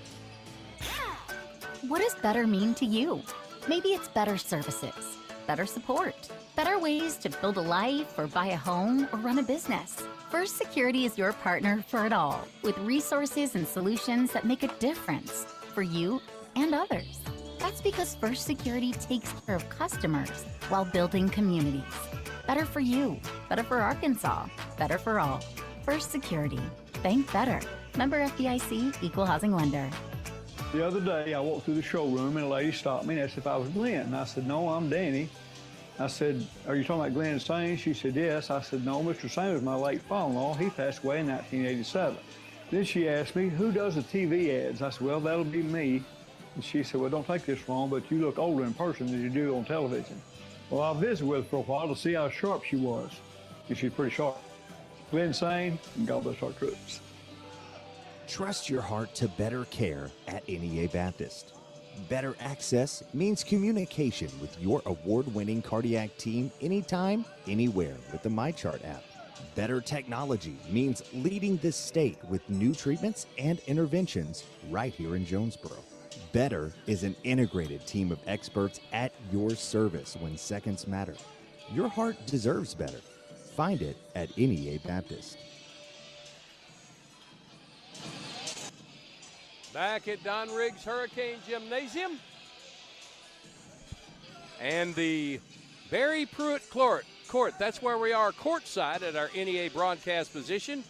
What does better mean to you? Maybe it's better services, better support, better ways to build a life or buy a home or run a business. First Security is your partner for it all, with resources and solutions that make a difference for you and others. That's because First Security takes care of customers while building communities. Better for you, better for Arkansas, better for all. First Security. Bank better. Member FDIC, Equal Housing Lender. The other day, I walked through the showroom and a lady stopped me and asked if I was Glenn. And I said, no, I'm Danny. I said, are you talking about Glenn Sane? She said, yes. I said, no, Mr. Sane was my late father-in-law. He passed away in 1987. Then she asked me, who does the TV ads? I said, well, that'll be me. And she said, well, don't take this wrong, but you look older in person than you do on television. Well, I visited with her for a while to see how sharp she was. And she's pretty sharp. Glenn Sane, and God bless our troops. Trust your heart to better care at NEA Baptist. Better access means communication with your award-winning cardiac team anytime, anywhere with the MyChart app. Better technology means leading the state with new treatments and interventions right here in Jonesboro. Better is an integrated team of experts at your service when seconds matter. Your heart deserves better. Find it at NEA Baptist. Back at Don Riggs Hurricane Gymnasium. And the Barry Pruitt Court. That's where we are courtside at our NEA broadcast position.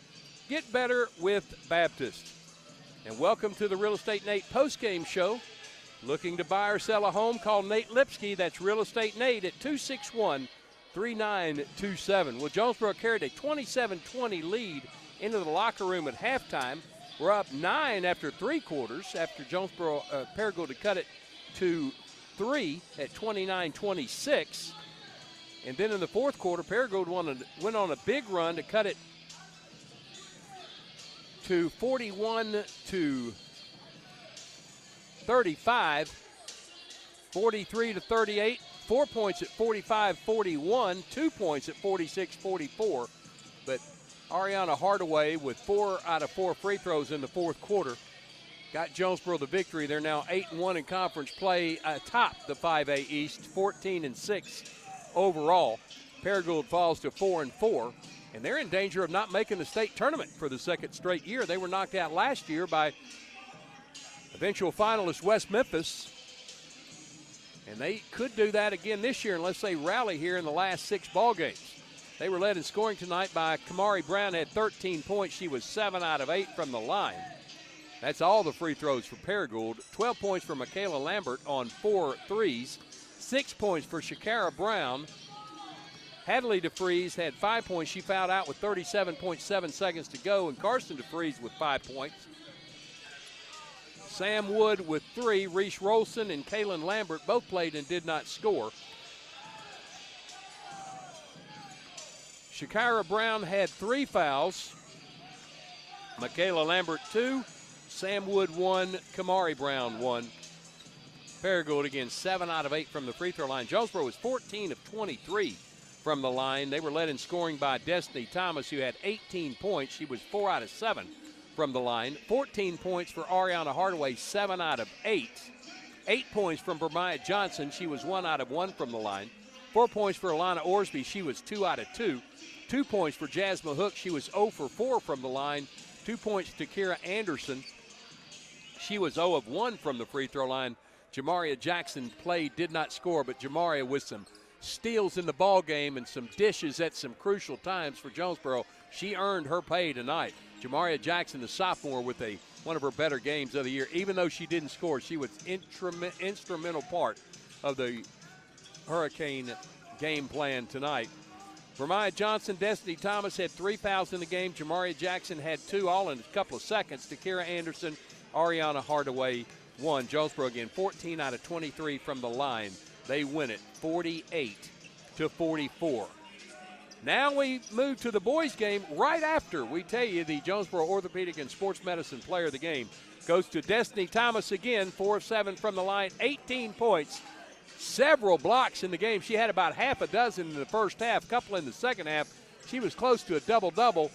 Get better with Baptist. And welcome to the Real Estate Nate postgame show. Looking to buy or sell a home, call Nate Lipsky. That's Real Estate Nate at 261-3927. Well, Jonesboro carried a 27-20 lead into the locker room at halftime. We're up 9 after 3 quarters after Jonesboro Paragould to cut it to 3 at 29-26. And then in the fourth quarter, Paragould went on a big run to cut it to 41-35, 43-38, 4 points at 45-41, 2 points at 46-44. But Ariana Hardaway with 4 out of 4 free throws in the fourth quarter got Jonesboro the victory. They're now 8-1 in conference play atop the 5A East, 14-6 overall. Paragould falls to 4-4, and they're in danger of not making the state tournament for the second straight year. They were knocked out last year by eventual finalist West Memphis, and they could do that again this year unless they rally here in the last 6 ball games. They were led in scoring tonight by Kamari Brown, had 13 points. She was 7 out of 8 from the line. That's all the free throws for Paragould. 12 points for Michaela Lambert on 4 threes. 6 points for Shakara Brown. Hadley DeFries had 5 points. She fouled out with 37.7 seconds to go. And Carson DeFries with 5 points. Sam Wood with 3. Reese Rolson and Kaylin Lambert both played and did not score. Shakira Brown had 3 fouls. Michaela Lambert 2. Sam Wood 1. Kamari Brown 1. Paragould again 7 out of 8 from the free throw line. Jonesboro was 14 of 23 from the line. They were led in scoring by Destiny Thomas, who had 18 points. She was 4 out of 7 from the line. 14 points for Ariana Hardaway, 7 out of 8. 8 points from Bermiah Johnson. She was 1 out of 1 from the line. 4 points for Alana Orsby. She was 2 out of 2. 2 points for Jasmine Hook. She was 0 for 4 from the line. 2 points to Kira Anderson. She was 0 of 1 from the free throw line. Jamaria Jackson did not score, but Jamaria with some steals in the ball game and some dishes at some crucial times for Jonesboro. She earned her pay tonight. Jamaria Jackson, the sophomore, with one of her better games of the year. Even though she didn't score, she was instrumental part of the Hurricane game plan tonight. Vermia Johnson, Destiny Thomas had 3 fouls in the game. Jamaria Jackson had 2, all in a couple of seconds. Takira Anderson, Ariana Hardaway, 1. Jonesboro again, 14 out of 23 from the line. They win it 48-44. Now we move to the boys' game right after we tell you the Jonesboro Orthopedic and Sports Medicine player of the game goes to Destiny Thomas again, 4 of 7 from the line, 18 points, several blocks in the game. She had about half a dozen in the first half, a couple in the second half. She was close to a double-double,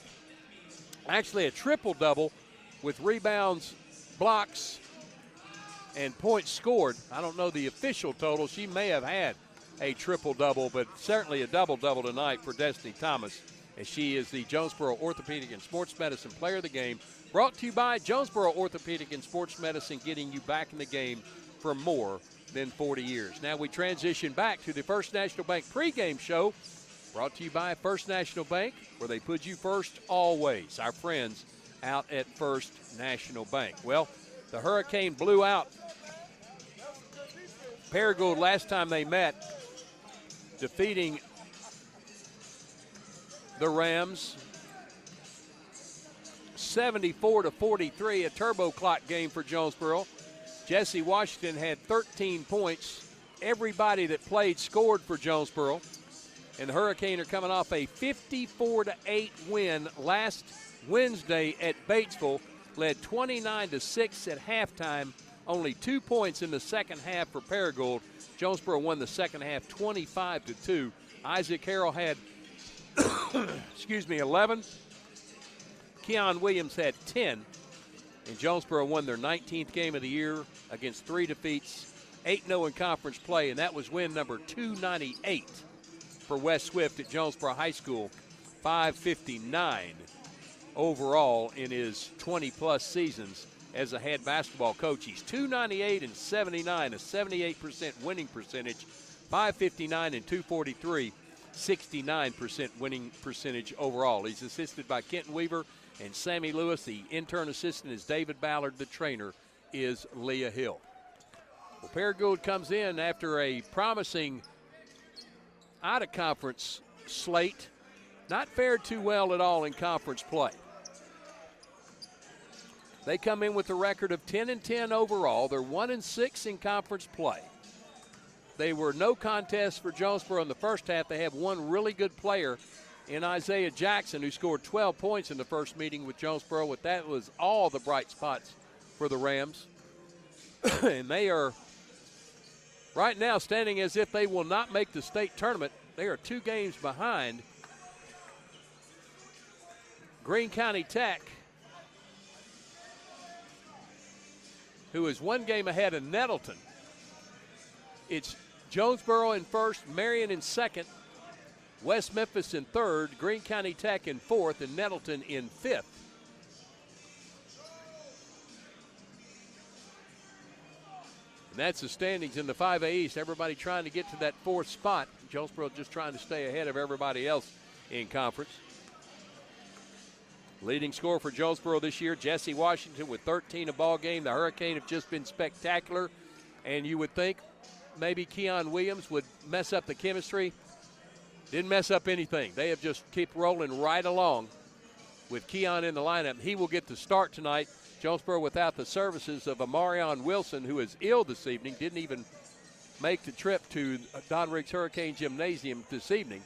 actually a triple-double with rebounds, blocks, and points scored. I don't know the official total. She may have had a triple-double, but certainly a double-double tonight for Destiny Thomas, as she is the Jonesboro Orthopedic and Sports Medicine player of the game. Brought to you by Jonesboro Orthopedic and Sports Medicine, getting you back in the game for more than 40 years. Now we transition back to the First National Bank pregame show, brought to you by First National Bank, where they put you first always. Our friends out at First National Bank. Well, the Hurricane blew out Paragould last time they met, defeating the Rams 74-43, a turbo clock game for Jonesboro. Jesse Washington had 13 points. Everybody that played scored for Jonesboro. And the Hurricane are coming off a 54-8 win last Wednesday at Batesville, led 29-6 at halftime. Only 2 points in the second half for Paragould. Jonesboro won the second half 25-2. Isaac Harrell had 11. Keon Williams had 10. And Jonesboro won their 19th game of the year against 3 defeats, 8-0 in conference play, and that was win number 298 for Wes Swift at Jonesboro High School. 559 overall in his 20-plus seasons as a head basketball coach. He's 298 and 79, a 78% winning percentage, 559 and 243, 69% winning percentage overall. He's assisted by Kenton Weaver and Sammy Lewis. The intern assistant is David Ballard. The trainer is Leah Hill. Well, Paragould comes in after a promising out-of-conference slate. Not fared too well at all in conference play. They come in with a record of 10-10 overall. They're 1-6 in conference play. They were no contest for Jonesboro in the first half. They have one really good player in Isaiah Jackson, who scored 12 points in the first meeting with Jonesboro. But that was all the bright spots for the Rams. And they are right now standing as if they will not make the state tournament. They are 2 games behind Greene County Tech, who is 1 game ahead of Nettleton. It's Jonesboro in first, Marion in second, West Memphis in third, Greene County Tech in fourth, and Nettleton in fifth. And that's the standings in the 5A East. Everybody trying to get to that 4th spot. Jonesboro just trying to stay ahead of everybody else in conference. Leading scorer for Jonesboro this year, Jesse Washington with 13 a ball game. The Hurricane have just been spectacular, and you would think maybe Keon Williams would mess up the chemistry. Didn't mess up anything. They have just kept rolling right along with Keon in the lineup. He will get the start tonight. Jonesboro without the services of Amarion Wilson, who is ill this evening, didn't even make the trip to Don Riggs Hurricane Gymnasium this evening.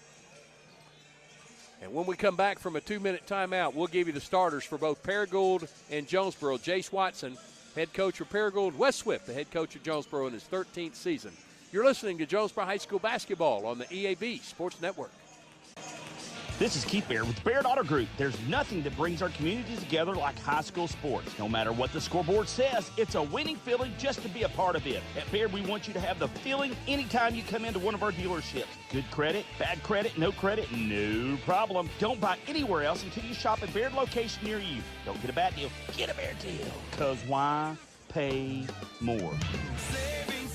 And when we come back from a 2-minute timeout, we'll give you the starters for both Paragould and Jonesboro. Jace Watson, head coach for Paragould. Wes Swift, the head coach of Jonesboro in his 13th season. You're listening to Jonesboro High School Basketball on the EAB Sports Network. This is Keith Baird with Baird Auto Group. There's nothing that brings our communities together like high school sports. No matter what the scoreboard says, it's a winning feeling just to be a part of it. At Baird, we want you to have the feeling anytime you come into one of our dealerships. Good credit, bad credit, no problem. Don't buy anywhere else until you shop at Baird location near you. Don't get a bad deal, get a Baird deal. Because why pay more? Saving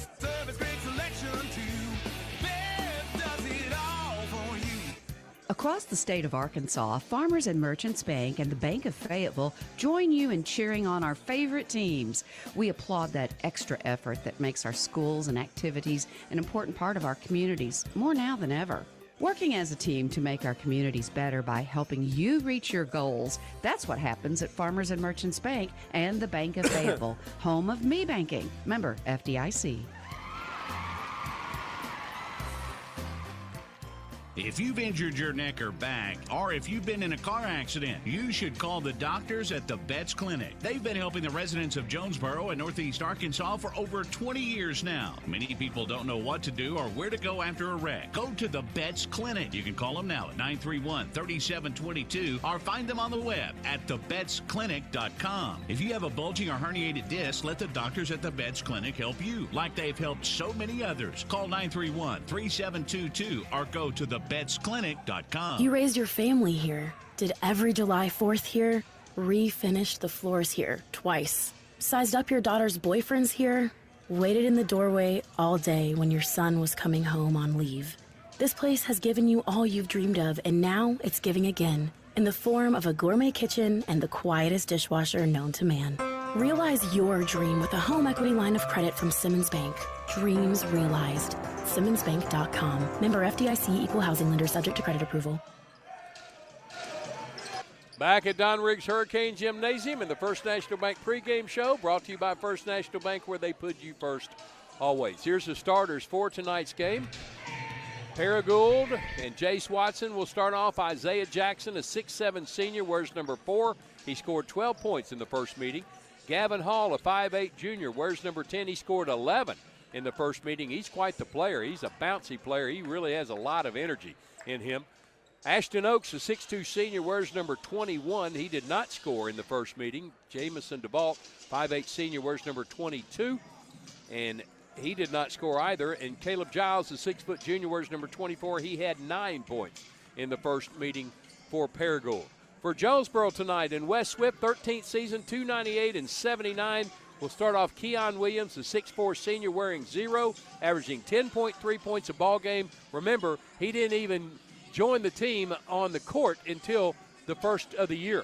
Across the state of Arkansas, Farmers and Merchants Bank and the Bank of Fayetteville join you in cheering on our favorite teams. We applaud that extra effort that makes our schools and activities an important part of our communities, more now than ever. Working as a team to make our communities better by helping you reach your goals, that's what happens at Farmers and Merchants Bank and the Bank of Fayetteville, home of me banking. Member FDIC. If you've injured your neck or back, or if you've been in a car accident, you should call the doctors at the Vets Clinic. They've been helping the residents of Jonesboro and Northeast Arkansas for over 20 years now. Many people don't know what to do or where to go after a wreck. Go to the Vets Clinic. You can call them now at 931-3722 or find them on the web at thevetsclinic.com. If you have a bulging or herniated disc, let the doctors at the Vets Clinic help you, like they've helped so many others. Call 931-3722 or go to thevetsclinic.com. You raised your family here, did every July 4th here, refinished the floors here twice, sized up your daughter's boyfriends here, waited in the doorway all day when your son was coming home on leave. This place has given you all you've dreamed of, and now it's giving again in the form of a gourmet kitchen and the quietest dishwasher known to man. Realize your dream with a home equity line of credit from Simmons Bank. Dreams realized. SimmonsBank.com. Member FDIC, equal housing lender, subject to credit approval. Back at Don Riggs Hurricane Gymnasium in the First National Bank pregame show, brought to you by First National Bank, where they put you first always. Here's the starters for tonight's game. Paragould and Jace Watson will start off. Isaiah Jackson, a 6'7 senior, wears number 4. He scored 12 points in the first meeting. Gavin Hall, a 5'8 junior, wears number 10. He scored 11 in the first meeting. He's quite the player. He's a bouncy player. He really has a lot of energy in him. Ashton Oaks, a 6'2 senior, wears number 21. He did not score in the first meeting. Jamison DeVault, 5'8 senior, wears number 22. And he did not score either. And Caleb Giles, a 6' junior, wears number 24. He had 9 points in the first meeting for Paragould. For Jonesboro tonight in West Swift, 13th season, 298 and 79. We'll start off Keon Williams, the 6'4 senior, wearing 0, averaging 10.3 points a ball game. Remember, he didn't even join the team on the court until the first of the year.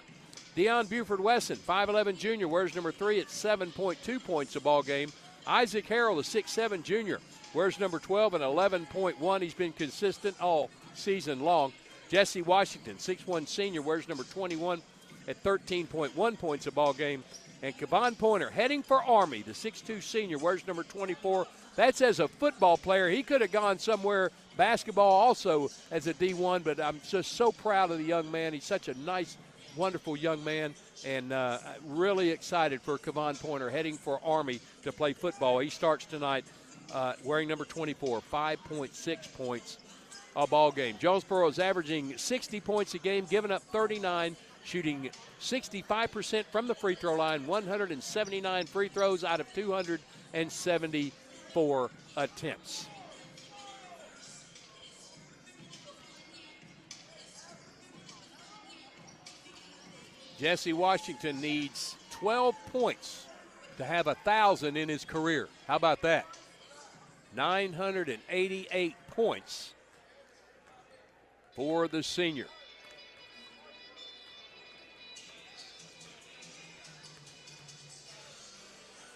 Deion Buford Wesson, 5'11 junior, wears number 3 at 7.2 points a ball game. Isaac Harrell, the 6'7 junior, wears number 12 at 11.1. He's been consistent all season long. Jesse Washington, 6'1 senior, wears number 21 at 13.1 points a ball game. And Kevon Pointer, heading for Army, the 6'2 senior, wears number 24. That's as a football player. He could have gone somewhere, basketball also as a D1, but I'm just so proud of the young man. He's such a nice, wonderful young man, and really excited for Kevon Pointer, heading for Army to play football. He starts tonight wearing number 24, 5.6 points a ball game. Jonesboro is averaging 60 points a game, giving up 39, shooting 65% from the free throw line, 179 free throws out of 274 attempts. Jesse Washington needs 12 points to have 1,000 in his career. How about that? 988 points for the senior.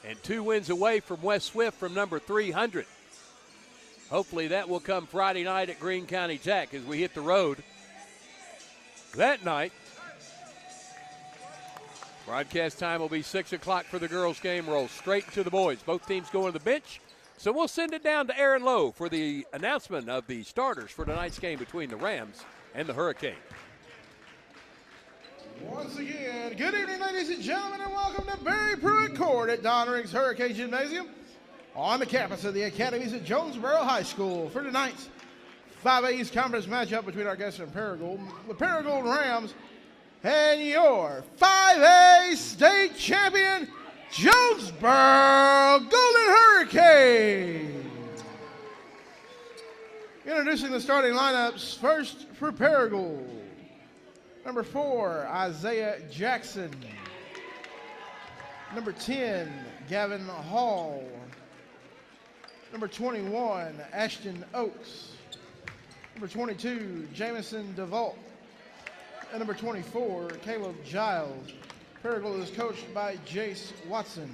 And 2 wins away from West Swift from number 300. Hopefully that will come Friday night at Greene County Tech as we hit the road. That night, broadcast time will be 6 o'clock for the girls' game. Roll straight to the boys. Both teams go to the bench. So we'll send it down to Aaron Lowe for the announcement of the starters for tonight's game between the Rams and the Hurricane. Once again, good evening, ladies and gentlemen, and welcome to Barry Pruitt Court at Don Riggs Hurricane Gymnasium on the campus of the Academies at Jonesboro High School for tonight's 5A East Conference matchup between our guests and Paragould, the Paragould Rams, and your 5A state champion, Jonesboro Golden Hurricane. Introducing the starting lineups, first for Paragould. Number 4, Isaiah Jackson. Number 10, Gavin Hall. Number 21, Ashton Oaks. Number 22, Jamison DeVault. And number 24, Caleb Giles. Paragould is coached by Jace Watson.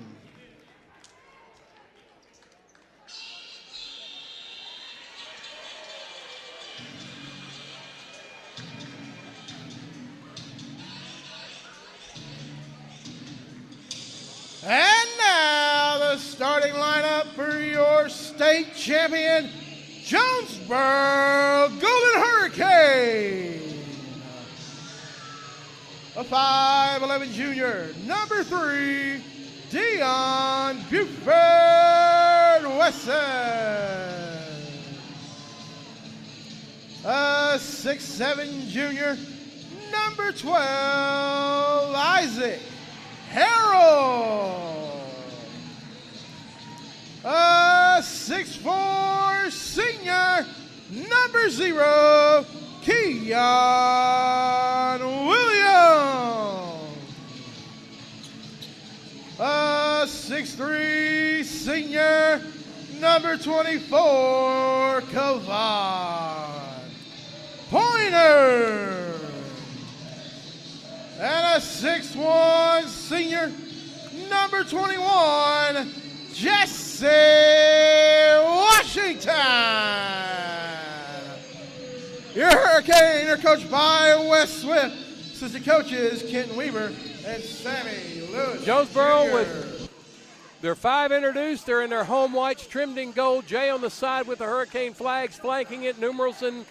And now the starting lineup for your state champion, Jonesboro Golden Hurricane. A 5'11 junior, number 3, Dion Buford Wesson. A 6'7 junior, number 12, Isaac Harold. A 6'4 senior, number 0, Keon Williams. A 6'3 senior, number 24, Kavon Pointer. And a 6'1 senior, number 21, Jesse Washington. Your Hurricane are coached by Wes Swift. Assistant coaches Kenton Weaver and Sammy Lewis. Jonesboro Jr. with their 5 introduced. They're in their home whites trimmed in gold. J on the side with the Hurricane flags flanking it. Numerals in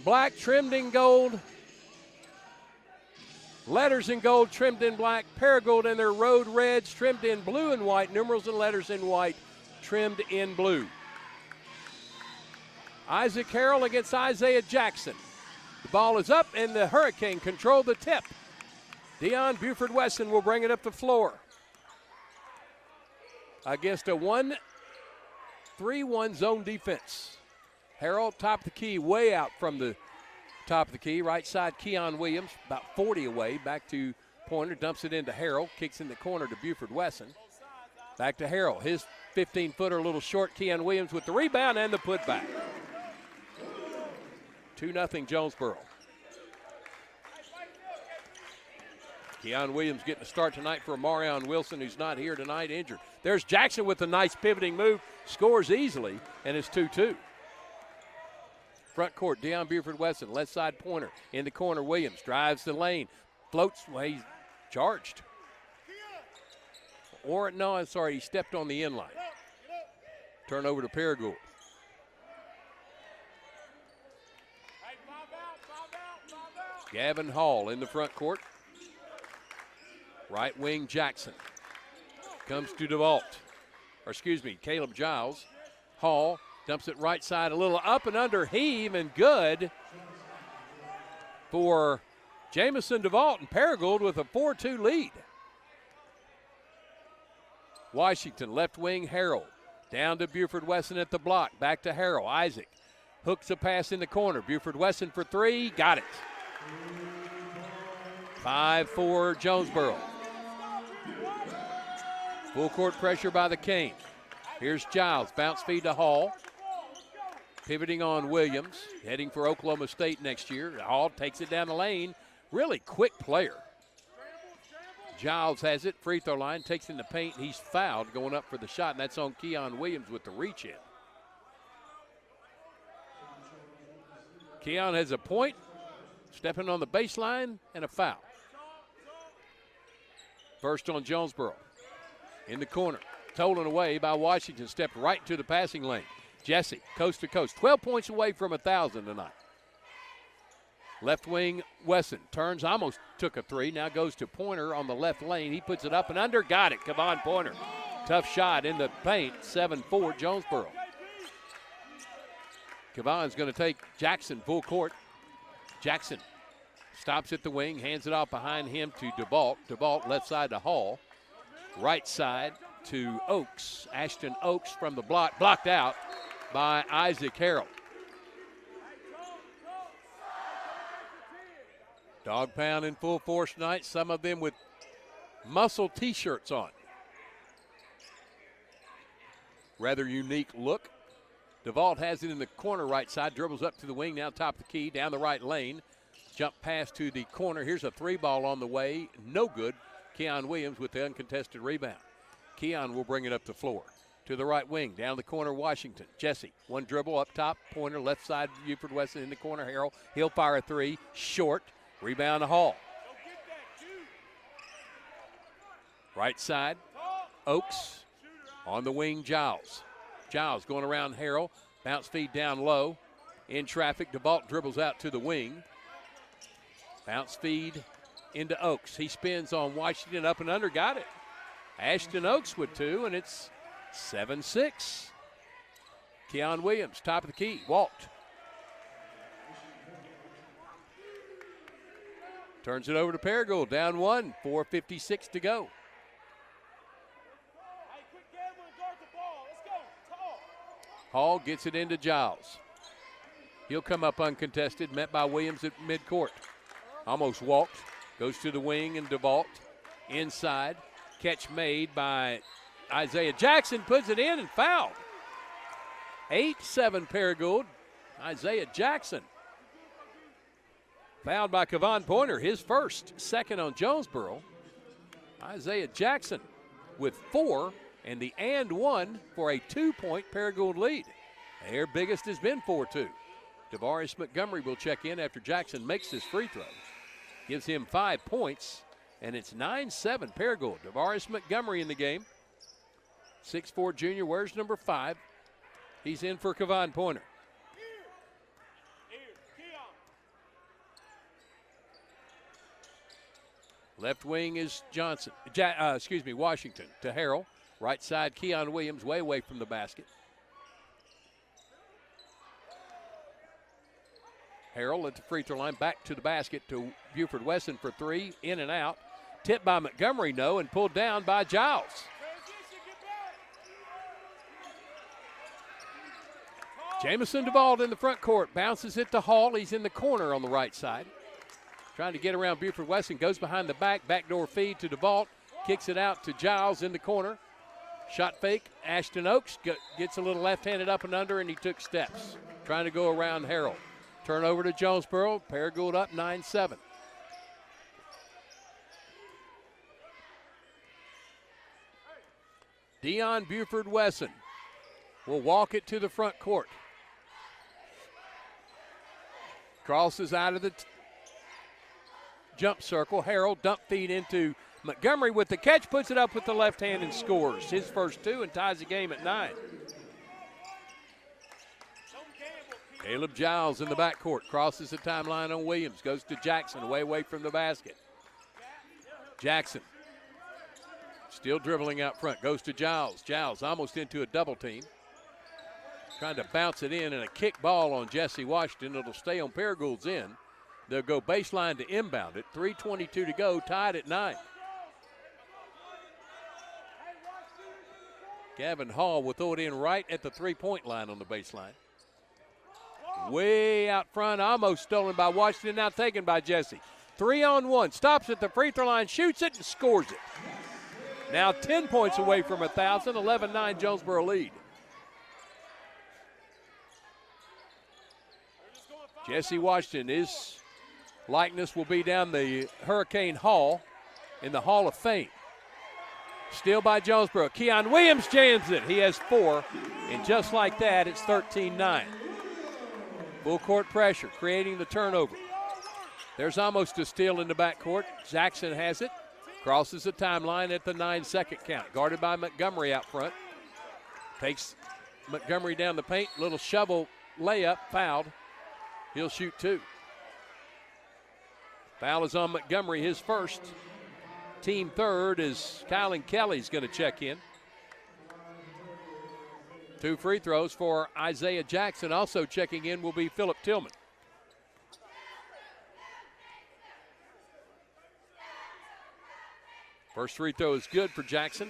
black trimmed in gold. Letters in gold trimmed in black. Paragould in their road reds trimmed in blue and white. Numerals and letters in white trimmed in blue. Isaac Harrell against Isaiah Jackson. The ball is up and the Hurricane control the tip. Dion Buford Wesson will bring it up the floor. Against a 1-3-1 zone defense. Harrell top of the key, way out from the top of the key. Right side, Keon Williams, about 40 away. Back to Pointer, dumps it into Harrell. Kicks in the corner to Buford Wesson. Back to Harrell. His 15-footer a little short. Keon Williams with the rebound and the putback. 2-0 Jonesboro. Keon Williams getting a start tonight for Marion Wilson, who's not here tonight, injured. There's Jackson with a nice pivoting move. Scores easily, and it's 2-2. Front court, Dion Buford Wesson, left side Pointer. In the corner, Williams drives the lane. Floats, well, he's charged. Or, no, I'm sorry, he stepped on the end line. Turn over to Paragould. Gavin Hall in the front court. Right wing Jackson. Comes to DeVault. Or excuse me, Caleb Giles. Hall dumps it right side, a little up and under heave, and good for Jamison DeVault and Paragould with a 4-2 lead. Washington, left wing, Harrell. Down to Buford Wesson at the block. Back to Harrell. Isaac hooks a pass in the corner. Buford Wesson for 3. Got it. 5-4 Jonesboro. Full court pressure by the Canes. Here's Giles. Bounce feed to Hall. Pivoting on Williams. Heading for Oklahoma State next year. Hall takes it down the lane. Really quick player. Giles has it. Free throw line. Takes in the paint. He's fouled going up for the shot, and that's on Keon Williams with the reach in. Keon has a point. Stepping on the baseline and a foul. First on Jonesboro. In the corner. Stolen away by Washington. Stepped right into the passing lane. Jesse, coast to coast. 12 points away from 1,000 tonight. Left wing, Wesson. Turns, almost took a 3. Now goes to Pointer on the left lane. He puts it up and under. Got it. Kavon Pointer. Tough shot in the paint. 7-4 Jonesboro. Kavon's going to take Jackson full court. Jackson stops at the wing, hands it off behind him to DeVault. DeVault left side to Hall. Right side to Oaks. Ashton Oaks from the block, blocked out by Isaac Harrell. Dog pound in full force tonight, some of them with muscle t-shirts on. Rather unique look. DeVault has it in the corner right side, dribbles up to the wing, now top of the key, down the right lane. Jump pass to the corner. Here's a 3-ball on the way. No good. Keon Williams with the uncontested rebound. Keon will bring it up the floor. To the right wing, down the corner, Washington. Jesse, one dribble up top, pointer, left side, Buford Weston in the corner. Harrell, he'll fire a 3, short. Rebound to Hall. Right side, Oaks. On the wing, Giles. Giles going around Harrell. Bounce feed down low. In traffic, DeVault dribbles out to the wing. Bounce feed into Oaks. He spins on Washington, up and under, got it. Ashton Oaks with 2, and it's 7-6. Keon Williams, top of the key, walked. Turns it over to Paragould, down 1, 4:56 to go. Hall gets it into Giles. He'll come up uncontested, met by Williams at midcourt. Almost walked, goes to the wing and DeVault. Inside, catch made by Isaiah Jackson, puts it in and fouled. 8-7 Paragould. Isaiah Jackson. Fouled by Kevon Pointer, his first, second on Jonesboro. Isaiah Jackson with 4 and the and 1 for a 2-point Paragould lead. Their biggest has been 4-2. Tavares Montgomery will check in after Jackson makes his free throw. Gives him 5 points, and it's 9-7 Paragould. Tavares Montgomery in the game. 6'4 junior, wears number 5. He's in for Kevon Pointer. Left wing is Washington to Harrell. Right side, Keon Williams, way away from the basket. Harrell at the free throw line, back to the basket to Buford Weston for 3, in and out. Tipped by Montgomery, no, and pulled down by Giles. Jamison DeVault in the front court, bounces it to Hall. He's in the corner on the right side. Trying to get around Buford Weston, goes behind the backdoor feed to DeVault, kicks it out to Giles in the corner. Shot fake, Ashton Oaks gets a little left-handed up and under, and he took steps. Trying to go around Harrell. Turnover to Jonesboro, Paragould up 9-7. Dion Buford Wesson will walk it to the front court. Crosses out of the jump circle. Harrell dump feed into Montgomery with the catch, puts it up with the left hand and scores. His first 2 and ties the game at 9. Caleb Giles in the backcourt, crosses the timeline on Williams, goes to Jackson, way away from the basket. Jackson still dribbling out front, goes to Giles. Giles almost into a double team. Trying to bounce it in, and a kick ball on Jesse Washington. It'll stay on Paragould's end. They'll go baseline to inbound it. 3:22 to go, tied at 9. Gavin Hall will throw it in right at the three-point line on the baseline. Way out front, almost stolen by Washington, now taken by Jesse. 3-on-1, stops at the free throw line, shoots it, and scores it. Now 10 points away from 1,000, 11-9 Jonesboro lead. Jesse Washington, his likeness will be down the Hurricane Hall in the Hall of Fame. Steal by Jonesboro. Keon Williams jams it. He has 4, and just like that, it's 13-9. Full court pressure, creating the turnover. There's almost a steal in the backcourt. Jackson has it. Crosses the timeline at the 9-second count. Guarded by Montgomery out front. Takes Montgomery down the paint. Little shovel layup, fouled. He'll shoot 2. Foul is on Montgomery, his first. Team third is Kylan Kelly's going to check in. 2 free throws for Isaiah Jackson. Also checking in will be Philip Tillman. First free throw is good for Jackson.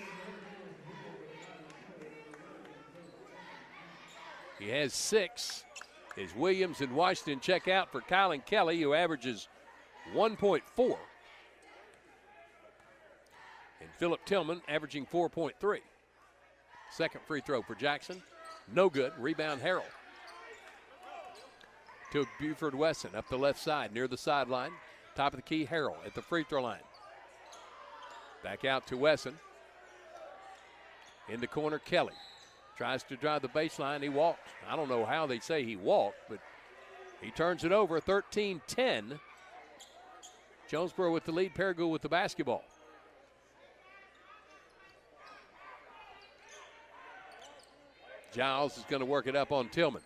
He has 6. As Williams and Washington check out for Kylan Kelly, who averages 1.4. And Philip Tillman averaging 4.3. Second free throw for Jackson. No good. Rebound, Harrell. To Buford Wesson up the left side near the sideline. Top of the key, Harrell at the free throw line. Back out to Wesson. In the corner, Kelly. Tries to drive the baseline. He walked. I don't know how they say he walked, but he turns it over. 13-10. Jonesboro with the lead. Paragould with the basketball. Giles is going to work it up on Tillman.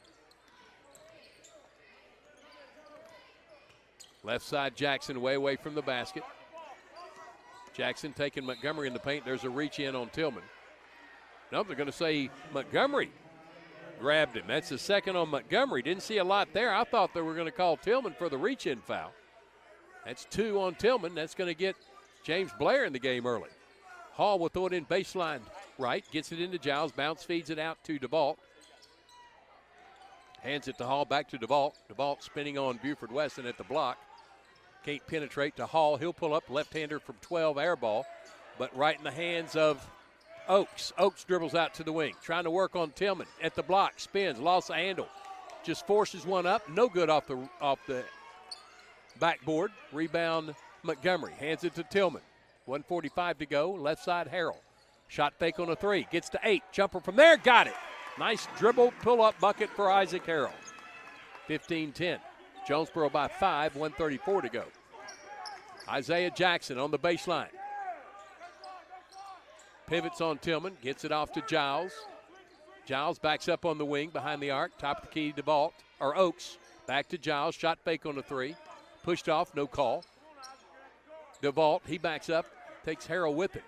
Left side, Jackson way away from the basket. Jackson taking Montgomery in the paint. There's a reach in on Tillman. No, they're going to say Montgomery grabbed him. That's the second on Montgomery. Didn't see a lot there. I thought they were going to call Tillman for the reach-in foul. That's 2 on Tillman. That's going to get James Blair in the game early. Hall will throw it in baseline right. Gets it into Giles. Bounce feeds it out to DeVault. Hands it to Hall. Back to DeVault. DeVault spinning on Buford Weston at the block. Can't penetrate to Hall. He'll pull up. Left-hander from 12. Air ball. But right in the hands of Oakes. Oakes dribbles out to the wing. Trying to work on Tillman at the block. Spins. Lost the handle. Just forces one up. No good off the backboard. Rebound Montgomery. Hands it to Tillman. 1:45 to go. Left side, Harrell. Shot fake on a 3. Gets to 8. Jumper from there. Got it. Nice dribble, pull-up bucket for Isaac Harrell. 15-10. Jonesboro by 5. 1:34 to go. Isaiah Jackson on the baseline. Pivots on Tillman. Gets it off to Giles. Giles backs up on the wing behind the arc. Top of the key, DeVault. Or Oakes. Back to Giles. Shot fake on a 3. Pushed off. No call. DeVault, he backs up, takes Harrell with him.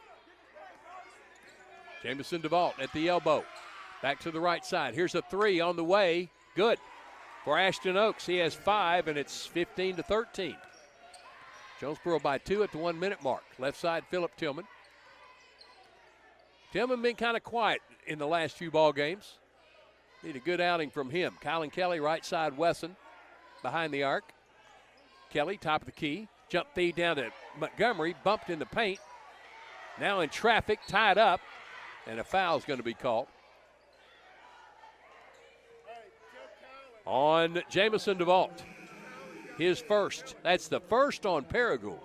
Jamison DeVault at the elbow. Back to the right side. Here's a 3 on the way. Good for Ashton Oakes. He has 5, and it's 15-13. Jonesboro by 2 at the 1-minute mark. Left side, Phillip Tillman. Tillman been kind of quiet in the last few ball games. Need a good outing from him. Kylan Kelly, right side, Wesson behind the arc. Kelly, top of the key. Jump feed down to Montgomery, bumped in the paint. Now in traffic, tied up, and a foul is going to be called on Jamison DeVault. His first. That's the first on Paragould.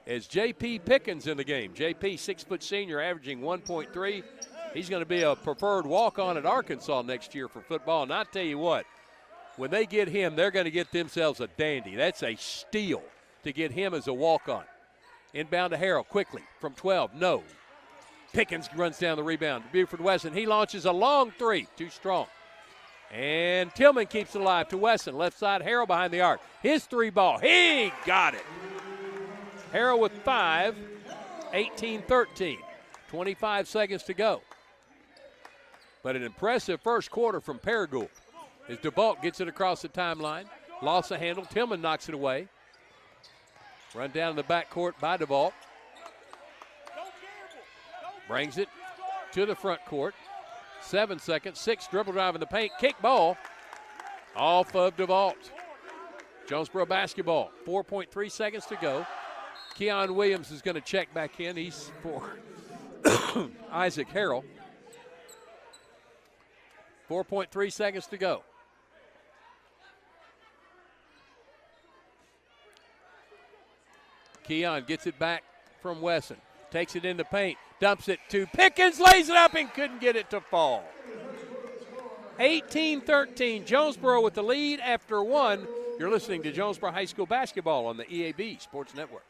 As J.P. Pickens in the game. J.P., 6-foot senior, averaging 1.3. He's going to be a preferred walk-on at Arkansas next year for football. And I tell you what, when they get him, they're going to get themselves a dandy. That's a steal to get him as a walk-on. Inbound to Harrell quickly from 12. No. Pickens runs down the rebound to Buford Wesson. He launches a long 3. Too strong. And Tillman keeps it alive to Wesson. Left side, Harrell behind the arc. His 3 ball. He got it. Harrell with 5. 18-13. 25 seconds to go. But an impressive first quarter from Paragould as DeVault gets it across the timeline. Lost the handle. Tillman knocks it away. Run down in the backcourt by DeVault. Brings it to the front court. 7 seconds. 6 dribble drive in the paint. Kick ball off of DeVault. Jonesboro basketball. 4.3 seconds to go. Keon Williams is going to check back in. He's for Isaac Harrell. 4.3 seconds to go. Keon gets it back from Wesson. Takes it in the paint. Dumps it to Pickens. Lays it up and couldn't get it to fall. 18-13. Jonesboro with the lead after 1. You're listening to Jonesboro High School basketball on the EAB Sports Network.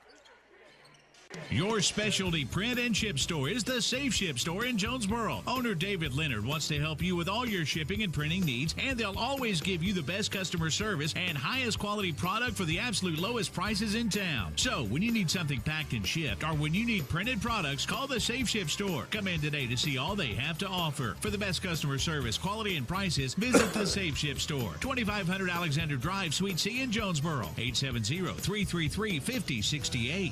Your specialty print and ship store is the Safe Ship Store in Jonesboro. Owner David Leonard wants to help you with all your shipping and printing needs, and they'll always give you the best customer service and highest quality product for the absolute lowest prices in town. So when you need something packed and shipped, or when you need printed products, call the Safe Ship Store. Come in today to see all they have to offer. For the best customer service, quality, and prices, visit the Safe Ship Store. 2500 Alexander Drive, Suite C in Jonesboro. 870-333-5068.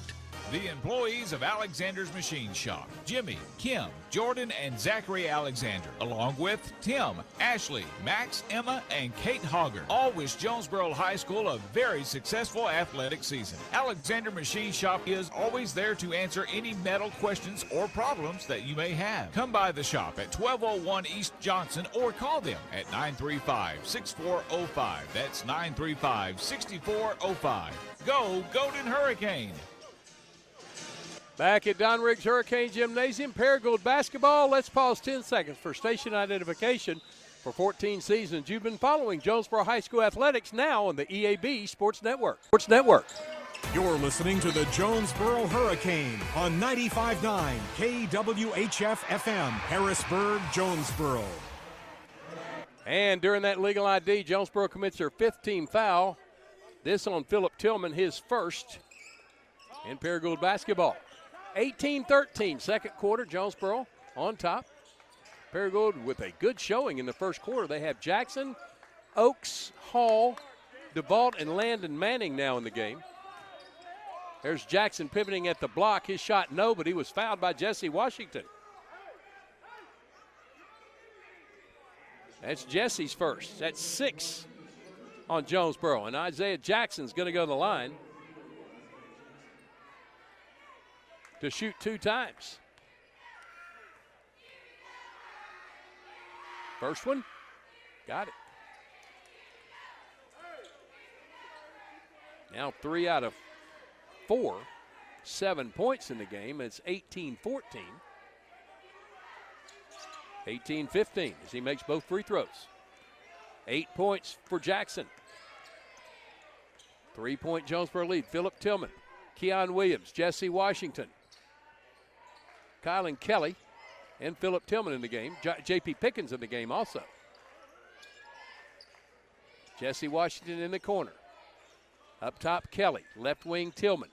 The employees of Alexander's Machine Shop, Jimmy, Kim, Jordan, and Zachary Alexander, along with Tim, Ashley, Max, Emma, and Kate Hogger, all wish Jonesboro High School a very successful athletic season. Alexander Machine Shop is always there to answer any metal questions or problems that you may have. Come by the shop at 1201 East Johnson or call them at 935-6405. That's 935-6405. Go Golden Hurricane! Back at Don Riggs Hurricane Gymnasium, Paragould basketball. Let's pause 10 seconds for station identification. For 14 seasons, you've been following Jonesboro High School athletics now on the EAB Sports Network. You're listening to the Jonesboro Hurricane on 95.9 KWHF FM, Harrisburg, Jonesboro. And during that legal ID, Jonesboro commits their 5th team foul. This on Philip Tillman, his first in Paragould basketball. 18-13, second quarter, Jonesboro on top. Paragould with a good showing in the first quarter. They have Jackson, Oaks, Hall, DeVault, and Landon Manning now in the game. There's Jackson pivoting at the block. His shot, no, but he was fouled by Jesse Washington. That's Jesse's first. That's 6 on Jonesboro. And Isaiah Jackson's going to go to the line to shoot 2 times. First one, got it. Now 3 out of 4, 7 points in the game. It's 18-14. 18-15 as he makes both free throws. 8 points for Jackson. 3-point Jonesboro lead. Philip Tillman, Keon Williams, Jesse Washington, Kylan Kelly, and Philip Tillman in the game. J.P. Pickens in the game also. Jesse Washington in the corner. Up top, Kelly. Left wing, Tillman.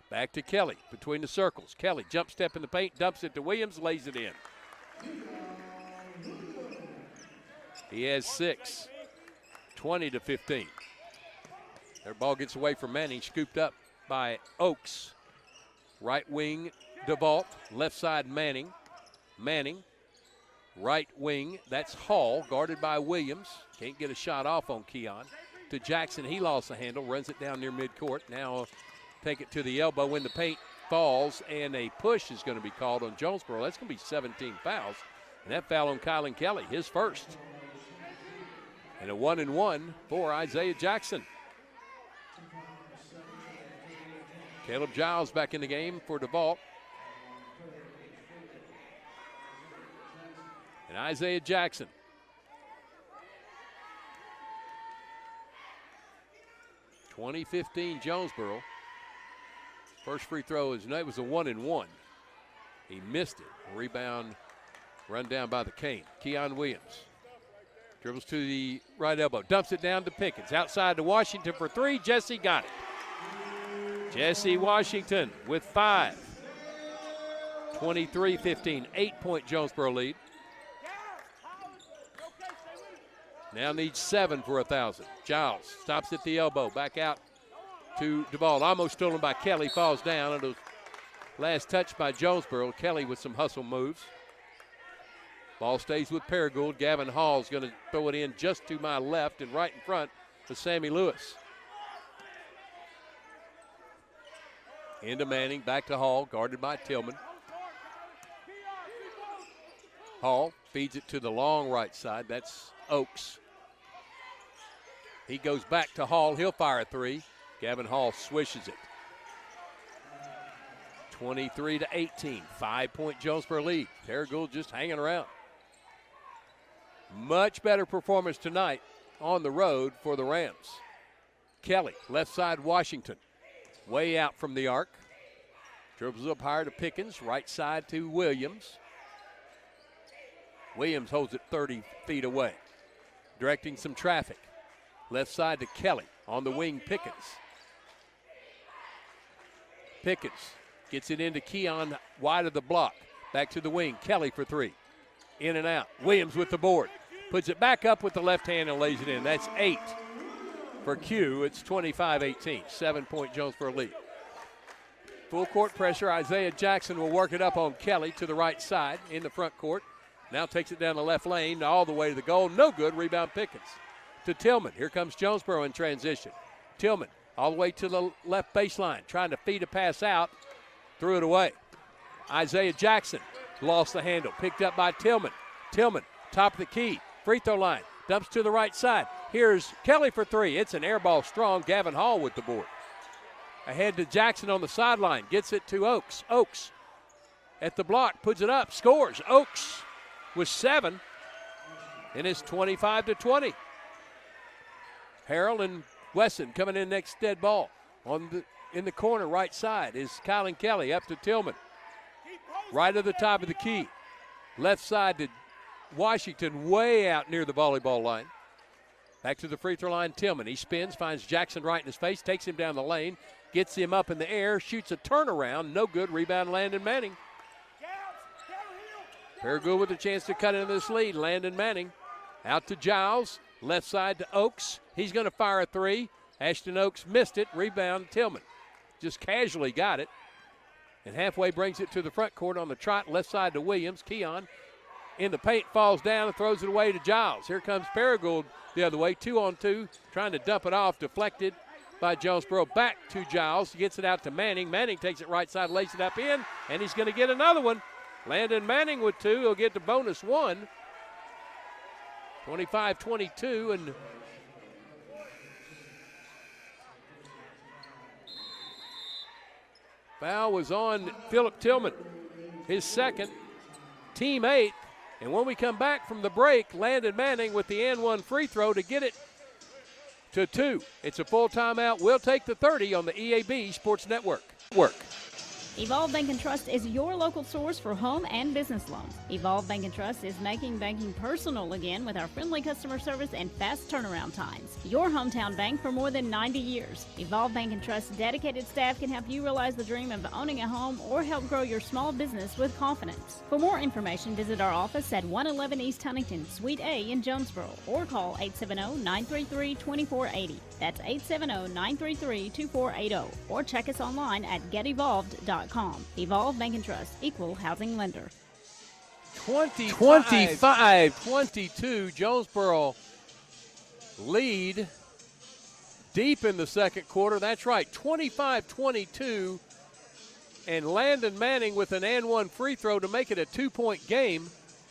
Back to Kelly between the circles. Kelly jump step in the paint, dumps it to Williams, lays it in. He has 6. 20-15. Their ball gets away from Manning, scooped up by Oaks. Right wing, DeVault. Left side, Manning. Manning. Right wing, that's Hall, guarded by Williams. Can't get a shot off on Keon. To Jackson, he lost the handle, runs it down near midcourt. Now take it to the elbow when the paint falls, and a push is going to be called on Jonesboro. That's going to be 17 fouls. And that foul on Kylan Kelly, his first. And a 1-and-1 for Isaiah Jackson. Caleb Giles back in the game for DeVault. And Isaiah Jackson. (2015) Jonesboro. First free throw it was a 1-and-1. He missed it. Rebound run down by the Cane. Keon Williams dribbles to the right elbow, dumps it down to Pickens. Outside to Washington for 3. Jesse got it. Jesse Washington with 5. 23-15, 8-point Jonesboro lead. Now needs 7 for 1,000. Giles stops at the elbow, back out to DeVault. Almost stolen by Kelly, falls down. It was last touch by Jonesboro. Kelly with some hustle moves. Ball stays with Paragould. Gavin Hall's going to throw it in just to my left and right in front of Sammy Lewis. Into Manning, back to Hall, guarded by Tillman. Hall feeds it to the long right side. That's Oaks. He goes back to Hall. He'll fire a 3. Gavin Hall swishes it. 23-18, 5-point Jonesboro lead. Paragould just hanging around. Much better performance tonight on the road for the Rams. Kelly, left side Washington. Way out from the arc. Dribbles up higher to Pickens. Right side to Williams. Williams holds it 30 feet away. Directing some traffic. Left side to Kelly. On the wing, Pickens. Pickens gets it into Keon wide of the block. Back to the wing. Kelly for 3. In and out. Williams with the board. Puts it back up with the left hand and lays it in. That's 8 for Q. It's 25-18. 7-point Jonesboro lead. Full court pressure. Isaiah Jackson will work it up on Kelly to the right side in the front court. Now takes it down the left lane all the way to the goal. No good. Rebound Pickens to Tillman. Here comes Jonesboro in transition. Tillman all the way to the left baseline, trying to feed a pass out. Threw it away. Isaiah Jackson lost the handle. Picked up by Tillman. Tillman, top of the key. Free throw line. Dumps to the right side. Here's Kelly for three. It's an air ball strong. Gavin Hall with the board. Ahead to Jackson on the sideline. Gets it to Oaks. Oaks at the block. Puts it up. Scores. Oaks with 7. And it's 25-20. Harrell and Wesson coming in next dead ball. In the corner right side is Kylan Kelly up to Tillman. Right at the top of the key. Left side to Washington way out near the volleyball line. Back to the free throw line, Tillman. He spins, finds Jackson right in his face, takes him down the lane, gets him up in the air, shoots a turnaround. No good. Rebound, Landon Manning. Paragould with a chance to cut into this lead. Landon Manning out to Giles. Left side to Oaks. He's going to fire a three. Ashton Oaks missed it. Rebound, Tillman. Just casually got it. And halfway brings it to the front court on the trot. Left side to Williams. Keon in the paint, falls down and throws it away to Giles. Here comes Paragould the other way. 2-on-2, trying to dump it off. Deflected by Jonesboro. Back to Giles. Gets it out to Manning. Manning takes it right side, lays it up in, and he's going to get another one. Landon Manning with 2. He'll get the bonus 1. 25-22, and foul was on Philip Tillman, his second, team 8. And when we come back from the break, Landon Manning with the and 1 free throw to get it to 2. It's a full timeout. We'll take the 30 on the EAB Sports Network. Evolve Bank & Trust is your local source for home and business loans. Evolve Bank & Trust is making banking personal again with our friendly customer service and fast turnaround times. Your hometown bank for more than 90 years. Evolve Bank & Trust's dedicated staff can help you realize the dream of owning a home or help grow your small business with confidence. For more information, visit our office at 111 East Huntington, Suite A in Jonesboro, or call 870-933-2480. That's 870-933-2480. Or check us online at getevolved.com. Evolve Bank & Trust, equal housing lender. 25-22, Jonesboro lead deep in the second quarter. That's right, 25-22, and Landon Manning with an and 1 free throw to make it a 2-point game.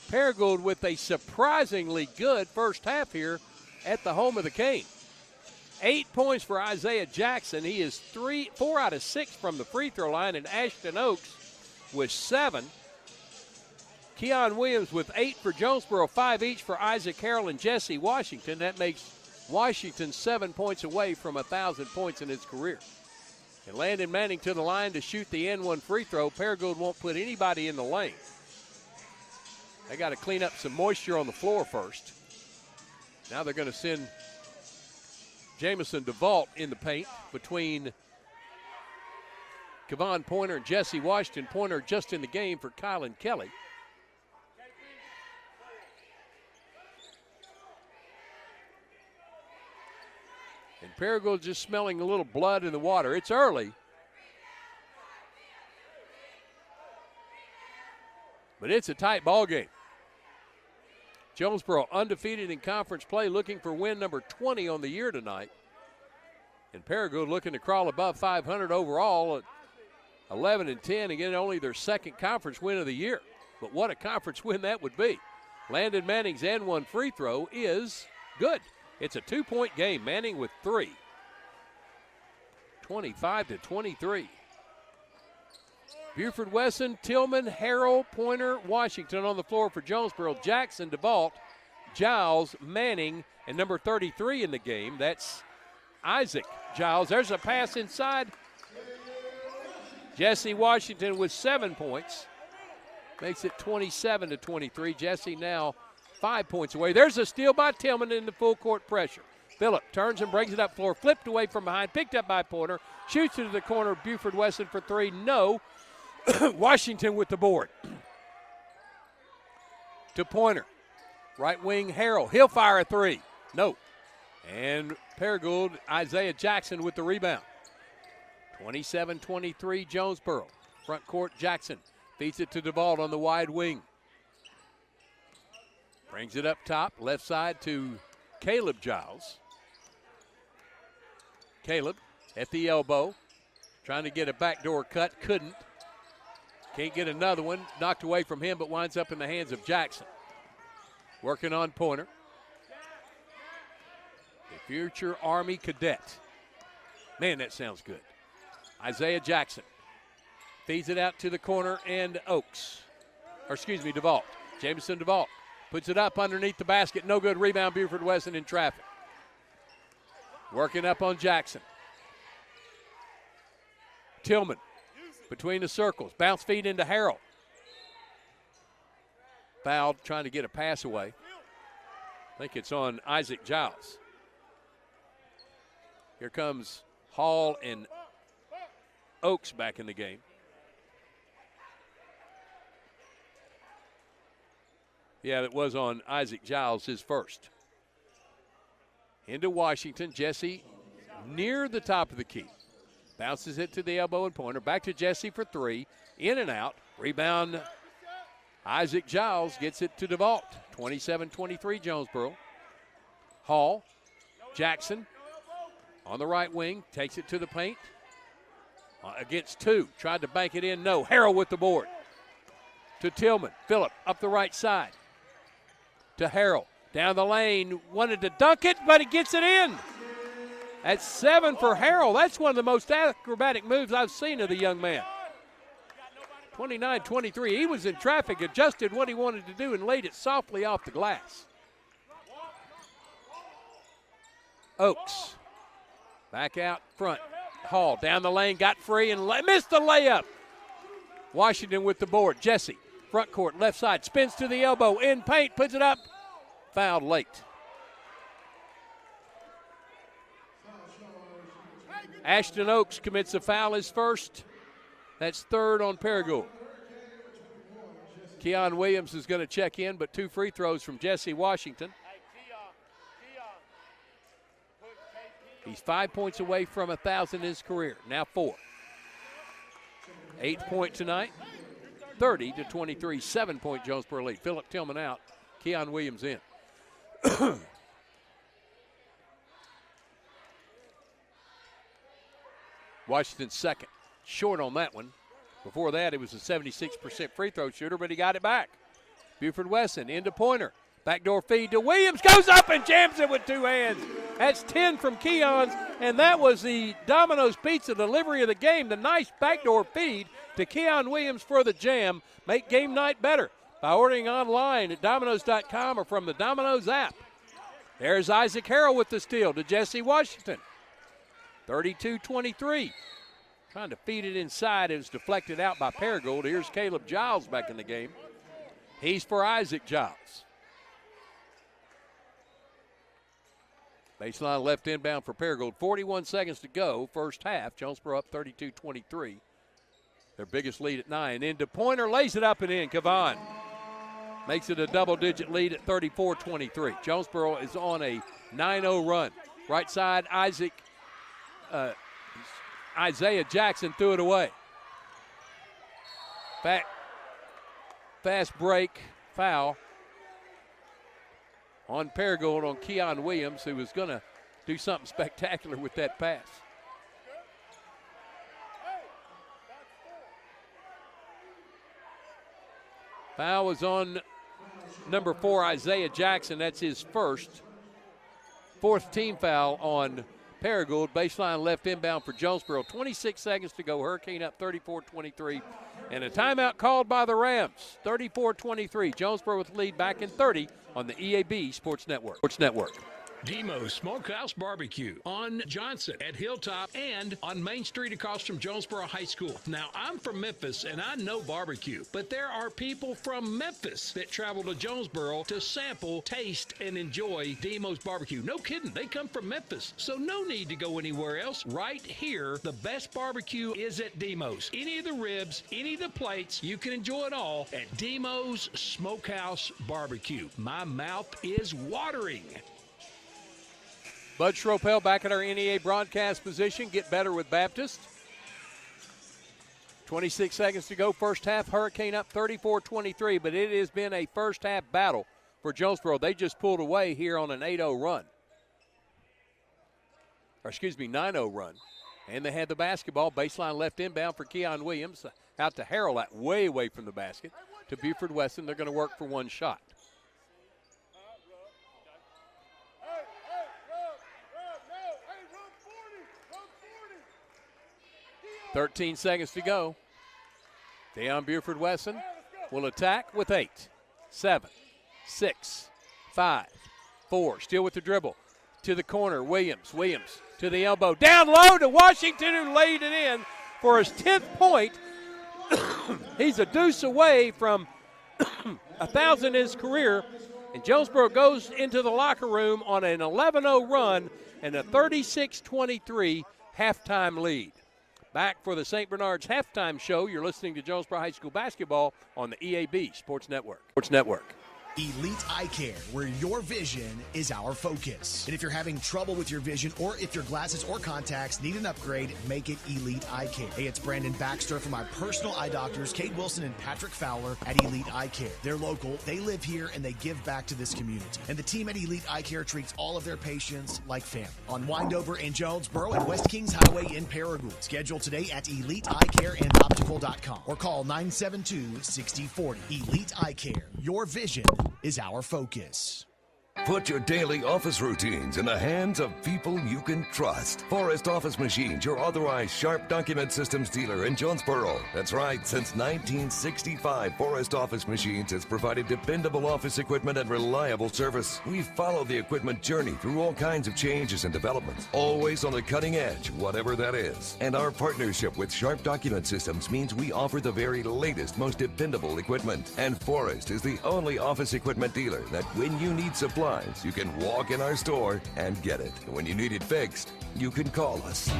Paragould with a surprisingly good first half here at the home of the Cane. 8 points for Isaiah Jackson. He is 4 out of 6 from the free throw line, and Ashton Oaks with 7. Keon Williams with 8 for Jonesboro, 5 each for Isaac Harrell and Jesse Washington. That makes Washington 7 points away from 1,000 points in his career. And Landon Manning to the line to shoot the N1 free throw. Paragould won't put anybody in the lane. They got to clean up some moisture on the floor first. Now they're going to send Jamison DeVault in the paint between Kevon Pointer and Jesse Washington. Pointer just in the game for Kylan Kelly. And Paragould just smelling a little blood in the water. It's early. But it's a tight ball game. Jonesboro undefeated in conference play, looking for win number 20 on the year tonight. And Paragould looking to crawl above 500 overall at 11-10 and get only their second conference win of the year. But what a conference win that would be. Landon Manning's N1 free throw is good. It's a 2-point game. Manning with 3. 25-23. Buford Wesson, Tillman, Harrell, Pointer, Washington on the floor for Jonesboro. Jackson, DeVault, Giles, Manning, and number 33 in the game. That's Isaac Giles. There's a pass inside. Jesse Washington with 7 points. Makes it 27-23. Jesse now 5 points away. There's a steal by Tillman in the full court pressure. Phillip turns and brings it up floor. Flipped away from behind. Picked up by Pointer. Shoots it to the corner. Buford Wesson for 3. No. Washington with the board. To Pointer. Right wing Harrell. He'll fire a 3. No. And Paragould, Isaiah Jackson with the rebound. 27-23 Jonesboro. Front court, Jackson feeds it to DeVault on the wide wing. Brings it up top, left side to Caleb Giles. Caleb at the elbow, trying to get a backdoor cut, couldn't. Can't get another one, knocked away from him, but winds up in the hands of Jackson. Working on Pointer. The future Army cadet. Man, that sounds good. Isaiah Jackson feeds it out to the corner, and DeVault. Jamison DeVault puts it up underneath the basket. No good. Rebound, Buford Wesson in traffic. Working up on Jackson. Tillman between the circles. Bounce feed into Harrell. Fouled, trying to get a pass away. I think it's on Isaac Giles. Here comes Hall and Oakes back in the game. Yeah, that was on Isaac Giles, his first. Into Washington. Jesse near the top of the key. Bounces it to the elbow and Pointer. Back to Jesse for three. In and out. Rebound. Isaac Giles gets it to DeVault. 27-23 Jonesboro. Hall. Jackson on the right wing. Takes it to the paint. Against two. Tried to bank it in. No. Harrell with the board. To Tillman. Phillip up the right side. To Harrell. Down the lane. Wanted to dunk it, but he gets it in. That's 7 for Harrell. That's one of the most acrobatic moves I've seen of the young man. 29-23. He was in traffic, adjusted what he wanted to do, and laid it softly off the glass. Oakes. Back out front. Hall down the lane, got free, and missed the layup. Washington with the board. Jesse, front court, left side, spins to the elbow, in paint, puts it up. Fouled late. Ashton Oakes commits a foul, his first. That's third on Paragould. Keon Williams is going to check in, but 2 free throws from Jesse Washington. He's 5 points away from 1,000 in his career, now 4. 8th point tonight, 30-23, 7-point Jonesboro lead. Phillip Tillman out, Keon Williams in. Washington second, short on that one. Before that, it was a 76% free throw shooter, but he got it back. Buford Wesson into Pointer. Backdoor feed to Williams, goes up and jams it with 2 hands. That's 10 from Keon's, and that was the Domino's Pizza delivery of the game. The nice backdoor feed to Keon Williams for the jam. Make game night better by ordering online at Domino's.com or from the Domino's app. There's Isaac Harrell with the steal to Jesse Washington. 32-23. Trying to feed it inside. It was deflected out by Paragould. Here's Caleb Giles back in the game. He's for Isaac Giles. Baseline left inbound for Paragould. 41 seconds to go, first half. Jonesboro up 32-23. Their biggest lead at 9. Into Pointer, lays it up and in. Kavan makes it a double-digit lead at 34-23. Jonesboro is on a 9-0 run. Right side, Isaiah Jackson threw it away. Fast break, foul on Paragould on Keon Williams, who was going to do something spectacular with that pass. Foul was on number 4, Isaiah Jackson. That's his first. 4th team foul on Paragould. Baseline left inbound for Jonesboro. 26 seconds to go. Hurricane up 34-23. And a timeout called by the Rams. 34-23. Jonesboro with the lead back in 30 on the EAB Sports Network. Demo's Smokehouse Barbecue on Johnson at Hilltop and on Main Street across from Jonesboro High School. Now, I'm from Memphis and I know barbecue, but there are people from Memphis that travel to Jonesboro to sample, taste, and enjoy Demo's Barbecue. No kidding, they come from Memphis, so no need to go anywhere else. Right here, the best barbecue is at Demo's. Any of the ribs, any of the plates, you can enjoy it all at Demo's Smokehouse Barbecue. My mouth is watering. Bud Schropel back at our NEA broadcast position. Get better with Baptist. 26 seconds to go, first half. Hurricane up 34-23, but it has been a first half battle for Jonesboro. They just pulled away here on an 8-0 run. Or excuse me, 9-0 run. And they had the basketball, baseline left inbound for Keon Williams. Out to Harrell, at way away from the basket. To Buford Weston, they're going to work for one shot. "13 seconds to go. Deion Buford Weston will attack with 8, 7, 6, 5, 4. Still with the dribble. To the corner, Williams to the elbow. Down low to Washington, who laid it in for his 10th point. He's a deuce away from 1,000 in his career. And Jonesboro goes into the locker room on an 11-0 run and a 36-23 halftime lead. Back for the St. Bernard's halftime show. You're listening to Jonesboro High School basketball on the EAB Sports Network. Elite Eye Care, where your vision is our focus. And if you're having trouble with your vision, or if your glasses or contacts need an upgrade, make it Elite Eye Care. Hey, it's Brandon Baxter from our personal eye doctors, Kate Wilson and Patrick Fowler at Elite Eye Care. They're local, they live here, and they give back to this community. And the team at Elite Eye Care treats all of their patients like family. On Windover in Jonesboro and West Kings Highway in Paragould. Schedule today at EliteEyeCareandOptical.com or call 972-6040. Elite Eye Care, your vision is our focus. Put your daily office routines in the hands of people you can trust. Forrest Office Machines, your authorized Sharp Document Systems dealer in Jonesboro. That's right, since 1965, Forrest Office Machines has provided dependable office equipment and reliable service. We follow the equipment journey through all kinds of changes and developments, always on the cutting edge, whatever that is. And our partnership with Sharp Document Systems means we offer the very latest, most dependable equipment. And Forrest is the only office equipment dealer that when you need supplies, you can walk in our store and get it. When you need it fixed, you can call us.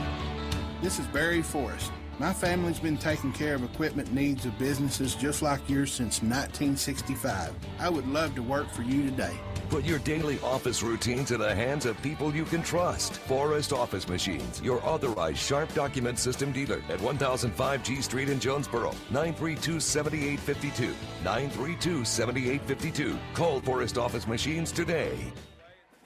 This is Barry Forrest. My family's been taking care of equipment needs of businesses just like yours since 1965. I would love to work for you today. Put your daily office routines in the hands of people you can trust. Forrest Office Machines, your authorized Sharp Document System dealer at 1005 G Street in Jonesboro. 932-7852. 932-7852. Call Forrest Office Machines today.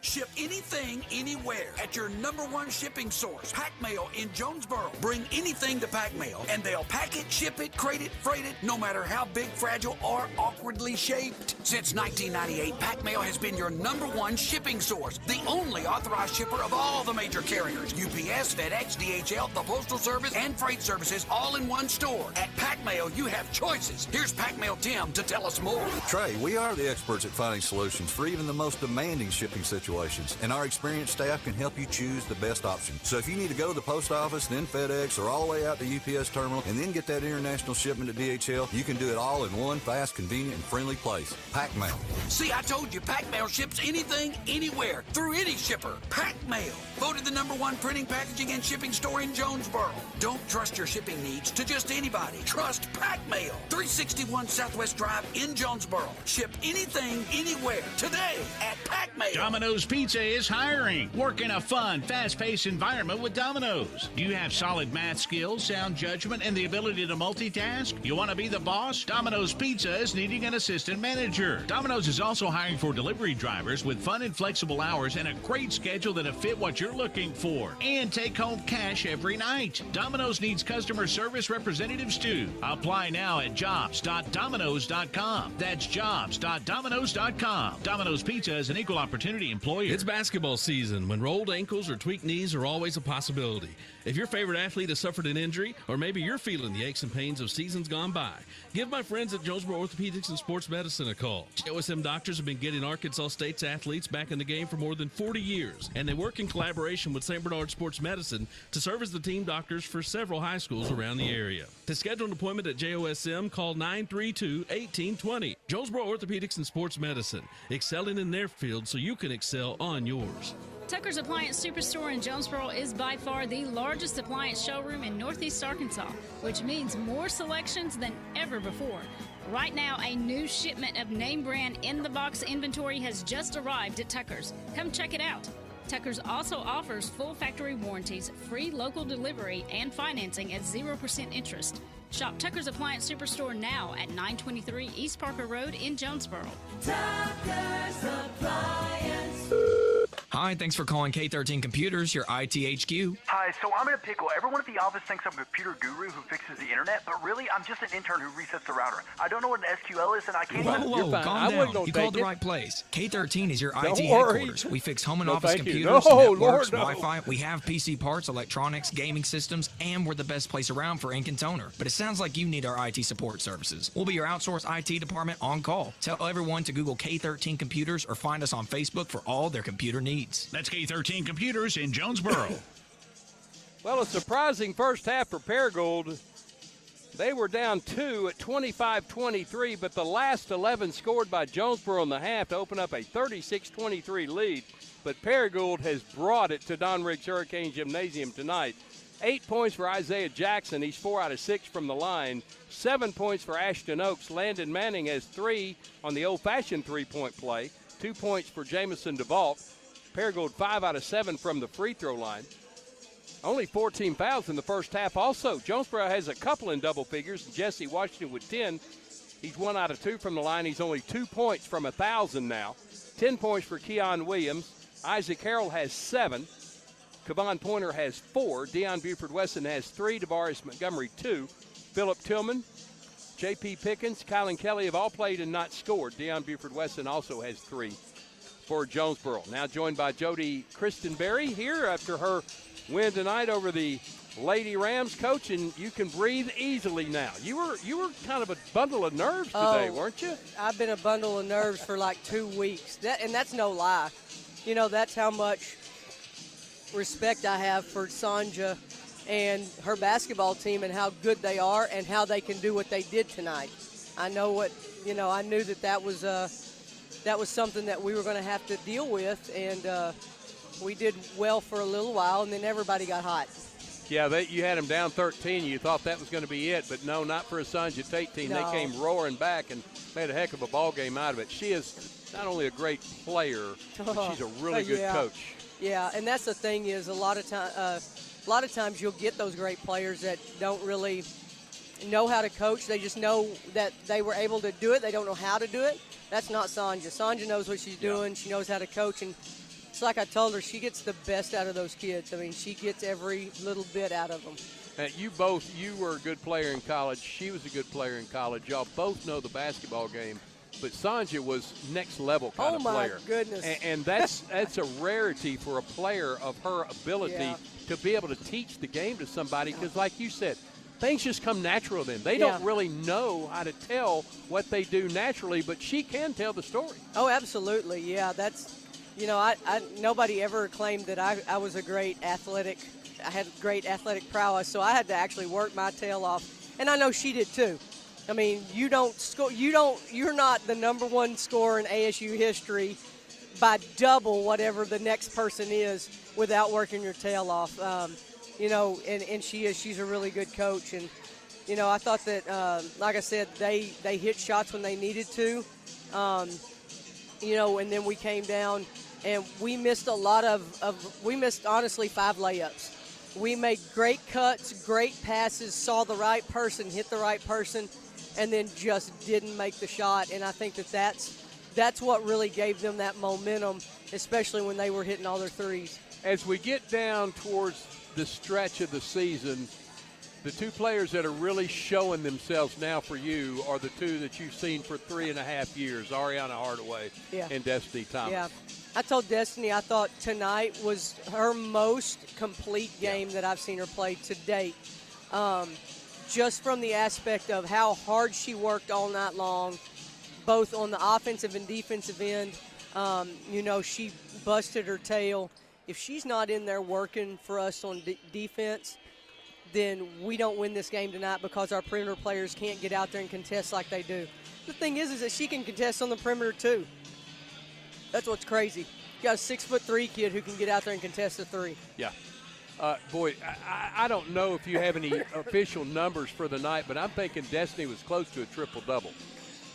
Ship anything, anywhere at your #1 shipping source, Pack Mail in Jonesboro. Bring anything to Pack Mail, and they'll pack it, ship it, crate it, freight it, no matter how big, fragile, or awkwardly shaped. Since 1998, Pack Mail has been your #1 shipping source, the only authorized shipper of all the major carriers. UPS, FedEx, DHL, the Postal Service, and Freight Services, all in one store. At Pack Mail, you have choices. Here's Pack Mail Tim to tell us more. Trey, we are the experts at finding solutions for even the most demanding shipping situations, and our experienced staff can help you choose the best option. So if you need to go to the post office, then FedEx, or all the way out to UPS terminal, and then get that international shipment to DHL, you can do it all in one fast, convenient, and friendly place. Pack Mail. See, I told you, Pack Mail ships anything, anywhere, through any shipper. Pack Mail, voted the #1 printing, packaging, and shipping store in Jonesboro. Don't trust your shipping needs to just anybody. Trust Pack Mail. 361 Southwest Drive in Jonesboro. Ship anything, anywhere, today at Pack Mail. Domino's Pizza is hiring. Work in a fun, fast-paced environment with Domino's. Do you have solid math skills, sound judgment, and the ability to multitask? You want to be the boss? Domino's Pizza is needing an assistant manager. Domino's is also hiring for delivery drivers with fun and flexible hours and a great schedule that'll fit what you're looking for. And take home cash every night. Domino's needs customer service representatives too. Apply now at jobs.domino's.com. That's jobs.domino's.com. Domino's Pizza is an equal opportunity employer. It's basketball season when rolled ankles or tweaked knees are always a possibility. If your favorite athlete has suffered an injury, or maybe you're feeling the aches and pains of seasons gone by, give my friends at Jonesboro Orthopedics and Sports Medicine a call. JOSM doctors have been getting Arkansas State's athletes back in the game for more than 40 years, and they work in collaboration with St. Bernard Sports Medicine to serve as the team doctors for several high schools around the area. To schedule an appointment at JOSM, call 932-1820. Jonesboro Orthopedics and Sports Medicine, excelling in their field so you can excel on yours. Tucker's Appliance Superstore in Jonesboro is by far the largest appliance showroom in Northeast Arkansas, which means more selections than ever before. Right now, a new shipment of name brand in-the-box inventory has just arrived at Tucker's. Come check it out. Tucker's also offers full factory warranties, free local delivery, and financing at 0% interest. Shop Tucker's Appliance Superstore now at 923 East Parker Road in Jonesboro. Tucker's Appliance. Hi, thanks for calling K13 Computers, your IT HQ. Hi, so I'm in a pickle. Everyone at the office thinks I'm a computer guru who fixes the internet, but really, I'm just an intern who resets the router. I don't know what an SQL is, and I can't... Whoa, calm down. You called the right place. K13 is your IT headquarters. We fix home and office computers, networks, Wi-Fi. We have PC parts, electronics, gaming systems, and we're the best place around for ink and toner. But it sounds like you need our IT support services. We'll be your outsourced IT department on call. Tell everyone to Google K13 Computers or find us on Facebook for all their computer needs. That's K13 Computers in Jonesboro. Well, a surprising first half for Paragould. They were down 2 at 25-23, but the last 11 scored by Jonesboro in the half to open up a 36-23 lead. But Paragould has brought it to Don Riggs Hurricane Gymnasium tonight. 8 points for Isaiah Jackson. He's 4 out of 6 from the line. 7 points for Ashton Oaks. Landon Manning has 3 on the old-fashioned three-point play. 2 points for Jamison DeVault. Paragould 5 out of 7 from the free throw line. Only 14 fouls in the first half also. Jonesboro has a couple in double figures. Jesse Washington with 10. He's 1 out of 2 from the line. He's only 2 points from 1,000 now. 10 points for Keon Williams. Isaac Harrell has 7. Kevon Pointer has 4. Deion Buford-Wesson has 3. DeVarius Montgomery 2. Philip Tillman, J.P. Pickens, Kylan Kelly have all played and not scored. Deion Buford-Wesson also has 3 for Jonesboro. Now joined by Jody Christenberry here after her win tonight over the Lady Rams. Coach, and you can breathe easily now. You were kind of a bundle of nerves today, weren't you? I've been a bundle of nerves for like 2 weeks. And that's no lie. You know, that's how much respect I have for Sanja and her basketball team and how good they are and how they can do what they did tonight. I knew that was something that we were going to have to deal with, and we did well for a little while, and then everybody got hot. Yeah, you had them down 13. You thought that was going to be it, but no, not for a Sanja Tate team. No. They came roaring back and made a heck of a ball game out of it. She is not only a great player, but she's a really good coach. Yeah, and that's the thing is a lot of times you'll get those great players that don't really know how to coach. They just know that they were able to do it. They don't know how to do it. That's not Sanja. Sanja knows what she's doing. She knows how to coach, and it's like I told her, she gets the best out of those kids. I mean, she gets every little bit out of them. You were a good player in college. She was a good player in college. Y'all both know the basketball game, but Sanja was next level kind of player. Oh my goodness! And that's a rarity for a player of her ability to be able to teach the game to somebody. Because, like you said, things just come natural to them. They don't really know how to tell what they do naturally, but she can tell the story. Oh, absolutely. Yeah, that's. You know, nobody ever claimed that I was a great athletic. I had great athletic prowess, so I had to actually work my tail off, and I know she did too. I mean, you're not the number one scorer in ASU history by double whatever the next person is without working your tail off. You know, and she's a really good coach, and you know, I thought that, like I said, they hit shots when they needed to. You know, and then we came down and we missed we missed honestly 5 layups. We made great cuts, great passes, saw the right person, hit the right person, and then just didn't make the shot. And I think that's what really gave them that momentum, especially when they were hitting all their threes. As we get down towards the stretch of the season, the 2 players that are really showing themselves now for you are the 2 that you've seen for 3.5 years, Ariana Hardaway and Destiny Thomas. Yeah. I told Destiny I thought tonight was her most complete game that I've seen her play to date. Just from the aspect of how hard she worked all night long, both on the offensive and defensive end. You know, she busted her tail. If she's not in there working for us on defense, then we don't win this game tonight because our perimeter players can't get out there and contest like they do. The thing is that she can contest on the perimeter too. That's what's crazy. You got a 6'3" kid who can get out there and contest a 3. Yeah. Boy, I don't know if you have any official numbers for the night, but I'm thinking Destiny was close to a triple-double.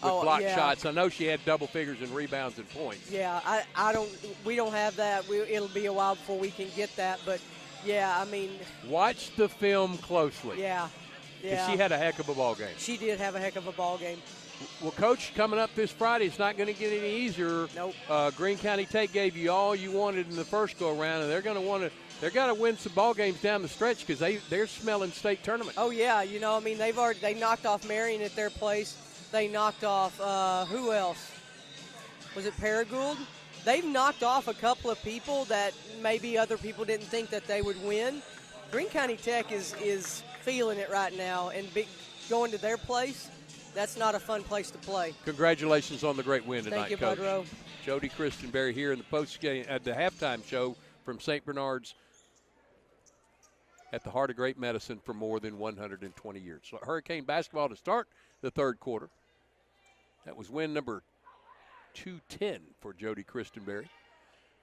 with block shots. I know she had double figures in rebounds and points. Yeah, we don't have that. It'll be a while before we can get that, but yeah, I mean. Watch the film closely. Yeah. She had a heck of a ball game. She did have a heck of a ball game. Well, Coach, coming up this Friday, it's not going to get any easier. Nope. Green County Tate gave you all you wanted in the first go-around, and they're going to win some ball games down the stretch because they're smelling state tournament. Oh, yeah. You know, I mean, they knocked off Marion at their place. They knocked off, who else? Was it Paragould? They've knocked off a couple of people that maybe other people didn't think that they would win. Green County Tech is feeling it right now, and going to their place, that's not a fun place to play. Congratulations on the great win tonight, Thank you, Coach. Budrow. Jody Christenberry here in the post-game at the halftime show from St. Bernard's at the heart of great medicine for more than 120 years. So Hurricane basketball to start the third quarter. That was win number 210 for Jody Christenberry.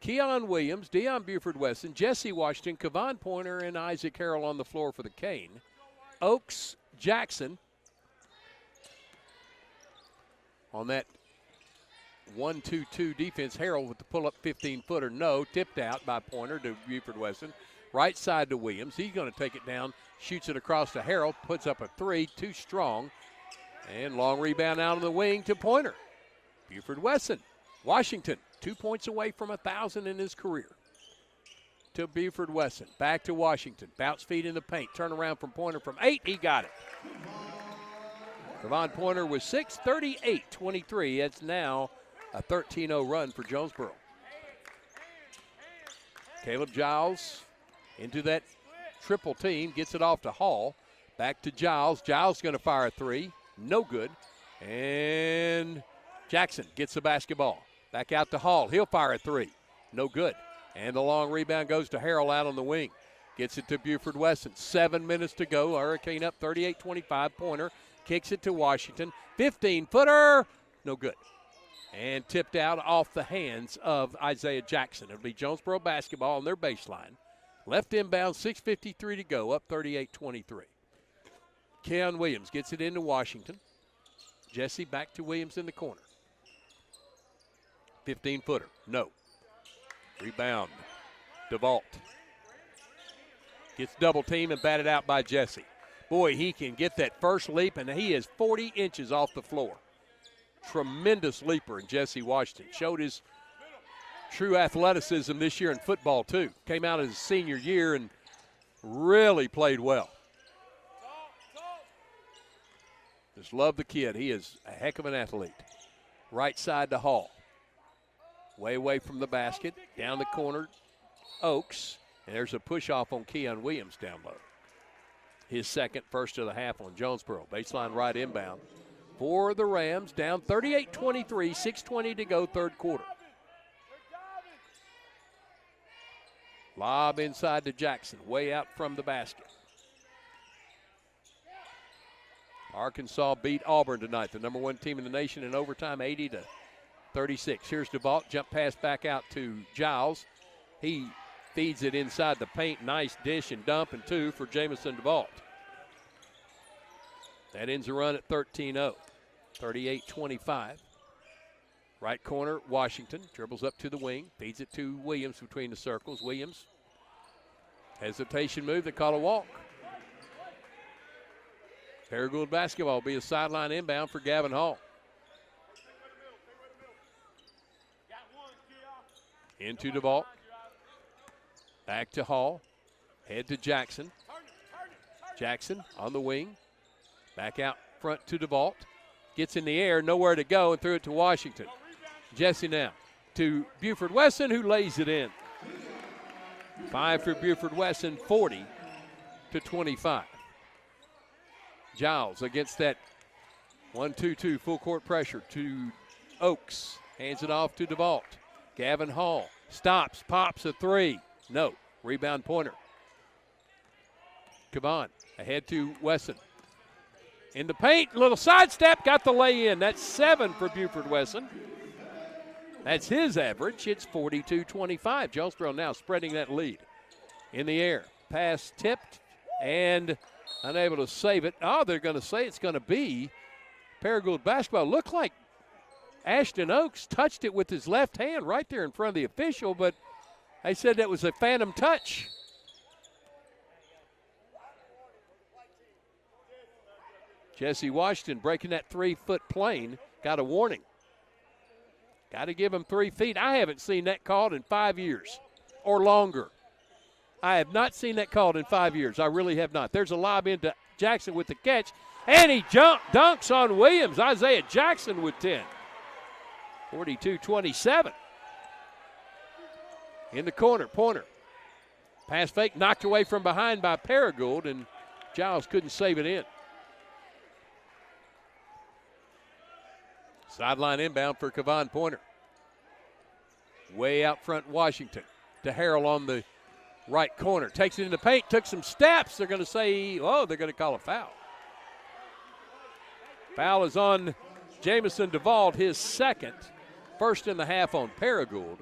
Keon Williams, Deion Buford-Wesson, Jesse Washington, Kevon Pointer, and Isaac Harrell on the floor for the Cane. Oaks Jackson on that 1-2-2 defense. Harrell with the pull-up 15-footer. No, tipped out by Pointer to Buford-Wesson. Right side to Williams. He's going to take it down, shoots it across to Harrell, puts up a three, too strong. And long rebound out on the wing to Pointer. Buford-Wesson. Washington, 2 points away from 1,000 in his career. To Buford-Wesson. Back to Washington. Bounce feed in the paint. Turn around from Pointer from 8. He got it. Kevon Pointer with 6, 38-23. It's now a 13-0 run for Jonesboro. Caleb Giles into that triple team. Gets it off to Hall. Back to Giles. Giles going to fire a three. No good. And Jackson gets the basketball. Back out to Hall. He'll fire a three. No good. And the long rebound goes to Harrell out on the wing. Gets it to Buford-Wesson. 7 minutes to go. Hurricane up 38-25. Pointer kicks it to Washington. 15-footer. No good. And tipped out off the hands of Isaiah Jackson. It'll be Jonesboro basketball on their baseline. Left inbound, 6:53 to go. Up 38-23. Keon Williams gets it into Washington. Jesse back to Williams in the corner. 15-footer. No. Rebound. DeVault. Gets double team and batted out by Jesse. Boy, he can get that first leap, and he is 40 inches off the floor. Tremendous leaper in Jesse Washington. Showed his true athleticism this year in football, too. Came out his senior year and really played well. Just love the kid. He is a heck of an athlete. Right side to Hall. Way away from the basket. Down the corner, Oaks. And there's a push-off on Keon Williams down low. His second, first of the half on Jonesboro. Baseline right inbound for the Rams. Down 38-23, 6:20 to go, third quarter. Lob inside to Jackson, way out from the basket. Arkansas beat Auburn tonight, the number one team in the nation in overtime, 80-36. Here's DeVault, jump pass back out to Giles. He feeds it inside the paint. Nice dish and dump and two for Jamison DeVault. That ends the run at 13-0, 38-25. Right corner, Washington dribbles up to the wing, feeds it to Williams between the circles. Williams, hesitation move, they call a walk. Paragould basketball will be a sideline inbound for Gavin Hall. Into DeVault. Back to Hall. Head to Jackson. Jackson on the wing. Back out front to DeVault. Gets in the air, nowhere to go, and threw it to Washington. Jesse now to Buford-Wesson, who lays it in. 5 for Buford-Wesson, 40-25. Giles against that 1-2-2 full court pressure to Oaks. Hands it off to DeVault. Gavin Hall stops, pops a three. No. Rebound Pointer. Kevon ahead to Wesson. In the paint, little sidestep, got the lay in. That's 7 for Buford-Wesson. That's his average. It's 42-25. Jonesboro now spreading that lead. In the air. Pass tipped and unable to save it. Oh, they're going to say it's going to be Paragould basketball. Looked like Ashton Oaks touched it with his left hand right there in front of the official, but they said that was a phantom touch. Jesse Washington breaking that 3-foot plane, got a warning. Got to give him 3 feet. I haven't seen that called in 5 years or longer. I have not seen that called in 5 years. I really have not. There's a lob into Jackson with the catch, and he dunks on Williams. Isaiah Jackson with 10. 42-27. In the corner, Pointer. Pass fake knocked away from behind by Paragould, and Giles couldn't save it in. Sideline inbound for Kevon Pointer. Way out front, Washington. To Harrell on the right corner. Takes it in the paint, took some steps. They're going to say, they're going to call a foul. Foul is on Jamison DeVault, his second. First in the half on Paragould.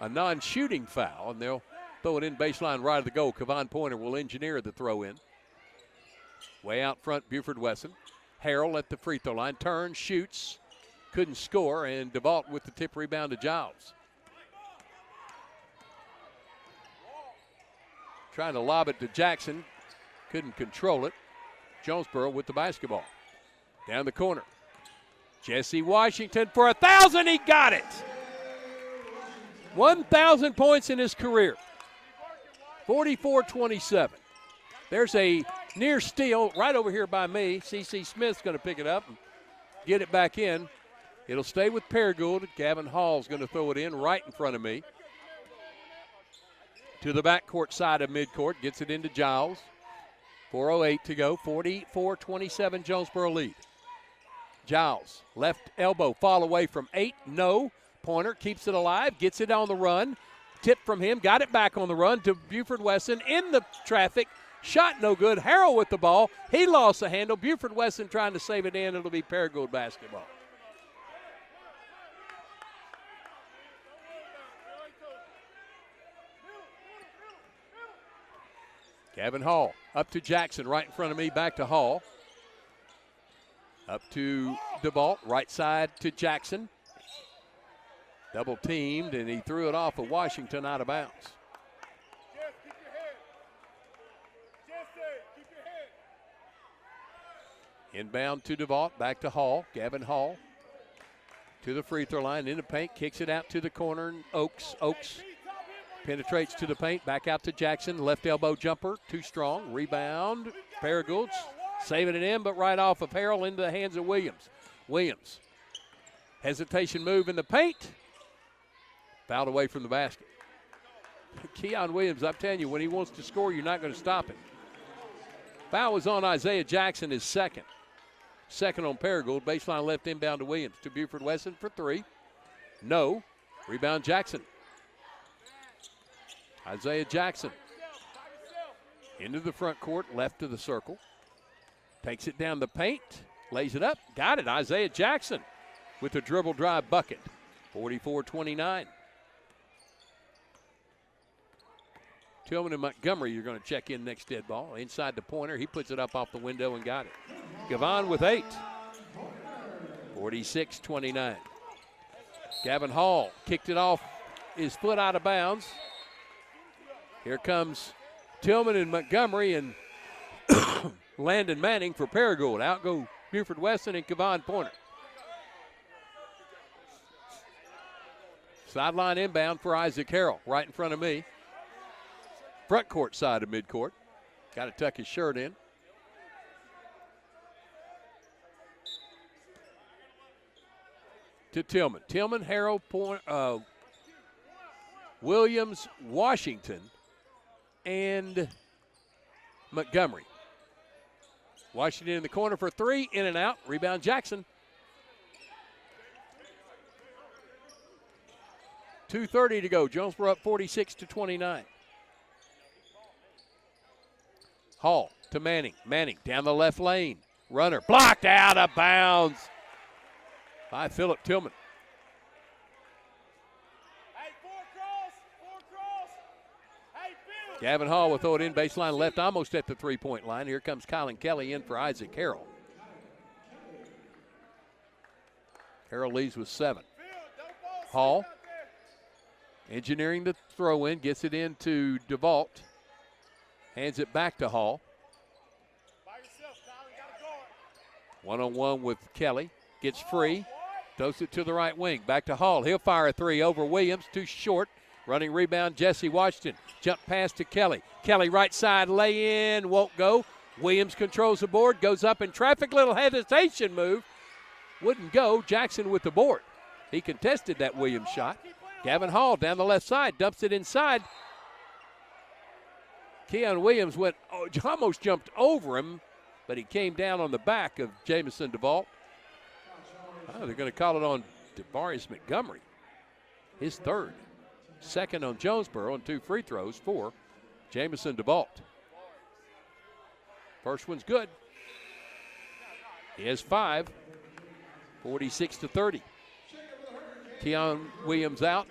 A non-shooting foul, and they'll throw it in baseline right of the goal. Kevon Pointer will engineer the throw in. Way out front, Buford Wesson. Harrell at the free throw line. Turns, shoots. Couldn't score, and DeVault with the tip rebound to Giles. Trying to lob it to Jackson. Couldn't control it. Jonesboro with the basketball. Down the corner. Jesse Washington for 1,000. He got it. 1,000 points in his career. 44-27. There's a near steal right over here by me. C.C. Smith's going to pick it up and get it back in. It'll stay with Paragould. Gavin Hall's going to throw it in right in front of me. To the backcourt side of midcourt. Gets it into Giles. 4:08 to go. 44-27 Jonesboro lead. Giles, left elbow, fall away from 8. No. Pointer keeps it alive. Gets it on the run. Tip from him. Got it back on the run to Buford Wesson. In the traffic. Shot no good. Harrell with the ball. He lost the handle. Buford Wesson trying to save it in. It'll be Paragould basketball. Gavin Hall up to Jackson right in front of me, back to Hall. Up to DeVault, right side to Jackson. Double teamed, and he threw it off of Washington out of bounds. Inbound to DeVault, back to Hall. Gavin Hall to the free throw line, in the paint, kicks it out to the corner. Oaks penetrates to the paint, back out to Jackson. Left elbow jumper, too strong. Rebound, Paragould saving it in, but right off of Harrell into the hands of Williams. Williams, hesitation move in the paint. Fouled away from the basket. Keon Williams, I'm telling you, when he wants to score, you're not going to stop him. Foul was on Isaiah Jackson, his second. Second on Paragould. Baseline left inbound to Williams. To Buford Wesson for 3. No. Rebound Jackson. Isaiah Jackson. Into the front court, left of the circle. Takes it down the paint. Lays it up. Got it. Isaiah Jackson with a dribble drive bucket. 44-29. Tillman and Montgomery, you're going to check in next dead ball. Inside the Pointer. He puts it up off the window and got it. Gavon with 8. 46-29. Gavin Hall kicked it off his foot out of bounds. Here comes Tillman and Montgomery and Landon Manning for Paragould. Out go Buford Wesson and Kevon Pointer. Sideline inbound for Isaac Harrell right in front of me. Front court side of midcourt. Got to tuck his shirt in. To Tillman. Tillman, Harrell, Williams, Washington, and Montgomery. Washington in the corner for 3. In and out. Rebound Jackson. 2:30 to go. Jonesboro up 46-29. Hall to Manning. Manning down the left lane. Runner blocked out of bounds by Phillip Tillman. Gavin Hall will throw it in baseline left, almost at the three-point line. Here comes Colin Kelly in for Isaac Harrell. Harrell leads with 7. Hall engineering the throw in, gets it into DeVault. Hands it back to Hall. One-on-one with Kelly. Gets free. Throws it to the right wing. Back to Hall. He'll fire a 3 over Williams. Too short. Running rebound, Jesse Washington. Jump pass to Kelly. Kelly right side lay in. Won't go. Williams controls the board. Goes up in traffic. Little hesitation move. Wouldn't go. Jackson with the board. He contested that Williams shot. Gavin Hall down the left side. Dumps it inside. Keon Williams almost jumped over him, but he came down on the back of Jamison DeVault. Oh, they're going to call it on Devarius Montgomery. His third. Second on Jonesboro and 2 free throws for Jamison DeVault. First one's good. He has 5. 46-30. Keon Williams out.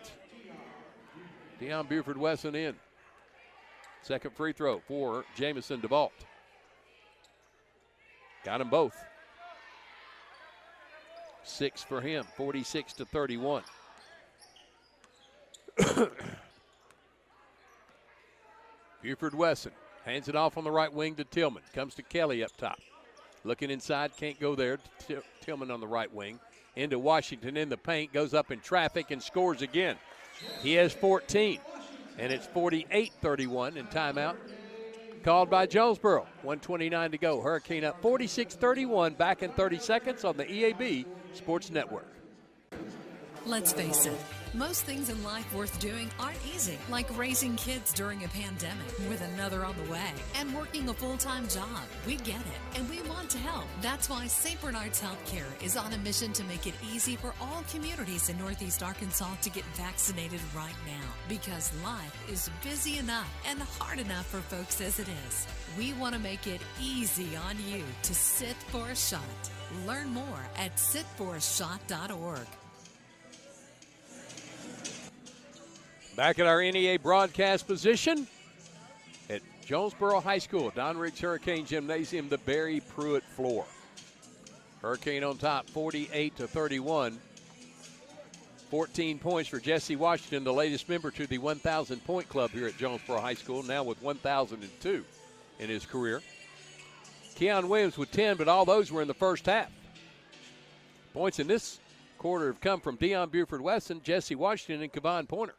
Deion Buford-Wesson in. Second free throw for Jamison DeVault. Got them both. 6 for him, 46-31. Buford-Wesson hands it off on the right wing to Tillman. Comes to Kelly up top. Looking inside, can't go there. Tillman on the right wing. Into Washington in the paint, goes up in traffic and scores again. He has 14, and it's 48-31 in timeout. Called by Jonesboro. 1:29 to go. Hurricane up 46-31, back in 30 seconds on the EAB Sports Network. Let's face it, most things in life worth doing aren't easy, like raising kids during a pandemic with another on the way and working a full-time job. We get it, and we want to help. That's why St. Bernard's Healthcare is on a mission to make it easy for all communities in Northeast Arkansas to get vaccinated right now, because life is busy enough and hard enough for folks as it is. We want to make it easy on you to sit for a shot. Learn more at sitforashot.org. Back at our NEA broadcast position at Jonesboro High School, Don Riggs Hurricane Gymnasium, the Barry Pruitt floor. Hurricane on top, 48-31. 14 points for Jesse Washington, the latest member to the 1,000-point club here at Jonesboro High School, now with 1,002 in his career. Keon Williams with 10, but all those were in the first half. Points in this quarter have come from Deion Buford-Wesson, Jesse Washington, and Kevon Pointer.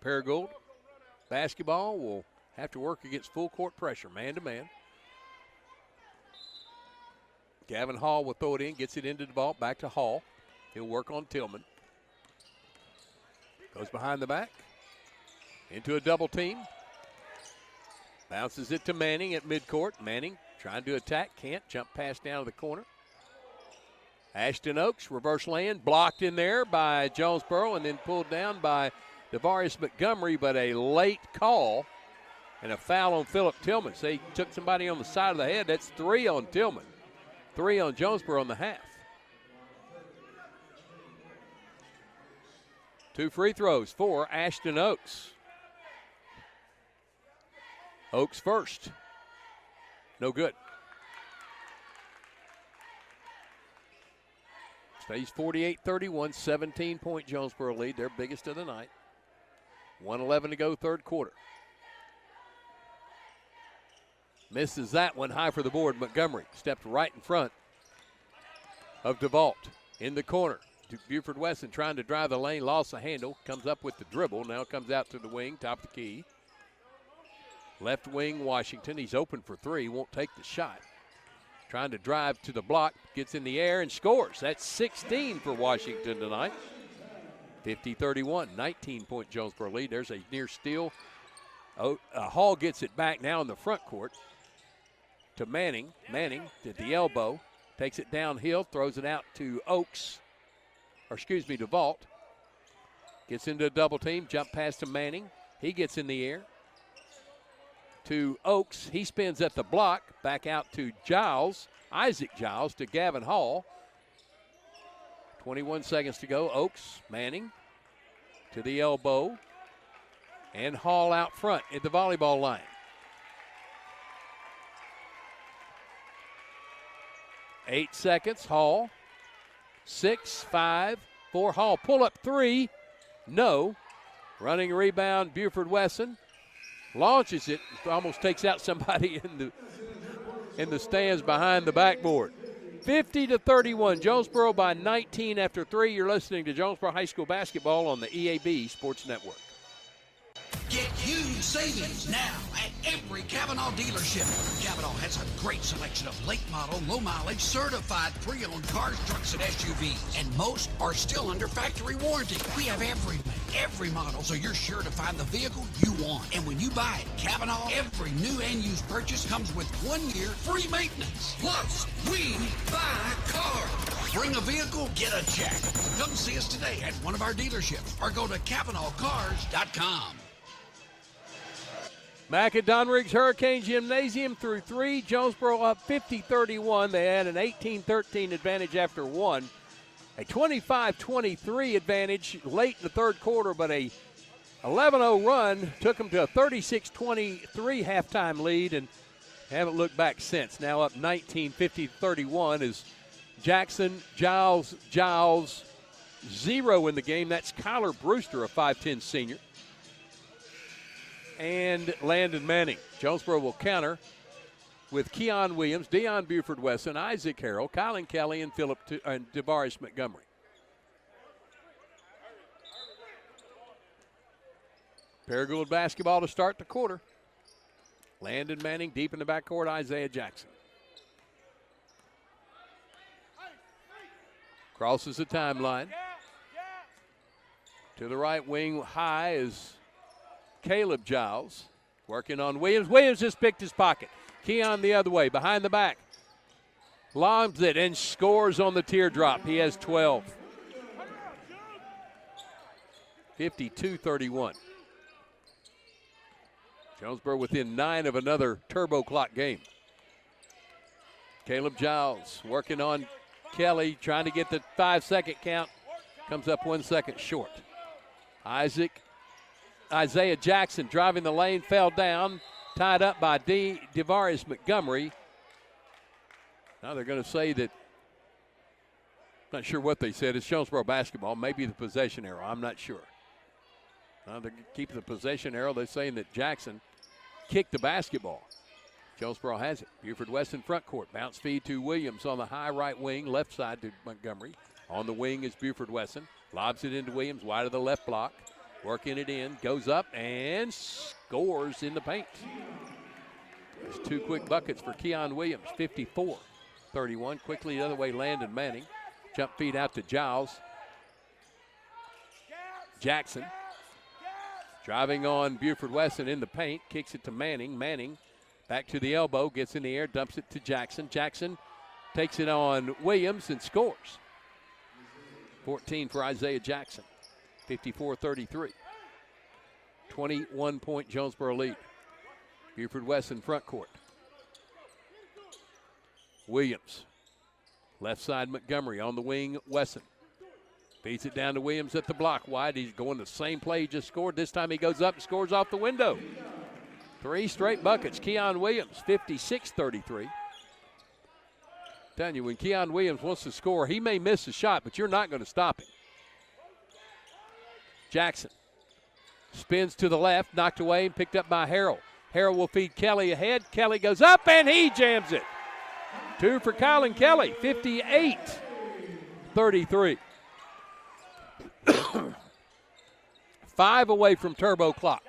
Paragould basketball will have to work against full court pressure, man-to-man. Gavin Hall will throw it in, gets it into the ball, back to Hall. He'll work on Tillman. Goes behind the back, into a double team. Bounces it to Manning at midcourt. Manning trying to attack, can't. Jump pass down to the corner. Ashton Oaks, reverse land, blocked in there by Jonesboro and then pulled down by Devarius Montgomery, but a late call and a foul on Phillip Tillman. So he took somebody on the side of the head. That's 3 on Tillman. 3 on Jonesboro in the half. 2 free throws for Ashton Oaks. Oaks first. No good. Stays 48-31, 17-point Jonesboro lead, their biggest of the night. 1:11 to go, third quarter. Misses that one, high for the board. Montgomery stepped right in front of DeVault. In the corner, Buford-Wesson trying to drive the lane, lost the handle, comes up with the dribble, now comes out to the wing, top of the key. Left wing, Washington, he's open for 3, won't take the shot. Trying to drive to the block, gets in the air and scores. That's 16 for Washington tonight. 50-31, 19-point Jonesboro lead. There's a near steal. Hall gets it back now in the front court to Manning. Manning at the elbow, takes it downhill, throws it out to DeVault. Gets into a double team, jump pass to Manning. He gets in the air to Oaks. He spins at the block, back out to Giles, Isaac Giles to Gavin Hall. 21 seconds to go. Oaks, Manning to the elbow, and Hall out front at the volleyball line. 8 seconds. Hall. 6, 5, 4. Hall. Pull up 3. No. Running rebound, Buford Wesson. Launches it. Almost takes out somebody in the stands behind the backboard. 50-31. Jonesboro by 19 after 3. You're listening to Jonesboro High School basketball on the EAB Sports Network. Get huge savings now at every Cavanaugh dealership. Cavanaugh has a great selection of late model, low mileage, certified pre-owned cars, trucks, and SUVs. And most are still under factory warranty. We have every model, so you're sure to find the vehicle you want. And when you buy at Cavanaugh, every new and used purchase comes with 1 year free maintenance. Plus, we buy cars. Bring a vehicle, get a check. Come see us today at one of our dealerships or go to CavanaughCars.com. Back at Don Riggs Hurricane Gymnasium through 3. Jonesboro up 50-31. They had an 18-13 advantage after 1. A 25-23 advantage late in the third quarter, but a 11-0 run took them to a 36-23 halftime lead and haven't looked back since. Now up 19-50-31 is Jackson, Giles, 0 in the game. That's Kyler Brewster, a 5'10 senior. And Landon Manning. Jonesboro will counter with Keon Williams, Deion Buford Wesson, Isaac Harrell, Kylan Kelly, and DeVaris Montgomery. Paragould basketball to start the quarter. Landon Manning deep in the backcourt, Isaiah Jackson. Crosses the timeline. To the right wing high is Caleb Giles working on Williams. Williams just picked his pocket. Keon the other way, behind the back. Lobs it and scores on the teardrop. He has 12. 52-31. Jonesboro within 9 of another turbo clock game. Caleb Giles working on Kelly, trying to get the 5-second count. Comes up 1 second short. Isaiah Jackson driving the lane, fell down, tied up by DeVaris Montgomery. Now they're going to say that, not sure what they said, it's Jonesboro basketball, maybe the possession arrow, I'm not sure. They're keeping the possession arrow. They're saying that Jackson kicked the basketball. Jonesboro has it. Buford Weston front court. Bounce feed to Williams on the high right wing, left side to Montgomery. On the wing is Buford Weston. Lobs it into Williams, wide of the left block. Working it in, goes up and scores in the paint. There's 2 quick buckets for Keon Williams, 54-31. Quickly the other way, Landon Manning. Jump feed out to Giles. Jackson driving on Buford Weston in the paint, kicks it to Manning. Manning back to the elbow, gets in the air, dumps it to Jackson. Jackson takes it on Williams and scores. 14 for Isaiah Jackson. 54-33. 21-point Jonesboro lead. Buford Weston front court. Williams. Left side Montgomery on the wing, Wesson. Feeds it down to Williams at the block. Wide, he's going the same play he just scored. This time he goes up and scores off the window. 3 straight buckets. Keon Williams, 56-33. Telling you, when Keon Williams wants to score, he may miss a shot, but you're not going to stop him. Jackson spins to the left, knocked away and picked up by Harrell. Harrell will feed Kelly ahead. Kelly goes up and he jams it. 2 for Kylan Kelly, 58-33. 5 away from turbo clock.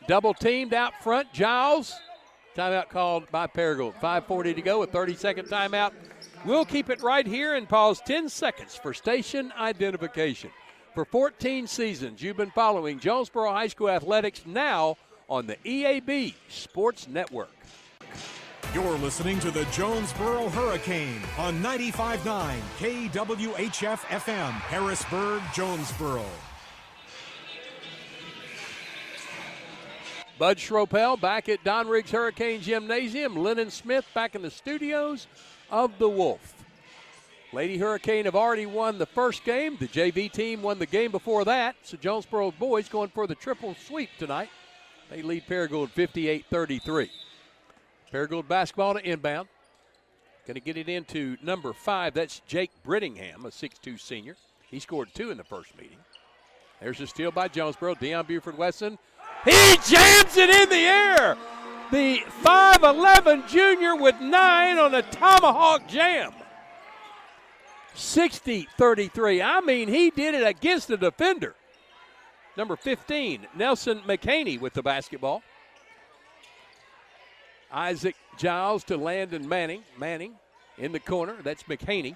Double teamed out front, Giles. Timeout called by Paragould. 5:40 to go, a 30-second timeout. We'll keep it right here and pause 10 seconds for station identification. For 14 seasons, you've been following Jonesboro High School athletics, now on the EAB Sports Network. You're listening to the Jonesboro Hurricane on 95.9 KWHF FM, Harrisburg, Jonesboro. Bud Schropel back at Don Riggs Hurricane Gymnasium. Lennon Smith back in the studios of the Wolf. Lady Hurricane have already won the first game. The JV team won the game before that. So Jonesboro boys going for the triple sweep tonight. They lead Paragould 58-33. Paragould basketball to inbound. Going to get it into number 5. That's Jake Brittingham, a 6'2 senior. He scored 2 in the first meeting. There's a steal by Jonesboro. Deion Buford-Wesson. He jams it in the air. The 5'11 junior with 9 on a tomahawk jam. 60-33. I mean, he did it against the defender. Number 15, Nelson McHaney with the basketball. Isaac Giles to Landon Manning. Manning in the corner. That's McHaney.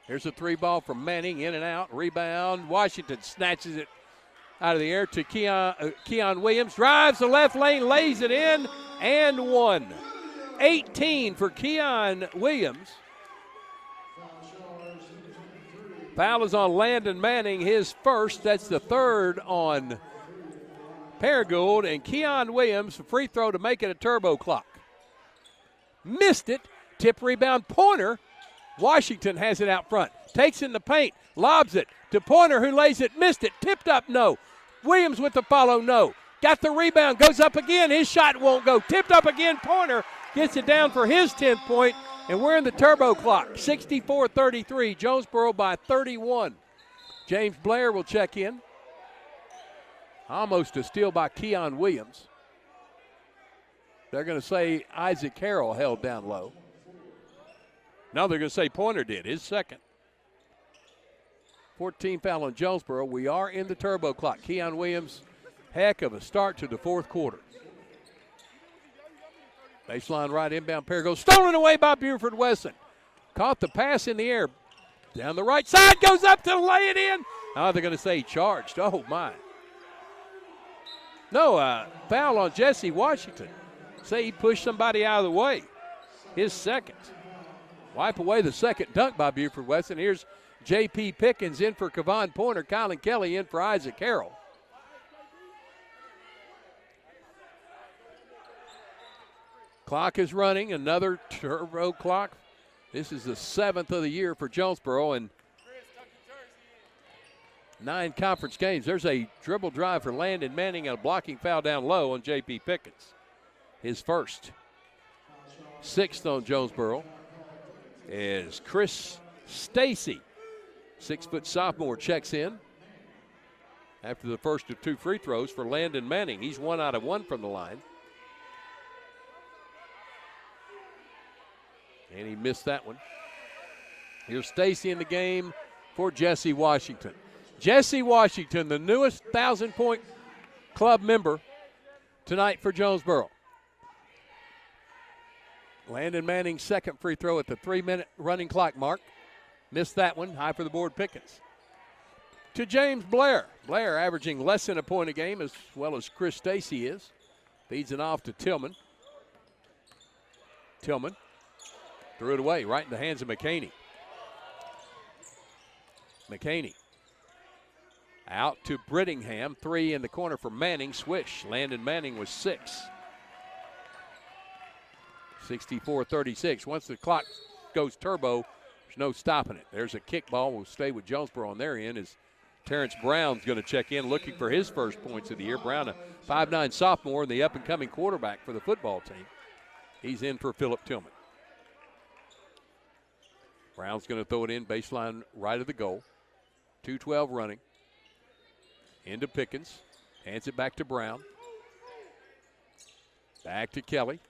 Here's a 3-ball from Manning, in and out. Rebound. Washington snatches it out of the air to Keon Williams. Drives the left lane, lays it in, and 1. 18 for Keon Williams. Foul is on Landon Manning, his first. That's the 3rd on Paragould, and Keon Williams, a free throw to make it a turbo clock. Missed it. Tip rebound, Pointer. Washington has it out front. Takes in the paint, lobs it to Pointer, who lays it, missed it. Tipped up, no. Williams with the follow, no. Got the rebound, goes up again. His shot won't go. Tipped up again, Pointer gets it down for his 10th point, and we're in the turbo clock. 64-33, Jonesboro by 31. James Blair will check in. Almost a steal by Keon Williams. They're going to say Isaac Harrell held down low. No, they're going to say Pointer did, his second. 14 foul on Jonesboro. We are in the turbo clock. Keon Williams, heck of a start to the fourth quarter. Baseline right, inbound pair goes stolen away by Buford-Wesson. Caught the pass in the air. Down the right side, goes up to lay it in. Oh, they're going to say he charged. Oh, my. No, foul on Jesse Washington. Say he pushed somebody out of the way. His second. Wipe away the second dunk by Buford-Wesson. Here's J.P. Pickens in for Kevon Pointer. Colin Kelly in for Isaac Harrell. Clock is running. Another turbo clock. This is the 7th of the year for Jonesboro, and 9 conference games. There's a dribble drive for Landon Manning and a blocking foul down low on J.P. Pickens. His first. 6th on Jonesboro is Chris Stacy. 6-foot sophomore checks in after the first of 2 free throws for Landon Manning. He's 1 out of 1 from the line. And he missed that one. Here's Stacy in the game for Jesse Washington. Jesse Washington, the newest 1,000-point club member tonight for Jonesboro. Landon Manning's second free throw at the 3-minute running clock mark. Missed that one. High for the board, Pickens. To James Blair. Blair averaging less than a point a game as well as Chris Stacy is. Feeds it off to Tillman. Tillman threw it away right in the hands of McHaney. McHaney out to Brittingham. 3 in the corner for Manning. Swish. Landon Manning was 6. 64-36. Once the clock goes turbo, there's no stopping it. There's a kickball. We'll stay with Jonesboro on their end as Terrence Brown's going to check in looking for his first points of the year. Brown, a 5'9 sophomore and the up-and-coming quarterback for the football team. He's in for Philip Tillman. Brown's going to throw it in baseline right of the goal. 2:12 running. Into Pickens. Hands it back to Brown. Back to Kelly.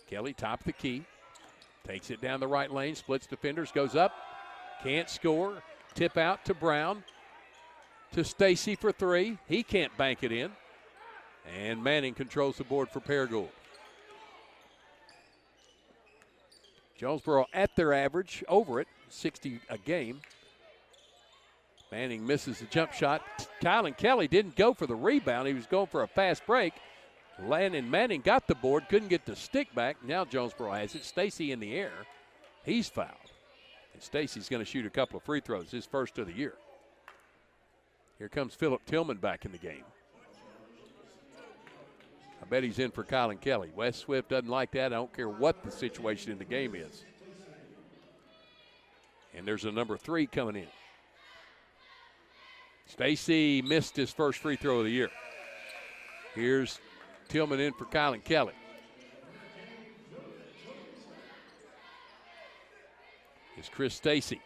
Kelly, top of the key. Takes it down the right lane. Splits defenders. Goes up. Can't score. Tip out to Brown. To Stacy for 3. He can't bank it in. And Manning controls the board for Paragould. Jonesboro at their average, over it, 60 a game. Manning misses the jump shot. Kylan Kelly didn't go for the rebound. He was going for a fast break. Landon Manning got the board, couldn't get the stick back. Now Jonesboro has it. Stacy in the air. He's fouled. And Stacy's going to shoot a couple of free throws, his first of the year. Here comes Philip Tillman back in the game. I bet he's in for Colin Kelly. Wes Swift doesn't like that. I don't care what the situation in the game is. And there's a number 3 coming in. Stacy missed his first free throw of the year. Here's Tillman in for Colin Kelly. is Chris Stacy.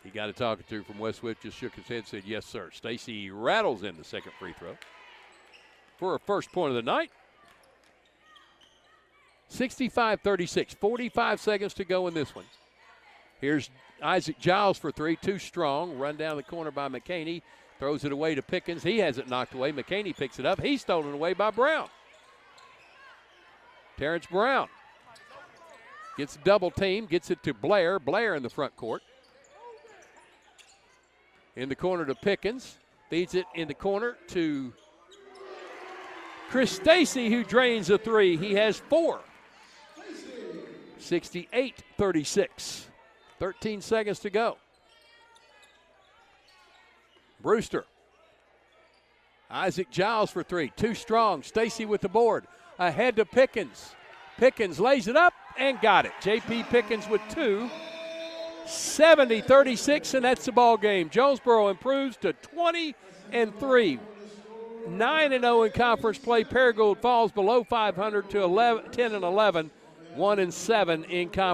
He got a talking to from West Swift, just shook his head, said, yes, sir. Stacy rattles in the second free throw for a first point of the night. 65-36, 45 seconds to go in this one. Here's Isaac Giles for three, too strong. Run down the corner by McKinney. Throws it away to Pickens. He has it knocked away. McKinney picks it up. He's stolen away by Brown. Terrence Brown gets double team, gets it to Blair. Blair in the front court. In the corner to Pickens. Feeds it in the corner to Chris Stacy, who drains a three. He has four. 68-36. 13 seconds to go. Brewster. Isaac Giles for three. Too strong. Stacy with the board. Ahead to Pickens. Pickens lays it up and got it. J.P. Pickens with two. 70-36, and that's the ball game. Jonesboro improves to 20-3. 9-0 in conference play. Paragould falls below 500 to 10-11. 1-7 in conference.